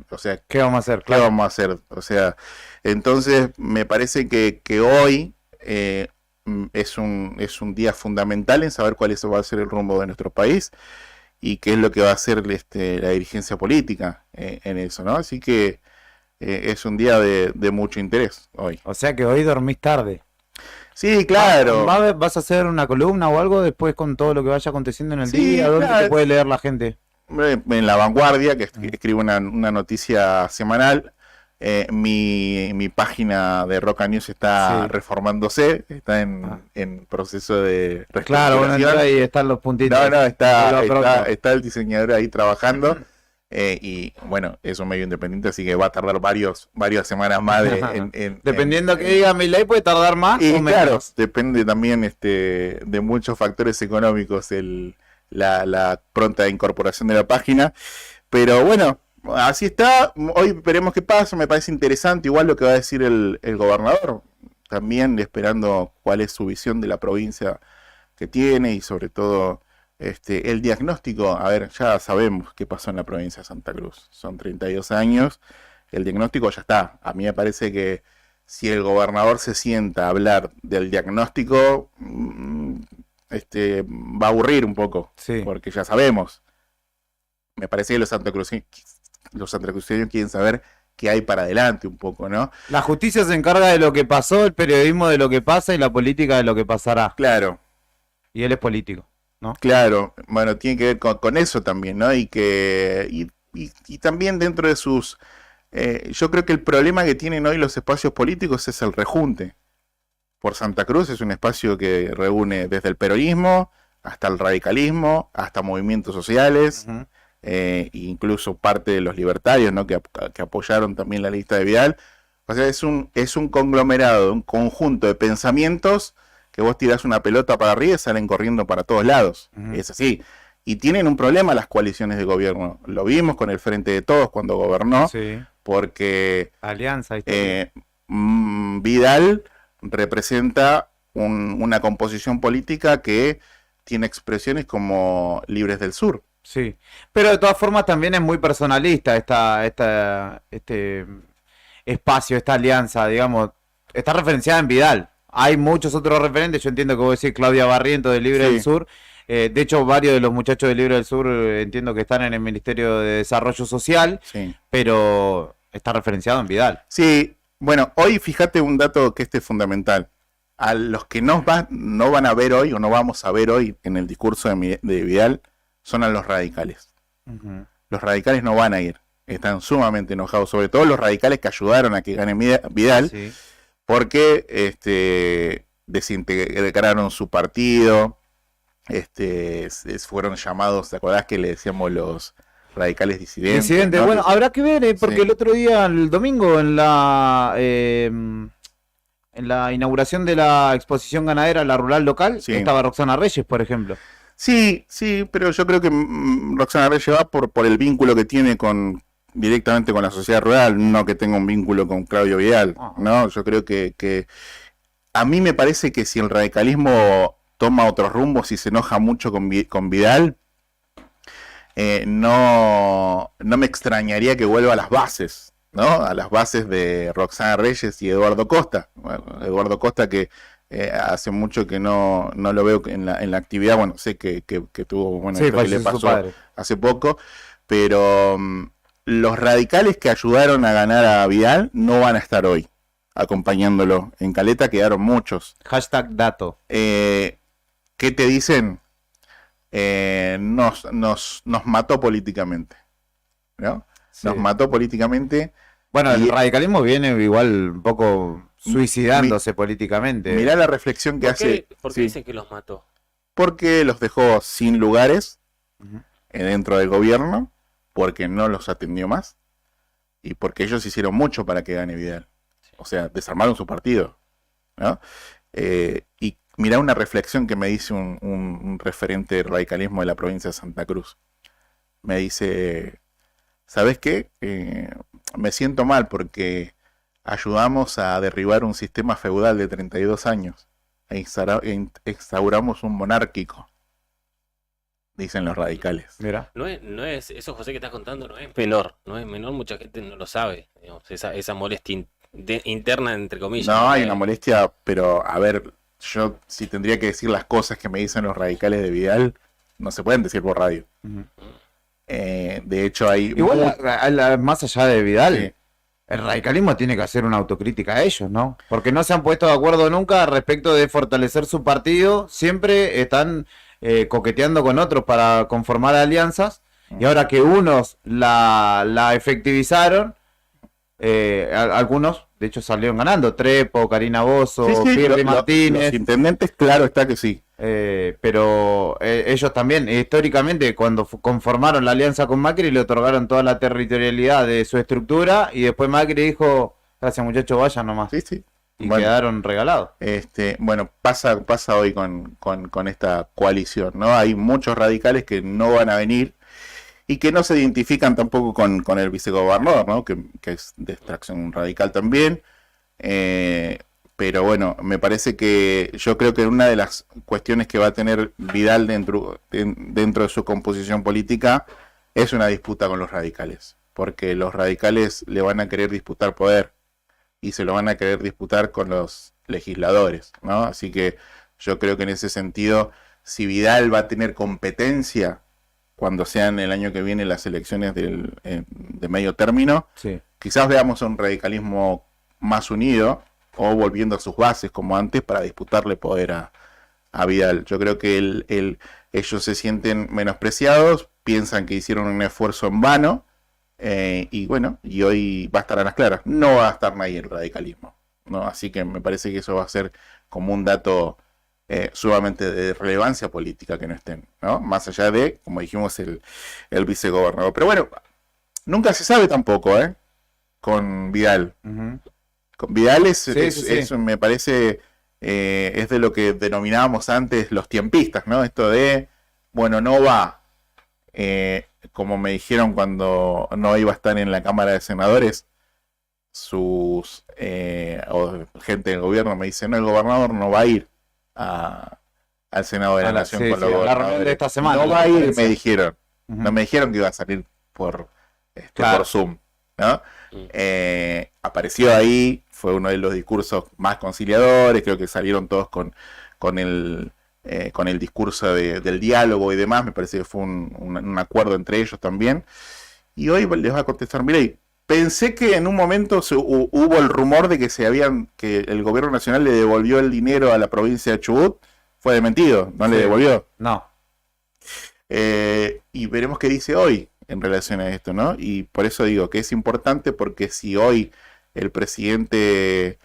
o sea, ¿qué vamos a hacer? ¿Qué vamos a hacer? O sea, entonces me parece que hoy es un día fundamental en saber cuál va a ser el rumbo de nuestro país y qué es lo que va a hacer la dirigencia política en eso, ¿no? Así que es un día de mucho interés hoy. O sea que hoy dormís tarde. Sí, claro. ¿Vas a hacer una columna o algo después con todo lo que vaya aconteciendo en el día? ¿Dónde claro. te puede leer la gente? En La Vanguardia, que escribo una noticia semanal. Mi página de Roca News está reformándose, está en proceso de reestructuración. Claro, bueno, ahí están los puntitos. No, está el diseñador ahí trabajando. Y bueno, es un medio independiente, así que va a tardar varias semanas más. Dependiendo que diga Milei, puede tardar más y o menos. Claro, depende también de muchos factores económicos la pronta incorporación de la página. Pero bueno, así está. Hoy veremos qué pasa. Me parece interesante igual lo que va a decir el gobernador. También esperando cuál es su visión de la provincia que tiene y sobre todo el diagnóstico. A ver, ya sabemos qué pasó en la provincia de Santa Cruz. Son 32 años. El diagnóstico ya está. A mí me parece que si el gobernador se sienta a hablar del diagnóstico, va a aburrir un poco. Sí. Porque ya sabemos. Me parece que los santacruceños quieren saber qué hay para adelante un poco, ¿no? La justicia se encarga de lo que pasó, el periodismo de lo que pasa y la política de lo que pasará. Claro. Y él es político, ¿no? Claro, bueno, tiene que ver con eso también, ¿no? Y también dentro de sus... yo creo que el problema que tienen hoy los espacios políticos es el rejunte. Por Santa Cruz es un espacio que reúne desde el peronismo hasta el radicalismo, hasta movimientos sociales, incluso parte de los libertarios, ¿no? que apoyaron también la lista de Vidal. O sea, es un conglomerado, un conjunto de pensamientos que vos tirás una pelota para arriba y salen corriendo para todos lados. Es así. Y tienen un problema las coaliciones de gobierno. Lo vimos con el Frente de Todos cuando gobernó, porque Alianza Vidal representa una composición política que tiene expresiones como Libres del Sur. Sí, pero de todas formas también es muy personalista este espacio, esta alianza, digamos, está referenciada en Vidal. Hay muchos otros referentes, yo entiendo que vos decís Claudia Barrientos de Libre del Sur. De hecho, varios de los muchachos de Libre del Sur entiendo que están en el Ministerio de Desarrollo Social, pero está referenciado en Vidal. Sí, bueno, hoy fíjate un dato que es fundamental. A los que no van a ver hoy o no vamos a ver hoy en el discurso de Vidal son a los radicales. Los radicales no van a ir, están sumamente enojados, sobre todo los radicales que ayudaron a que gane Vidal, porque desintegraron su partido, fueron llamados, ¿te acordás que le decíamos los radicales disidentes? ¿No? Bueno, habrá que ver, porque el otro día, el domingo, en la inauguración de la exposición ganadera, la rural local, estaba Roxana Reyes, por ejemplo. Sí, pero yo creo que Roxana Reyes va por el vínculo que tiene directamente con la sociedad rural, no que tenga un vínculo con Claudio Vidal, ¿no? Yo creo que a mí me parece que si el radicalismo toma otros rumbos y se enoja mucho con Vidal, no me extrañaría que vuelva a las bases, ¿no? A las bases de Roxana Reyes y Eduardo Costa. Bueno, Eduardo Costa que hace mucho que no lo veo en la actividad. Bueno, sé que tuvo, bueno, esto que le pasó hace poco, pero los radicales que ayudaron a ganar a Vidal no van a estar hoy. acompañándolo. En Caleta quedaron muchos. Hashtag dato. ¿Qué te dicen? Nos mató políticamente, ¿no? Sí. Nos mató políticamente. Bueno, el Y- radicalismo viene igual un poco suicidándose políticamente. Mirá la reflexión que ¿Por hace. qué sí, dicen que los mató? porque los dejó sin lugares dentro del gobierno, porque no los atendió más y porque ellos hicieron mucho para que gane Vidal. O sea, desarmaron su partido, ¿no? Y mirá una reflexión que me dice un referente del radicalismo de la provincia de Santa Cruz. Me dice, ¿sabes qué? Me siento mal porque ayudamos a derribar un sistema feudal de 32 años e instauramos un monárquico, dicen los radicales. Mira. No es, eso José que estás contando no es menor, mucha gente no lo sabe, digamos, esa molestia interna entre comillas. No, hay una molestia, pero a ver, yo si tendría que decir las cosas que me dicen los radicales de Vidal, no se pueden decir por radio. De hecho hay... Igual, más allá de Vidal, Sí. el radicalismo tiene que hacer una autocrítica a ellos, ¿no? Porque no se han puesto de acuerdo nunca respecto de fortalecer su partido. Siempre están coqueteando con otros para conformar alianzas. Y ahora que unos la efectivizaron, algunos, de hecho, salieron ganando. Trepo, Karina Bozzo, Sí, sí, Pirri Martínez. los intendentes, claro está que sí. Pero ellos también, históricamente, cuando conformaron la alianza con Macri, le otorgaron toda la territorialidad de su estructura y después Macri dijo, gracias muchachos, vayan nomás. Sí, sí. Y Bueno, quedaron regalados. Bueno, pasa hoy con esta coalición, ¿no? Hay muchos radicales que no van a venir y que no se identifican tampoco con el vicegobernador, ¿no? Que es de extracción radical también. Pero bueno, me parece que yo creo que una de las cuestiones que va a tener Vidal dentro de su composición política es una disputa con los radicales, porque los radicales le van a querer disputar poder y se lo van a querer disputar con los legisladores, ¿no? Así que yo creo que en ese sentido, si Vidal va a tener competencia cuando sean el año que viene las elecciones de medio término, Sí. quizás veamos un radicalismo más unido o volviendo a sus bases como antes para disputarle poder a Vidal. Yo creo que ellos se sienten menospreciados, piensan que hicieron un esfuerzo en vano y bueno, y hoy va a estar a las claras. No va a estar nadie el radicalismo, ¿no? Así que me parece que eso va a ser como un dato sumamente de relevancia política que no estén, ¿no? Más allá de, como dijimos, el vicegobernador. Pero bueno, nunca se sabe tampoco, con Vidal. Con Vidal me parece, es de lo que denominábamos antes los tiempistas, ¿no? Esto de, bueno, no va, como me dijeron cuando no iba a estar en la Cámara de Senadores, o gente del gobierno me dice, no, el gobernador no va a ir al Senado de la Nación sí, con los sí, a la gobernadores. reunión de esta semana. No va a ir, Parece. me dijeron. Ujú. No me dijeron que iba a salir por Claro. Zoom, ¿no? Apareció ahí, fue uno de los discursos más conciliadores, creo que salieron todos con el discurso del diálogo y demás, me parece que fue un acuerdo entre ellos también. Y hoy les va a contestar Milei. Pensé que en un momento hubo el rumor de que el gobierno nacional le devolvió el dinero a la provincia de Chubut. Fue desmentido, no le Sí. devolvió. No. Y veremos qué dice hoy en relación a esto, ¿no? Y por eso digo que es importante porque si hoy el presidente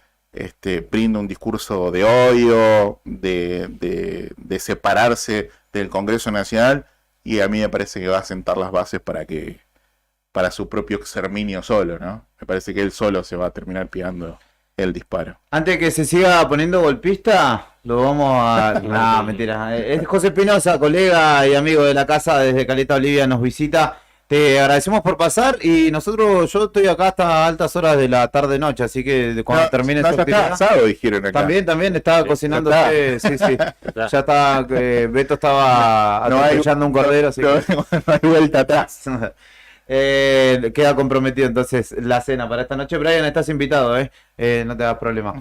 brinda un discurso de odio, de separarse del Congreso Nacional, y a mí me parece que va a sentar las bases para su propio exterminio solo, ¿no? Me parece que él solo se va a terminar pegando el disparo. Antes que se siga poniendo golpista, lo vamos a... No, mentira. Es José Espinosa, colega y amigo de la casa desde Caleta Olivia, nos visita. Te agradecemos por pasar y yo estoy acá hasta altas horas de la tarde-noche, así que cuando termine ya esta está actividad... asado, dijeron acá. También estaba cocinando. Sí, sí. Ya está, Beto estaba No hay- atropellando un cordero, así que... No hay vuelta atrás. Queda comprometido entonces la cena para esta noche. Brian, estás invitado, no te hagas problema.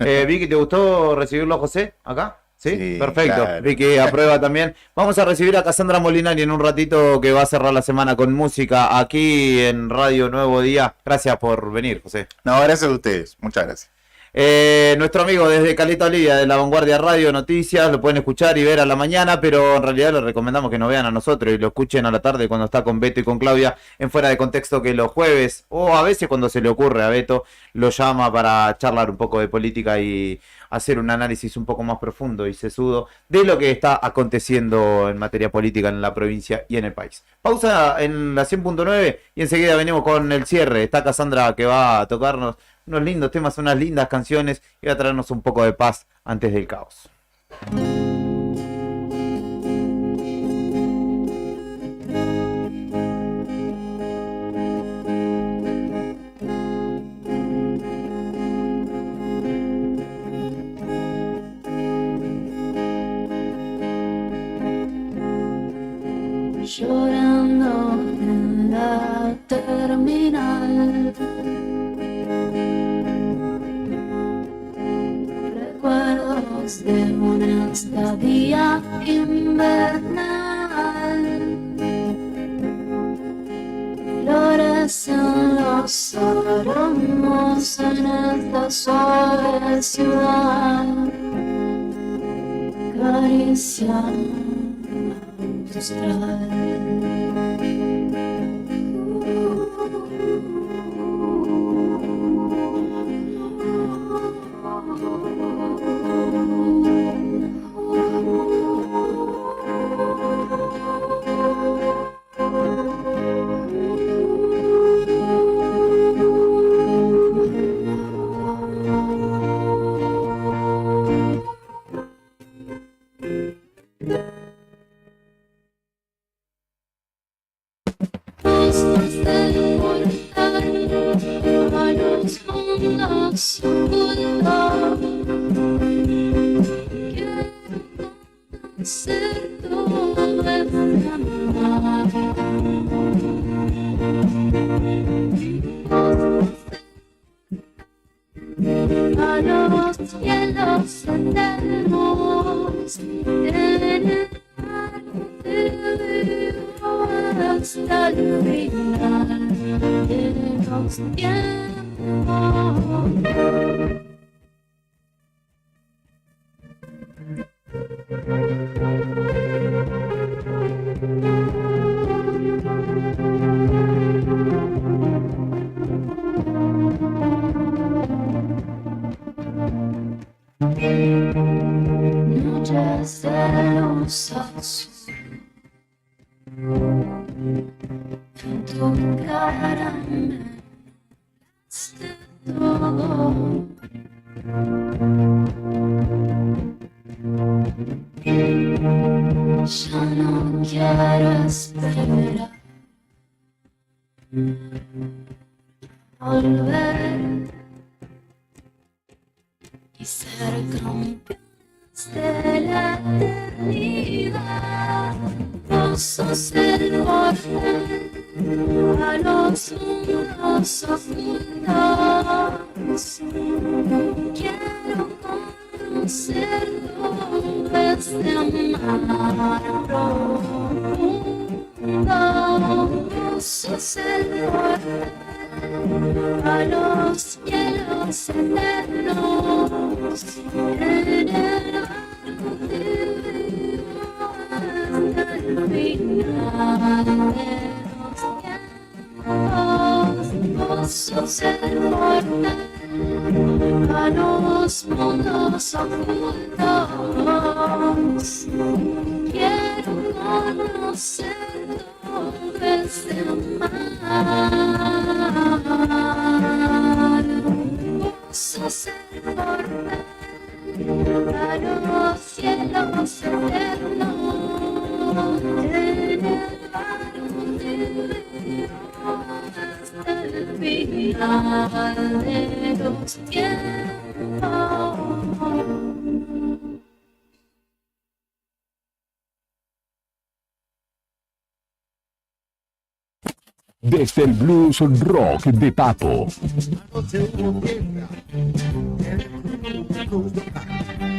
Vicky, ¿te gustó recibirlo a José acá? ¿Sí? Perfecto. claro. Vicky aprueba también. Vamos a recibir a Cassandra Molinari en un ratito, que va a cerrar la semana con música aquí en Radio Nuevo Día. Gracias por venir, José. No, gracias a ustedes. Muchas gracias. Nuestro amigo desde Caleta Olivia de La Vanguardia Radio Noticias, lo pueden escuchar y ver a la mañana, pero en realidad les recomendamos que nos vean a nosotros y lo escuchen a la tarde cuando está con Beto y con Claudia en Fuera de Contexto, que los jueves o a veces cuando se le ocurre a Beto lo llama para charlar un poco de política y hacer un análisis un poco más profundo y sesudo de lo que está aconteciendo en materia política en la provincia y en el país. Pausa en la 100.9 y enseguida venimos con el cierre. Está Cassandra que va a tocarnos unos lindos temas, unas lindas canciones y va a traernos un poco de paz antes del caos. Llorando en la terminal, recuerdos de una estadía invernal, florecen los aromas en esta suave ciudad, caricia a los cielos eternos en el mar de hasta el final de los tiempos. Noches de luz azul, en tu cara me hablaste todo. Ya no quiero esperar volver y ser campeones de la eternidad. Vos sos el portal a los mundos ocultos. Quiero conocer nubes de amar profundo. Vos sos el portal a los cielos eternos en el barco de hasta el final de los tiempos. Vos sos el portal a los mundos ocultos. Quiero conocer nubes de amar. Vos sos el portal a los cielos eternos en el barco de Dios hasta el final de los tiempos. Desde el blues rock de Papo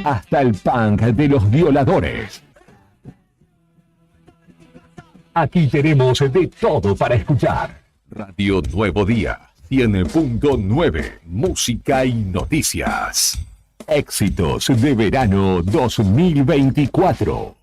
hasta el punk de Los Violadores. Aquí tenemos de todo para escuchar. Radio Nuevo Día, 100.9 Música y Noticias. Éxitos de verano 2024.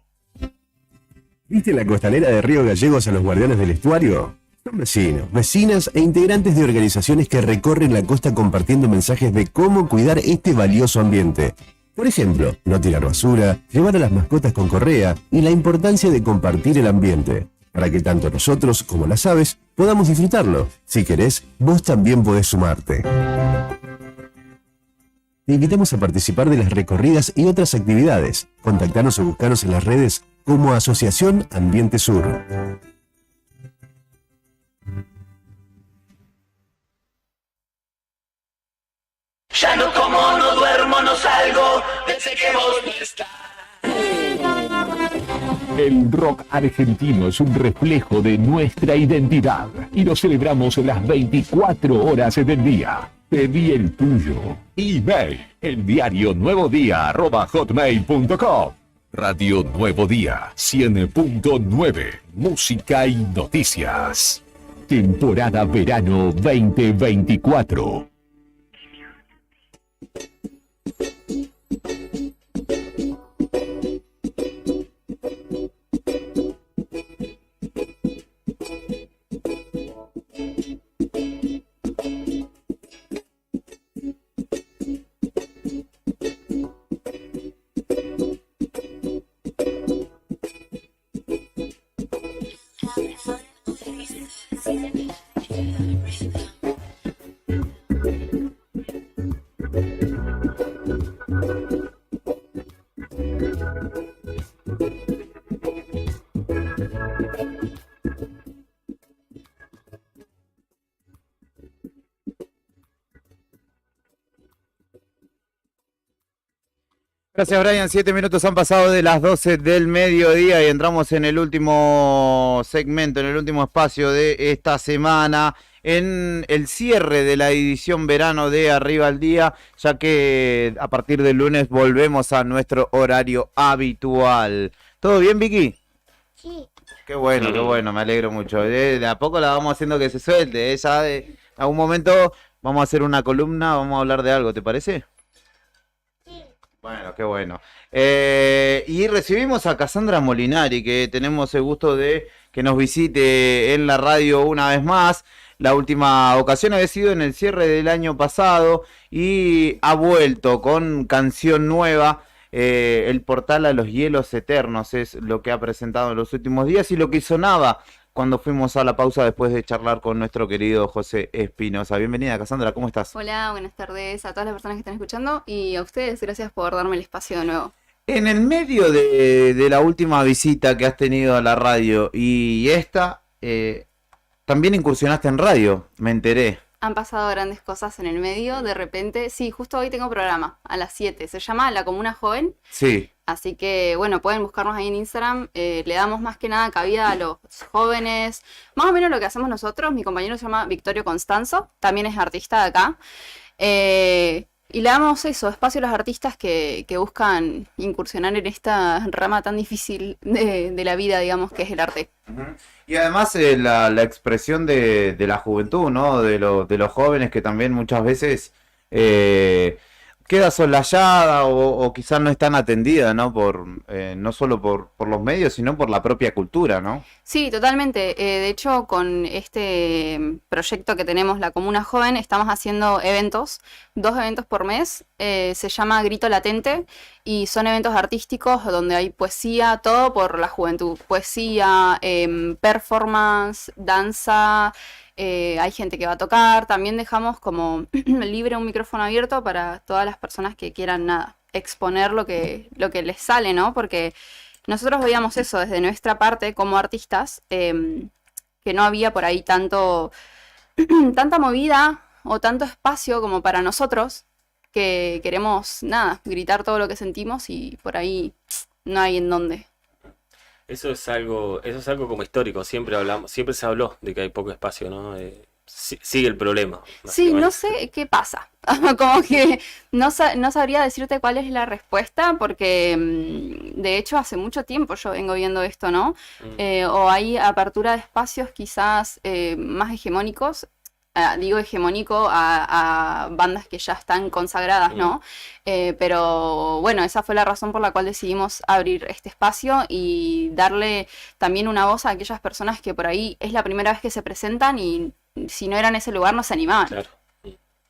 ¿Viste la costanera de Río Gallegos a los guardianes del estuario? Son vecinos, vecinas e integrantes de organizaciones que recorren la costa compartiendo mensajes de cómo cuidar este valioso ambiente. Por ejemplo, no tirar basura, llevar a las mascotas con correa y la importancia de compartir el ambiente, para que tanto nosotros como las aves podamos disfrutarlo. Si querés, vos también podés sumarte. Te invitamos a participar de las recorridas y otras actividades. Contactanos o buscanos en las redes como Asociación Ambiente Sur. Ya no como, no duermo, no salgo, desde que vos no estás. El rock argentino es un reflejo de nuestra identidad y lo celebramos las 24 horas del día. Pedí el tuyo. Email, eldiarionuevodía@hotmail.com. Radio Nuevo Día, 100.9 Música y Noticias. Temporada Verano 2024. Gracias, Brian. 7 minutos han pasado de las 12 del mediodía y entramos en el último segmento, en el último espacio de esta semana, en el cierre de la edición verano de Arriba al Día, ya que a partir del lunes volvemos a nuestro horario habitual. ¿Todo bien, Vicky? Sí. Qué bueno, me alegro mucho. De a poco la vamos haciendo que se suelte. Ya de algún momento vamos a hacer una columna, vamos a hablar de algo, ¿te parece? Bueno, qué bueno. Y recibimos a Cassandra Molinari, que tenemos el gusto de que nos visite en la radio una vez más. La última ocasión había sido en el cierre del año pasado y ha vuelto con canción nueva. El portal a los hielos eternos es lo que ha presentado en los últimos días y lo que sonaba cuando fuimos a la pausa después de charlar con nuestro querido José Espinosa. Bienvenida, Cassandra, ¿cómo estás? Hola, buenas tardes a todas las personas que están escuchando y a ustedes, gracias por darme el espacio de nuevo. En el medio de la última visita que has tenido a la radio y esta, también incursionaste en radio, me enteré. Han pasado grandes cosas en el medio, de repente, sí, justo hoy tengo programa a las 7, se llama La Comuna Joven. Sí. Así que, bueno, pueden buscarnos ahí en Instagram. Le damos más que nada cabida a los jóvenes. Más o menos lo que hacemos nosotros. Mi compañero se llama Victorio Constanzo. También es artista de acá. Y le damos eso, espacio a los artistas que buscan incursionar en esta rama tan difícil de la vida, digamos, que es el arte. Y además la expresión de la juventud, ¿no? De los jóvenes que también muchas veces queda soslayada o quizás no es tan atendida, ¿no? No solo por los medios, sino por la propia cultura, ¿no? Sí, totalmente. De hecho, con este proyecto que tenemos, La Comuna Joven, estamos haciendo eventos, 2 eventos por mes. Se llama Grito Latente y son eventos artísticos donde hay poesía, todo por la juventud. Poesía, performance, danza. Hay gente que va a tocar, también dejamos como libre un micrófono abierto para todas las personas que quieran exponer lo que les sale, ¿no? Porque nosotros veíamos eso desde nuestra parte como artistas, que no había por ahí tanta movida o tanto espacio como para nosotros, que queremos, gritar todo lo que sentimos y por ahí no hay en dónde. Eso es algo como histórico, siempre se habló de que hay poco espacio, ¿no? Sigue el problema. Sí, no sé qué pasa. Como que no sabría decirte cuál es la respuesta, porque de hecho hace mucho tiempo yo vengo viendo esto, ¿no? O hay apertura de espacios quizás más hegemónicos. digo hegemónico, a bandas que ya están consagradas, ¿no? Pero bueno, esa fue la razón por la cual decidimos abrir este espacio y darle también una voz a aquellas personas que por ahí es la primera vez que se presentan y si no era en ese lugar no se animaban. Claro,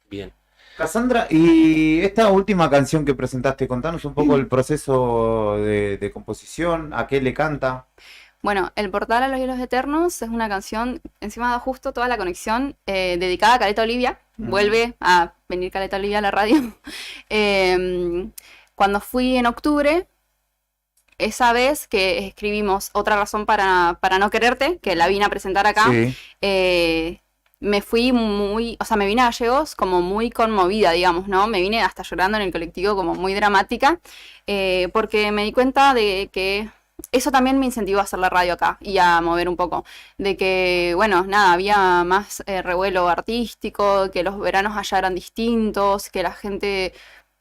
bien. Cassandra, y esta última canción que presentaste, contanos un poco el proceso de composición, a qué le canta. Bueno, El Portal a los Hielos Eternos es una canción, encima da justo toda la conexión, dedicada a Caleta Olivia. Vuelve a venir Caleta Olivia a la radio. Cuando fui en octubre, esa vez que escribimos Otra Razón para no Quererte, que la vine a presentar acá, Sí. me fui muy, o sea, me vine a Gallegos como muy conmovida, digamos, ¿no? Me vine hasta llorando en el colectivo como muy dramática, porque me di cuenta de que eso también me incentivó a hacer la radio acá y a mover un poco. De que, bueno, nada, había más revuelo artístico, que los veranos allá eran distintos, que la gente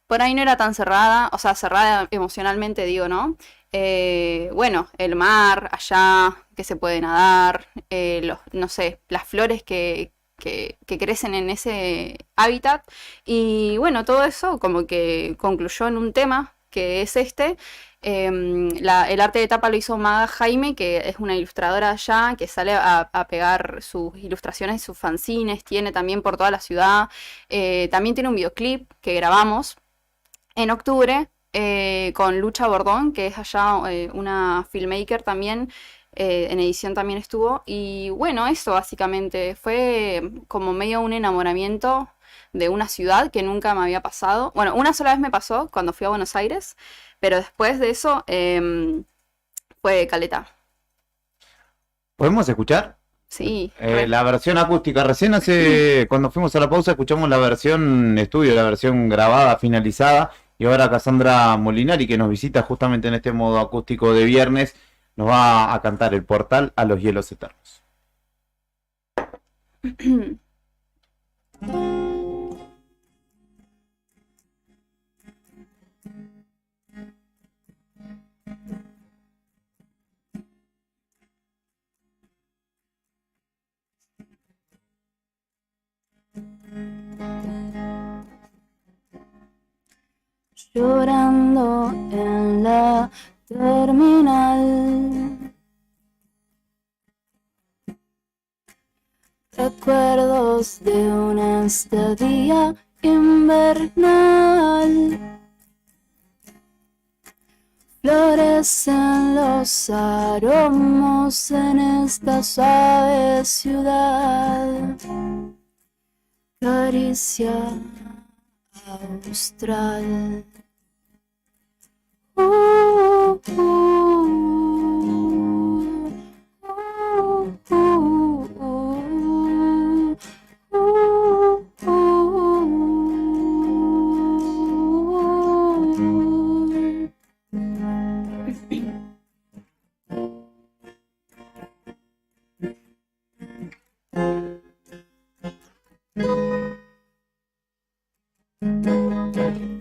por ahí no era tan cerrada, o sea, cerrada emocionalmente, digo, ¿no? Bueno, el mar allá, que se puede nadar, no sé, las flores que crecen en ese hábitat. Y bueno, todo eso como que concluyó en un tema que es este. El arte de tapa lo hizo Maga Jaime, que es una ilustradora allá, que sale a pegar sus ilustraciones, sus fanzines, tiene también por toda la ciudad. También tiene un videoclip que grabamos en octubre con Lucha Bordón, que es allá una filmmaker también, en edición también estuvo. Y bueno, eso básicamente fue como medio un enamoramiento de una ciudad que nunca me había pasado. Bueno, una sola vez me pasó cuando fui a Buenos Aires, pero después de eso fue Caleta. ¿Podemos escuchar? Sí. La versión acústica. Recién cuando fuimos a la pausa, escuchamos la versión estudio, la versión grabada, finalizada. Y ahora Cassandra Molinari, que nos visita justamente en este modo acústico de viernes, nos va a cantar El Portal a los Hielos Eternos. Llorando en la terminal, recuerdos de una estadía invernal. Florecen los aromos en esta suave ciudad. Caricia austral.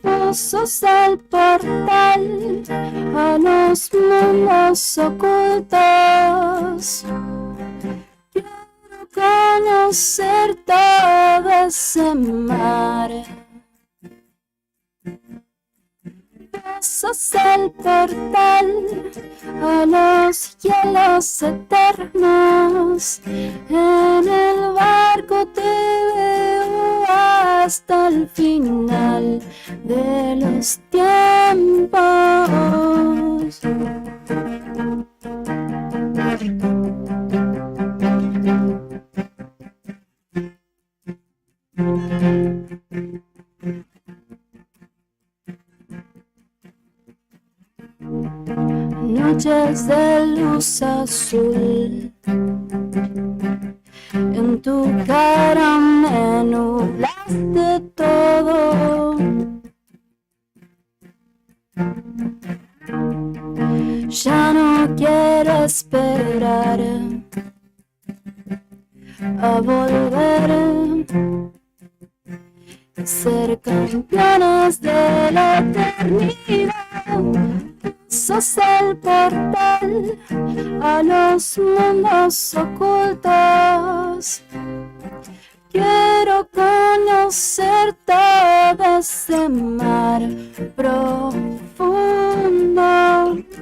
Vos sos el portal a los mundos ocultos. Quiero conocer todo ese mar. Vos sos el portal a los hielos eternos. En el barco te veo hasta el final de los tiempos. Noches de luz azul, en tu cara me nublaste todo. Ya no quiero esperar a volver, ser campeones de la eternidad. Sos el portal a los mundos ocultos. Quiero conocer todo ese mar profundo.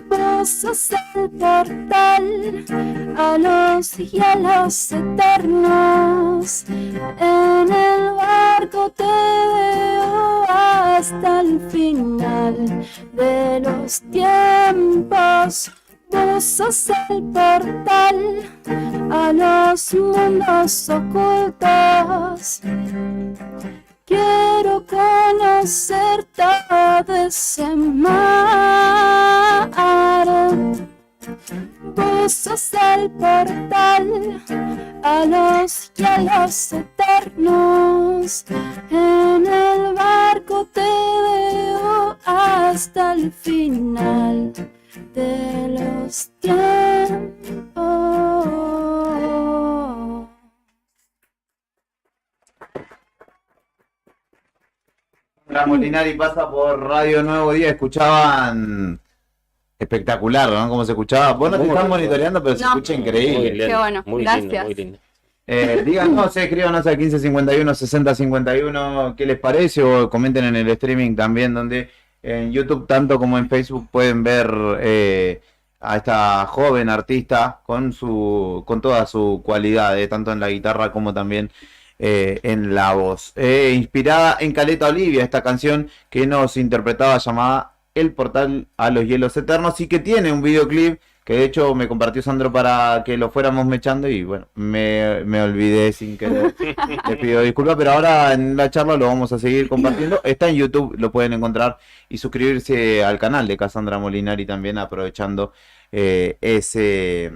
Vos sos el portal a los hielos eternos. En el barco te veo hasta el final de los tiempos. Vos sos el portal a los mundos ocultos. Quiero conocer todo ese mar. Vos sos el portal a los hielos eternos. En el barco te veo hasta el final de los tiempos. La Molinari pasa por Radio Nuevo Día. Escuchaban espectacular, ¿no? Cómo se escuchaba. Vos no te estás monitoreando, pero se No. escucha increíble. Qué bueno, Muy gracias. lindo, muy lindo. Díganos, escríbanos al 1551 6051 qué les parece, o comenten en el streaming también, donde en YouTube tanto como en Facebook pueden ver a esta joven artista con toda su cualidad, tanto en la guitarra como también en la voz. Inspirada en Caleta Olivia, esta canción que nos interpretaba, llamada El Portal a los Hielos Eternos, y que tiene un videoclip que de hecho me compartió Sandro para que lo fuéramos mechando y bueno, me olvidé sin querer. Les pido disculpas, pero ahora en la charla lo vamos a seguir compartiendo. Está en YouTube, lo pueden encontrar, y suscribirse al canal de Cassandra Molinari también, aprovechando ese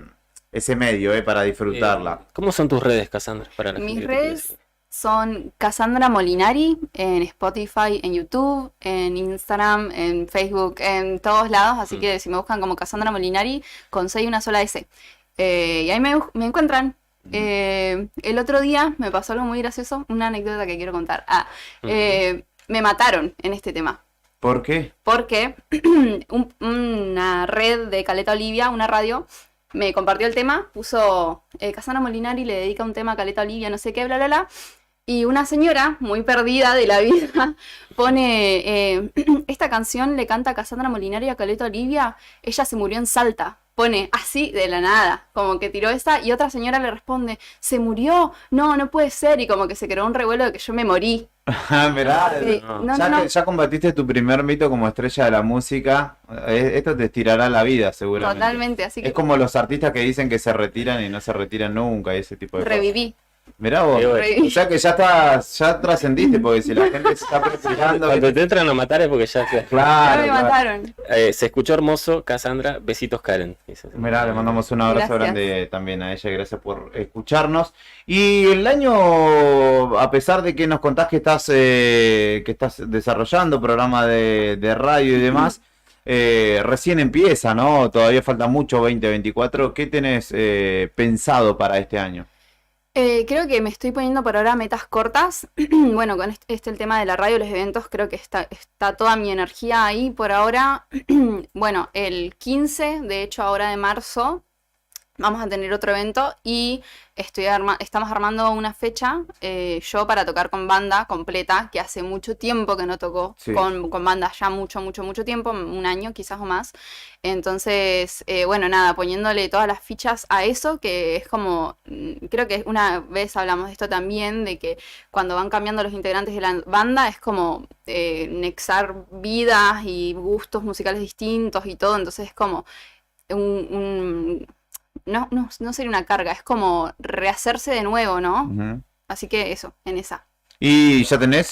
medio para disfrutarla. ¿Cómo son tus redes, Cassandra? Para la Mis gente que te redes son Cassandra Molinari en Spotify, en YouTube, en Instagram, en Facebook, en todos lados. Así que si me buscan como Cassandra Molinari, con C y una sola S. Y ahí me encuentran. El otro día me pasó algo muy gracioso, una anécdota que quiero contar. Me mataron en este tema. ¿Por qué? Porque una red de Caleta Olivia, una radio, me compartió el tema, puso Cassandra Molinari le dedica un tema a Caleta Olivia, no sé qué, bla, bla, bla. Y una señora, muy perdida de la vida, pone, esta canción le canta Cassandra Molinari a Caleta Olivia, ella se murió en Salta. Pone así de la nada, como que tiró esa, y otra señora le responde, ¿se murió? No, no puede ser, y como que se creó un revuelo de que yo me morí. Mirá, Sí, ya combatiste tu primer mito como estrella de la música. Esto te estirará la vida, seguramente. Totalmente, así Es que como los artistas que dicen que se retiran y no se retiran nunca, y ese tipo de cosas. reviví. Mirá vos, Reviví. o sea que ya trascendiste, porque si la gente se está preparando... Cuando te entran a matar es porque ya te... Claro, Ya me mataron. Se escuchó hermoso, Cassandra. Besitos, Karen. Dice. Mirá, le mandamos un abrazo Gracias. grande también a ella, gracias por escucharnos. Y el año, a pesar de que nos contás que estás desarrollando programa de radio y demás, recién empieza, ¿no? Todavía falta mucho 2024. ¿Qué tenés pensado para este año? Creo que me estoy poniendo por ahora metas cortas. Bueno, con el tema de la radio, los eventos, creo que está toda mi energía ahí por ahora. Bueno, el 15, de hecho ahora de marzo, vamos a tener otro evento y estamos armando una fecha yo para tocar con banda completa, que hace mucho tiempo que no tocó Sí. con banda, ya mucho tiempo, un año quizás o más. Entonces, bueno, nada, poniéndole todas las fichas a eso, que es como, creo que una vez hablamos de esto también, de que cuando van cambiando los integrantes de la banda es como nexar vidas y gustos musicales distintos y todo, entonces es como no sería una carga, es como rehacerse de nuevo, ¿no? Ujú. Así que eso, en esa. ¿Y ya tenés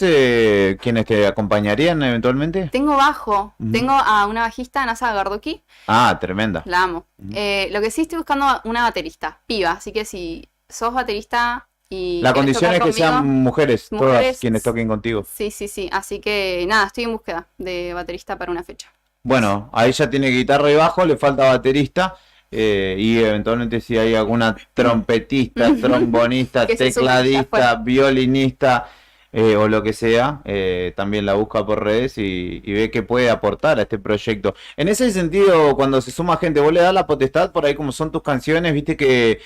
quienes te acompañarían eventualmente? Tengo bajo, Ujú. tengo a una bajista, Nasa Gardoki, Ah, tremenda. la amo. Lo que sí estoy buscando una baterista, piba, así que si sos baterista y La querés condición es tocar que sean conmigo, mujeres, todas mujeres, quienes toquen contigo. sí, así que nada, estoy en búsqueda de baterista para una fecha. Bueno, ahí ya tiene guitarra y bajo, le falta baterista. Y eventualmente si hay alguna trompetista, trombonista, Que se sume, ya tecladista, fue. violinista, o lo que sea, también la busca por redes y ve que puede aportar a este proyecto. En ese sentido, cuando se suma gente, vos le das la potestad por ahí como son tus canciones, viste que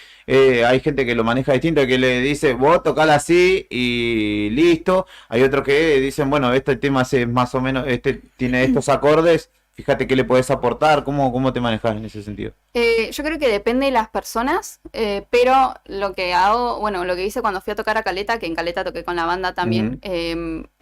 hay gente que lo maneja distinto, que le dice, vos tocala así y listo. Hay otros que dicen, bueno, este tema es más o menos, este tiene estos acordes, fíjate qué le podés aportar, cómo te manejas en ese sentido. Yo creo que depende de las personas, pero lo que hago, bueno, lo que hice cuando fui a tocar a Caleta, que en Caleta toqué con la banda también,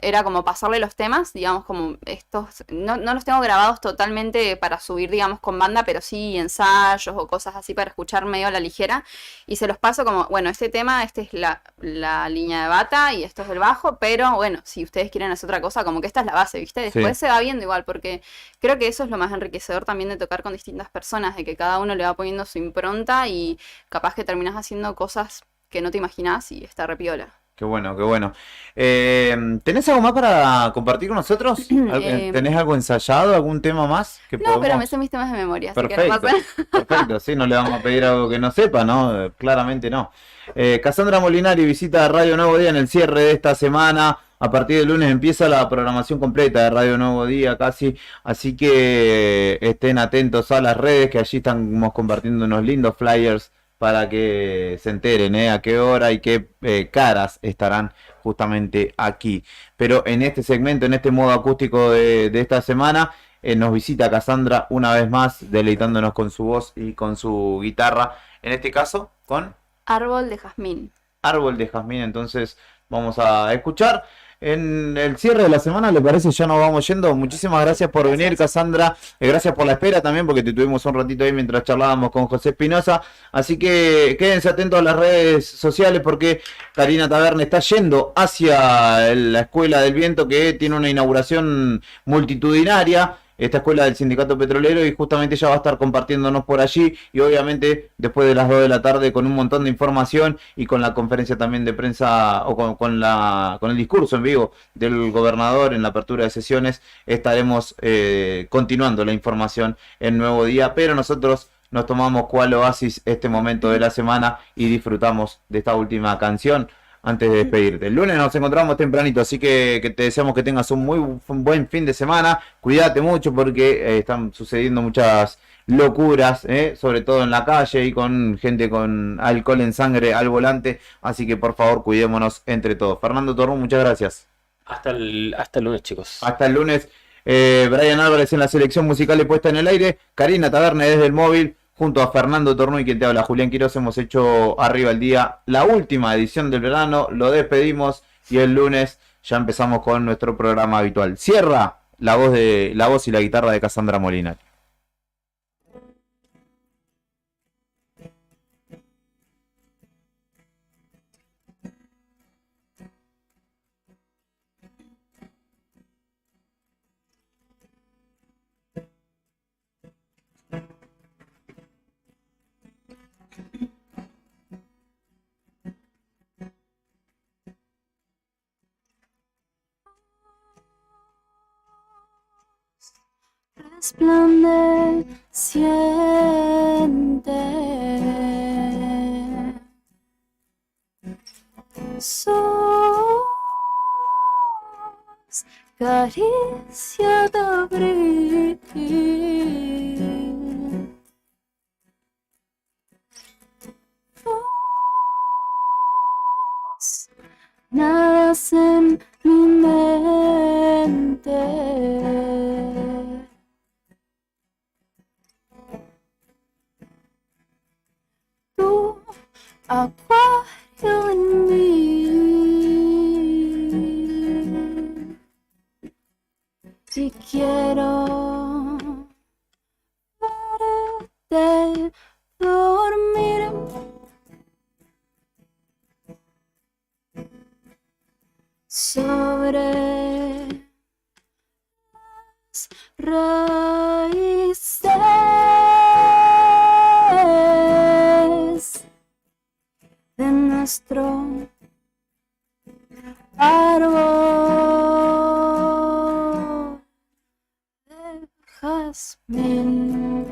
era como pasarle los temas, digamos, como estos, no los tengo grabados totalmente para subir, digamos, con banda, pero sí ensayos o cosas así para escuchar medio a la ligera, y se los paso como, bueno, este tema, esta es la línea de bata y esto es el bajo, pero bueno, si ustedes quieren hacer otra cosa, como que esta es la base, ¿viste? Después se va viendo igual, porque creo que eso es lo más enriquecedor también de tocar con distintas personas, de que cada uno le va poniendo su impronta y capaz que terminás haciendo cosas que no te imaginás y está repiola. Qué bueno, qué bueno. ¿Tenés algo más para compartir con nosotros? ¿Tenés algo ensayado, algún tema más? Que No, pero me sé mis temas de memoria, así que no Perfecto, pasa. perfecto, sí, no le vamos a pedir algo que no sepa, ¿no? Claramente no. Cassandra Molinari visita Radio Nuevo Día en el cierre de esta semana. A partir del lunes empieza la programación completa de Radio Nuevo Día casi, así que estén atentos a las redes, que allí estamos compartiendo unos lindos flyers para que se enteren a qué hora y qué caras estarán justamente aquí. Pero en este segmento, en este modo acústico de esta semana, nos visita Cassandra una vez más, deleitándonos con su voz y con su guitarra, en este caso con Árbol de jazmín. Árbol de Jazmín. Entonces vamos a escuchar. En el cierre de la semana, ¿le parece? Ya nos vamos yendo. Muchísimas gracias por venir, Cassandra. Gracias por la espera también, porque te tuvimos un ratito ahí mientras charlábamos con José Espinosa. Así que quédense atentos a las redes sociales, porque Karina Taverne está yendo hacia la Escuela del Viento, que tiene una inauguración multitudinaria. Esta escuela del Sindicato Petrolero, y justamente ella va a estar compartiéndonos por allí, y obviamente después de las 2 de la tarde con un montón de información y con la conferencia también de prensa o con el discurso en vivo del gobernador en la apertura de sesiones, estaremos continuando la información en Nuevo Día, pero nosotros nos tomamos cual oasis este momento de la semana y disfrutamos de esta última canción antes de despedirte. El lunes nos encontramos tempranito, así que te deseamos que tengas un buen fin de semana. Cuídate mucho, porque están sucediendo muchas locuras, sobre todo en la calle y con gente con alcohol en sangre al volante, así que por favor cuidémonos entre todos. Fernando Torrón, muchas gracias. Hasta el lunes, chicos. Hasta el lunes. Brian Álvarez en la selección musical y puesta en el aire. Karina Taverne desde el móvil. Junto a Fernando Tornú y quien te habla, Julián Quiroz, hemos hecho Arriba el Día, la última edición del verano. Lo despedimos y el lunes ya empezamos con nuestro programa habitual. Cierra la voz y la guitarra de Cassandra Molinari. Resplandeciente, sos caricia de abril, vos nadas en mi mente. Acuario en mí, y quiero verte dormir. Sobre las raíces de nuestro árbol de jazmín.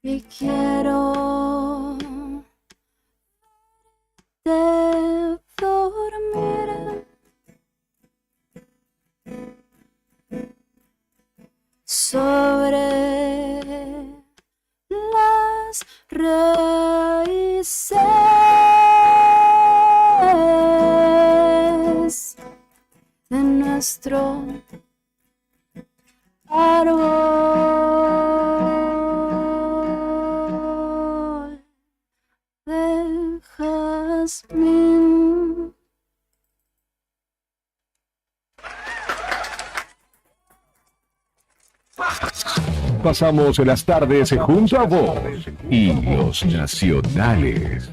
y quiero dormir sobre las raíces de nuestro árbol de jazmín. Pasamos las tardes junto a vos y los nacionales.